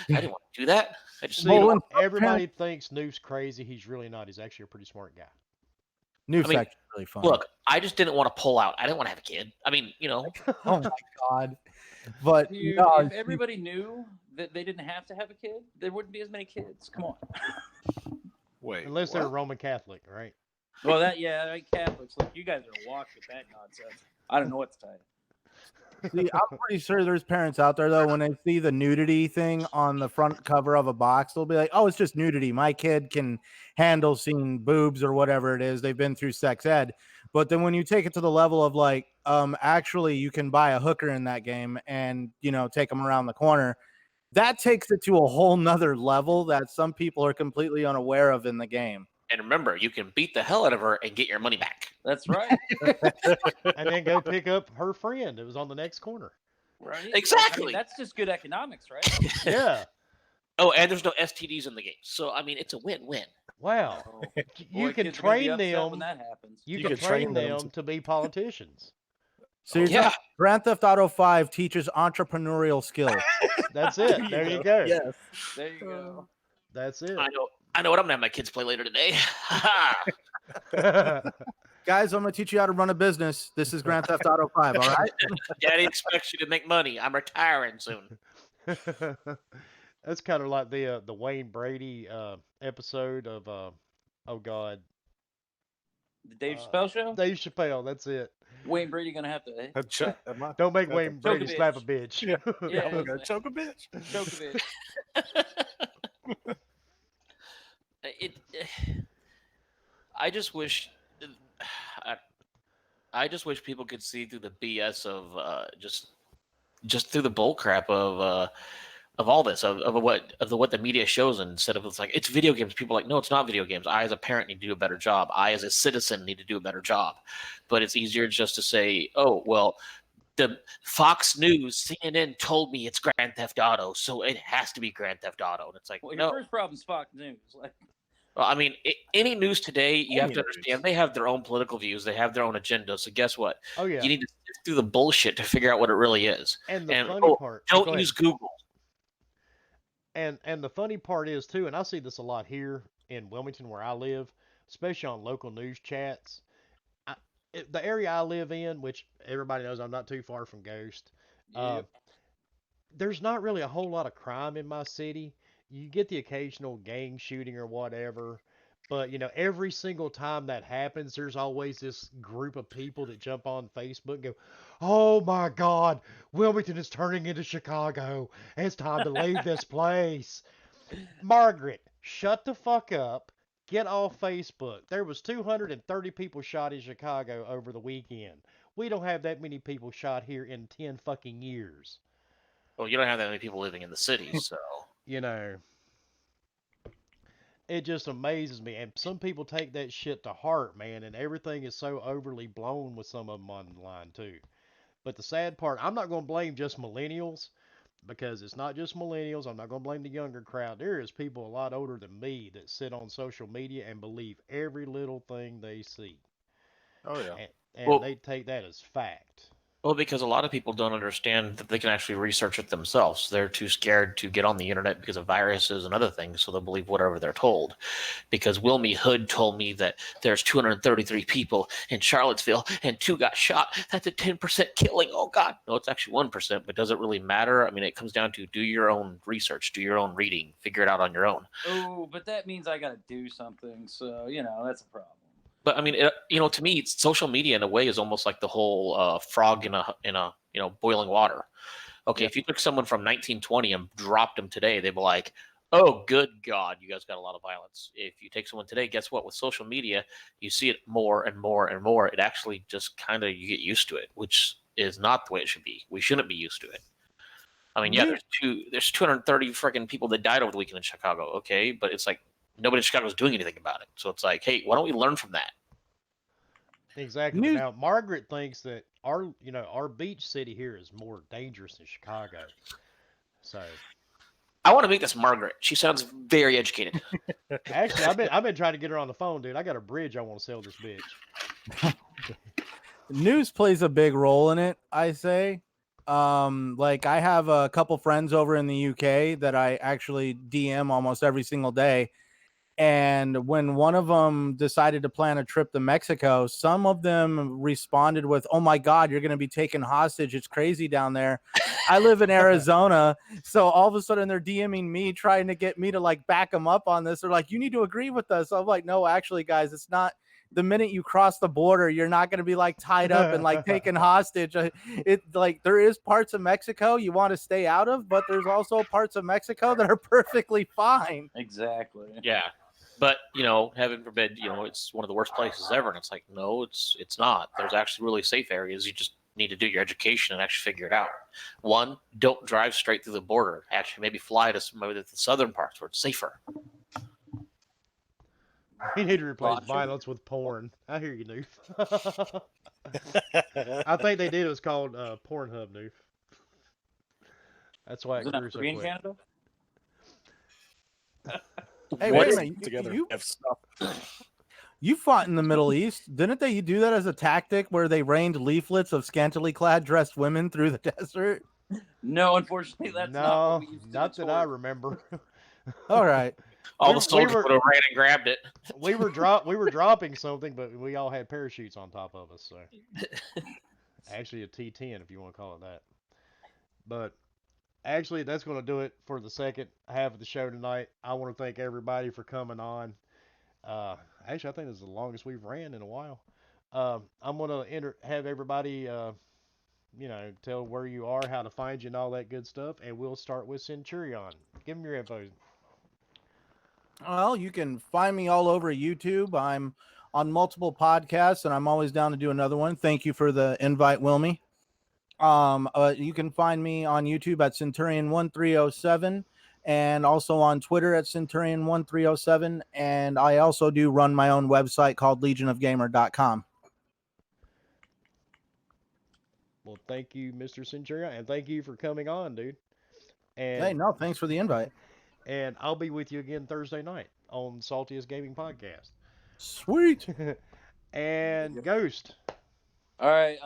I didn't want to do that. I just See, everybody thinks Noof's crazy. He's really not. He's actually a pretty smart guy. Noof's I mean, actually really funny. Look, I just didn't want to pull out. I didn't want to have a kid. I mean, Oh my god. But Dude, no, if everybody knew that they didn't have to have a kid, there wouldn't be as many kids. Come on. Wait. Unless they're Roman Catholic, right? Well, like Catholics, look, you guys are washed with that nonsense. I don't know what to tell you. See, I'm pretty sure there's parents out there though, when they see the nudity thing on the front cover of a box, they'll be like, "Oh, it's just nudity. My kid can handle seeing boobs or whatever it is. They've been through sex ed." But then when you take it to the level of like, actually, you can buy a hooker in that game and take them around the corner, that takes it to a whole nother level that some people are completely unaware of in the game. And remember, you can beat the hell out of her and get your money back. That's right. And then go pick up her friend. It was on the next corner. Right? Exactly. I mean, that's just good economics, right? Yeah. Oh, and there's no STDs in the game. So, I mean, it's a win-win. Wow. You Boy, can kids are gonna be train upset them. when that happens. You can train them to be politicians. So you're talking Grand Theft Auto 5 teaches entrepreneurial skills. That's it. There you go. Yes. There you go. That's it. I know what I'm gonna have my kids play later today. Guys, I'm gonna teach you how to run a business. This is Grand Theft Auto 5, all right? Daddy expects you to make money. I'm retiring soon. That's kind of like the Wayne Brady episode of oh god, The Dave Chappelle show. Dave Chappelle. That's it. Wayne Brady gonna have to. Don't make Wayne Brady slap a bitch. Yeah, I'm gonna choke a bitch. Choke a bitch. I just wish. I just wish people could see through the BS of just through the bull crap of all this of what the media shows, instead of it's like it's video games. People are like, no, it's not video games. I as a parent need to do a better job. I as a citizen need to do a better job. But it's easier just to say, oh well, the Fox News, CNN told me it's Grand Theft Auto, so it has to be Grand Theft Auto. And it's like, Well, no. your first problem is Fox News. Well, I mean, any news today, you have to understand they have their own political views. They have their own agenda. So guess what? Oh yeah. You need to sift through the bullshit to figure out what it really is. And the funny part, don't use Google. And the funny part is too, and I see this a lot here in Wilmington where I live, especially on local news chats. The area I live in, which everybody knows I'm not too far from Ghost, there's not really a whole lot of crime in my city. You get the occasional gang shooting or whatever, but every single time that happens, there's always this group of people that jump on Facebook and go, "Oh my God, Wilmington is turning into Chicago. It's time to leave this place." Margaret, shut the fuck up. Get off Facebook. There was 230 people shot in Chicago over the weekend. We don't have that many people shot here in 10 fucking years. Well, you don't have that many people living in the city, so it just amazes me. And some people take that shit to heart, man, and everything is so overly blown with some of them online too. But the sad part, I'm not going to blame just millennials, because it's not just millennials. I'm not going to blame the younger crowd. There is people a lot older than me that sit on social media and believe every little thing they see. Oh yeah. And they take that as fact. Well, because a lot of people don't understand that they can actually research it themselves. They're too scared to get on the internet because of viruses and other things, so they'll believe whatever they're told. Because Wilmy Hood told me that there's 233 people in Charlottesville and 2 got shot. That's a 10% killing. Oh, God. No, it's actually 1%, but does it really matter? I mean, it comes down to do your own research, do your own reading, figure it out on your own. Oh, but that means I got to do something, so, that's a problem. But I mean, to me, social media in a way is almost like the whole frog in boiling water. Okay, if you took someone from 1920 and dropped them today, they'd be like, oh, good God, you guys got a lot of violence. If you take someone today, guess what? With social media, you see it more and more and more. It actually just kind of, you get used to it, which is not the way it should be. We shouldn't be used to it. I mean, yeah, there's 230 freaking people that died over the weekend in Chicago. Okay, but it's like nobody in Chicago is doing anything about it. So it's like, hey, why don't we learn from that? Exactly. But now Margaret thinks that our beach city here is more dangerous than Chicago. So I want to meet this Margaret. She sounds very educated. Actually, I've been trying to get her on the phone, dude. I got a bridge I want to sell this bitch. News plays a big role in it, I say. Like I have a couple friends over in the UK that I actually DM almost every single day. And when one of them decided to plan a trip to Mexico, some of them responded with, "Oh my God, you're going to be taken hostage. It's crazy down there." I live in Arizona. So all of a sudden they're DMing me, trying to get me to like back them up on this. They're like, "You need to agree with us." I'm like, "No, actually, guys, it's not. The minute you cross the border, you're not going to be like tied up and like taken hostage. It like there is parts of Mexico you want to stay out of, but there's also parts of Mexico that are perfectly fine." Exactly. Yeah. But, heaven forbid, it's one of the worst places ever. And it's like, no, it's not. There's actually really safe areas. You just need to do your education and actually figure it out. One, don't drive straight through the border. Actually, maybe fly to some of the southern parts where it's safer. We need to replace violence with porn. I hear you, Noof. I think they did. It was called Pornhub, Noof. That's why it grew so quick. Canada? Hey, wait a minute. You fought in the Middle East. Didn't they do that as a tactic where they rained leaflets of scantily clad dressed women through the desert? No, unfortunately, that's not what we used to not that I remember. All right. All the soldiers would have ran and grabbed it. We were dropping something, but we all had parachutes on top of us. So actually, a T-10 if you want to call it that. But actually, that's going to do it for the second half of the show tonight. I want to thank everybody for coming on. Actually, I think this is the longest we've ran in a while. I'm going to have everybody, tell where you are, how to find you, and all that good stuff. And we'll start with Centurion. Give them your info. Well, you can find me all over YouTube. I'm on multiple podcasts, and I'm always down to do another one. Thank you for the invite, Wilmy. You can find me on YouTube at Centurion1307 and also on Twitter at Centurion1307. And I also do run my own website called legionofgamer.com. Well, thank you, Mr. Centurion, and thank you for coming on, dude. And hey, no, thanks for the invite. And I'll be with you again Thursday night on Saltiest Gaming Podcast. Sweet. And Ghost. All right,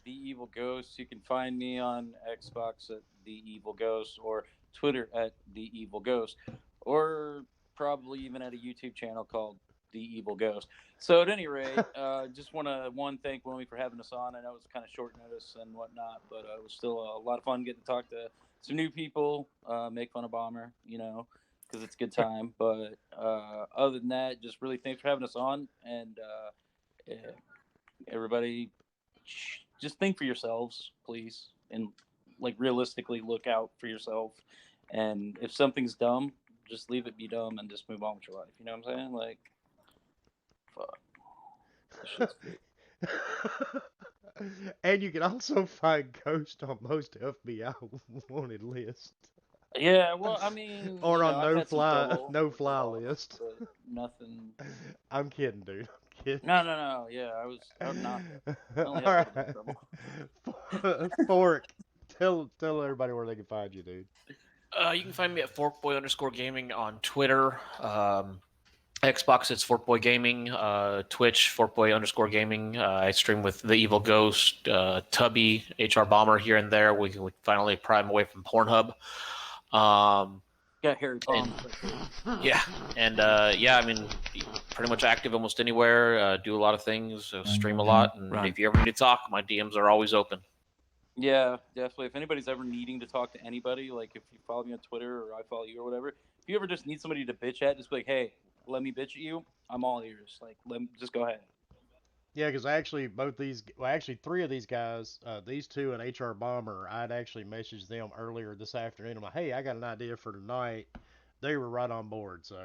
The Evil Ghost. You can find me on Xbox at The Evil Ghost or Twitter at The Evil Ghost, or probably even at a YouTube channel called The Evil Ghost. So at any rate, just want to thank Wilmy for having us on. I know it was kind of short notice and whatnot, but it was still a lot of fun getting to talk to some new people, make fun of Bomber, because it's a good time. But other than that, just really thanks for having us on, and everybody, just think for yourselves, please, and like realistically look out for yourself. And if something's dumb, just leave it be dumb and just move on with your life. You know what I'm saying? Like, fuck. And you can also find Ghost on most FBI wanted lists. Yeah, well, I mean, or on no fly list. Nothing. I'm kidding, dude. I'm kidding. No. Yeah, I'm not. All right. Fork, tell everybody where they can find you, dude. You can find me at Forkboy_gaming on Twitter. Xbox, it's Forkboy Gaming. Twitch, Forkboy_gaming. I stream with The Evil Ghost, Tubby, HR Bomber here and there. We finally pry him away from Pornhub. Got Harry Tom. Yeah, and I mean, pretty much active almost anywhere. Do a lot of things. Stream a lot, and if you ever need to talk, my DMs are always open. Yeah, definitely. If anybody's ever needing to talk to anybody, like if you follow me on Twitter or I follow you or whatever, if you ever just need somebody to bitch at, just be like, hey, let me bitch at you. I'm all ears. Like, just go ahead. Yeah, because actually actually three of these guys, these two and HR Bomber, I'd actually messaged them earlier this afternoon. I'm like, hey, I got an idea for tonight. They were right on board, so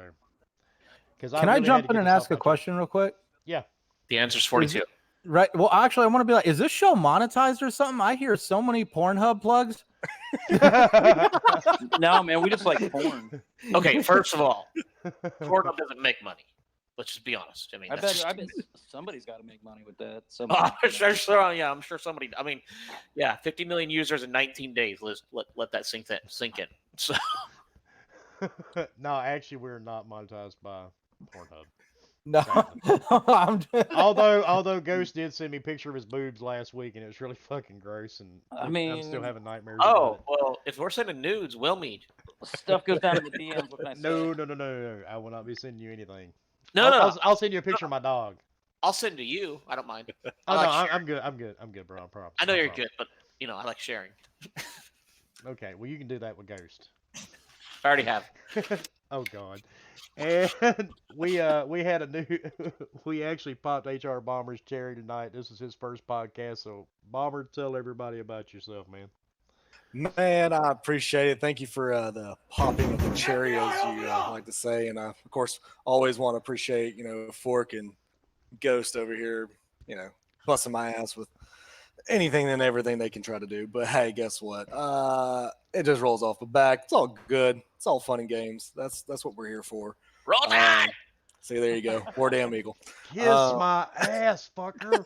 because I Can I really had jump to in get and this off ask a my chest. question real quick? Yeah. The answer's 42. Right. Well, actually, I want to be like, is this show monetized or something? I hear so many Pornhub plugs. No, man, we just like porn. Okay, first of all, Pornhub doesn't make money. Let's just be honest. I mean, I that's bet just, somebody's got to make money with that. I'm sure, yeah, I'm sure somebody. I mean, yeah, 50 million users in 19 days. Let that sink in. So, No, actually, we're not monetized by Pornhub. No, although Ghost did send me a picture of his boobs last week, and it was really fucking gross, and I'm still having nightmares about it. Well, if we're sending nudes, we'll meet. Stuff goes down to the DMs. What can I say? No. I will not be sending you anything. No. I'll send you a picture of my dog. I'll send to you. I don't mind. I'm good. I'm good, bro. I promise. I know you're good, but I like sharing. Okay, well you can do that with Ghost. I already have. Oh God. And we had a new we actually popped HR Bomber's cherry tonight. This is his first podcast, so Bomber, tell everybody about yourself, man. Man, I appreciate it. Thank you for the popping of the cherry, as you like to say. And I, of course, always want to appreciate, Fork and Ghost over here, busting my ass with anything and everything they can try to do. But hey, guess what? It just rolls off the back. It's all good. It's all fun and games. That's what we're here for. Roll Tide! See, there you go. War damn eagle. Kiss my ass, fucker.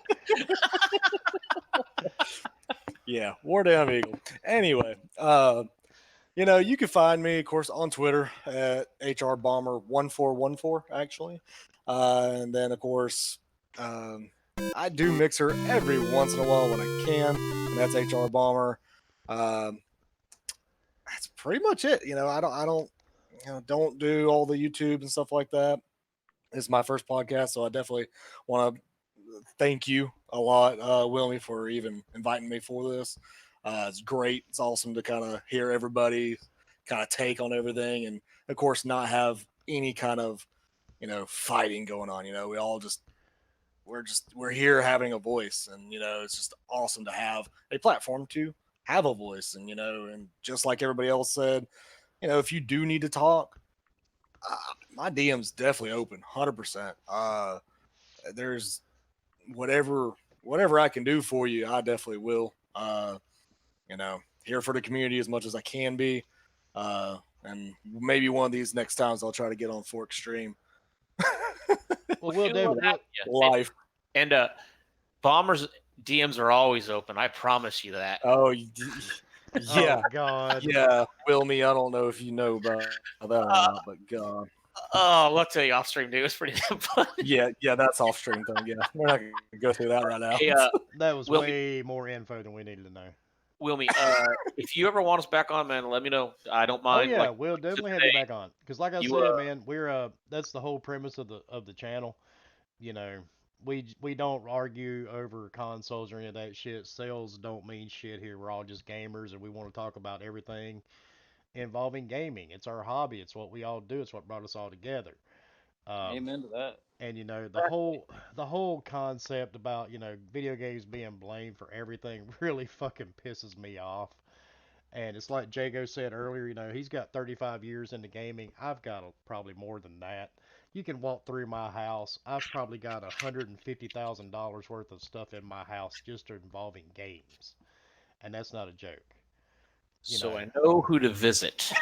Yeah, War damn eagle. Anyway, you can find me, of course, on Twitter at HRBomber1414, actually. And then, of course, I do Mixer every once in a while when I can, and that's HR Bomber. That's pretty much it. I don't do all the YouTube and stuff like that. It's my first podcast, so I definitely want to thank you a lot, Wilmy, for even inviting me for this. It's great. It's awesome to kind of hear everybody kind of take on everything, and of course, not have any kind of fighting going on. We all we're here having a voice, and it's just awesome to have a platform to have a voice, and and just like everybody else said, if you do need to talk, my DM's definitely open, 100%. There's whatever I can do for you, I definitely will. Here for the community as much as I can be. And maybe one of these next times I'll try to get on Fork stream. Well, we'll do live. And Bomber's DMs are always open. I promise you that. Oh, yeah. Oh, God. Yeah, Wilmy, I don't know if you know about that or not, but God. Oh, I'll tell you off stream, dude. It's pretty fun. Yeah, that's off stream thing. Yeah, we're not gonna go through that right now. Hey, that was way more info than we needed to know. Wilmy, if you ever want us back on, man, let me know. I don't mind. Oh yeah, we'll definitely have you back on. Because like I said, man, we're that's the whole premise of the channel. We don't argue over consoles or any of that shit. Sales don't mean shit here. We're all just gamers, and we want to talk about everything involving gaming. It's our hobby. It's what we all do. It's what brought us all together. Amen to that. And the whole concept about video games being blamed for everything really fucking pisses me off. And it's like Jago said earlier, he's got 35 years into gaming. I've got probably more than that. You can walk through my house. I've probably got $150,000 worth of stuff in my house just involving games, and that's not a joke. So I know who to visit.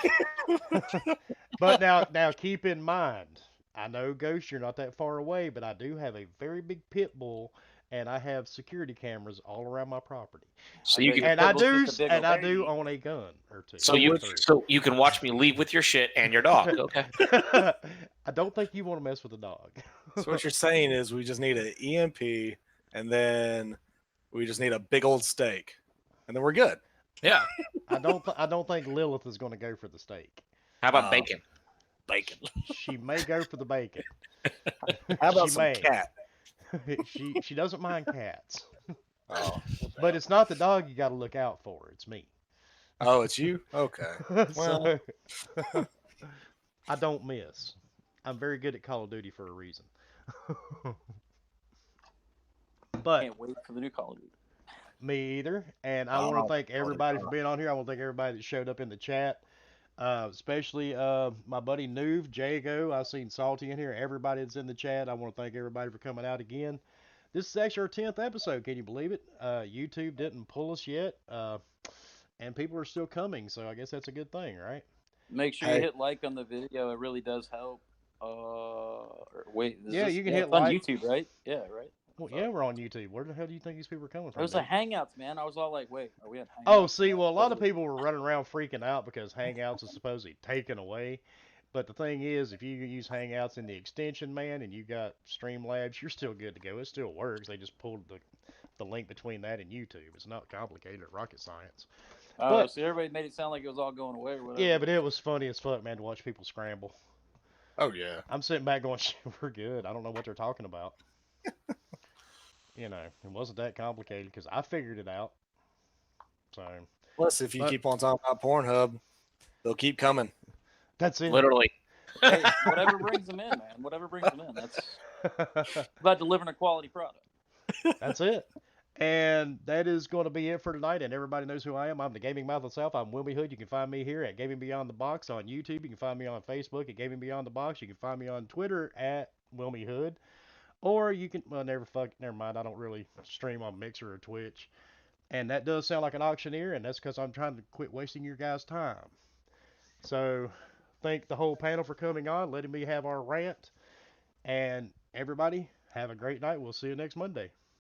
But now keep in mind, I know, Ghost, you're not that far away, but I do have a very big pit bull, and I have security cameras all around my property. So you can, and I do own a gun or two. So you can watch me leave with your shit and your dog. Okay. I don't think you want to mess with the dog. So what you're saying is we just need an EMP, and then we just need a big old steak, and then we're good. Yeah. I don't think Lilith is going to go for the steak. How about bacon? Bacon. She may go for the bacon. How about some cat? She doesn't mind cats. Oh. But it's not the dog you got to look out for. It's me. Oh, it's you? Okay. Well, I don't miss. I'm very good at Call of Duty for a reason. But can't wait for the new Call of Duty. Me either. And I want to thank everybody for being on here. I want to thank everybody that showed up in the chat. Especially my buddy Noov, Jago. I've seen Salty in here. Everybody that's in the chat. I want to thank everybody for coming out again. This is actually our 10th episode. Can you believe it? YouTube didn't pull us yet. And people are still coming. So I guess that's a good thing, right? Make sure you hit like on the video. It really does help. Wait, you can hit it's on like. YouTube, right? Yeah, right. Well, yeah, we're on YouTube. Where the hell do you think these people are coming from? It was a Hangouts, man. I was all like, wait, are we at Hangouts? Oh, see, well, a lot of people were running around freaking out because Hangouts is supposedly taken away. But the thing is, if you use Hangouts in the extension, man, and you got Streamlabs, you're still good to go. It still works. They just pulled the link between that and YouTube. It's not complicated or rocket science. Oh, so everybody made it sound like it was all going away or whatever. Yeah, but it was funny as fuck, man, to watch people scramble. Oh, yeah. I'm sitting back going, we're good. I don't know what they're talking about. It wasn't that complicated because I figured it out. So. Plus, if you keep on talking about Pornhub, they'll keep coming. That's it. Literally. Hey, whatever brings them in, man. Whatever brings them in. That's about delivering a quality product. That's it. And that is going to be it for tonight. And everybody knows who I am. I'm the Gaming Mouth of the South. I'm Wilmy Hood. You can find me here at Gaming Beyond the Box on YouTube. You can find me on Facebook at Gaming Beyond the Box. You can find me on Twitter at Wilmy Hood. Or you can, never mind. I don't really stream on Mixer or Twitch. And that does sound like an auctioneer, and that's because I'm trying to quit wasting your guys' time. So, thank the whole panel for coming on, letting me have our rant. And everybody, have a great night. We'll see you next Monday.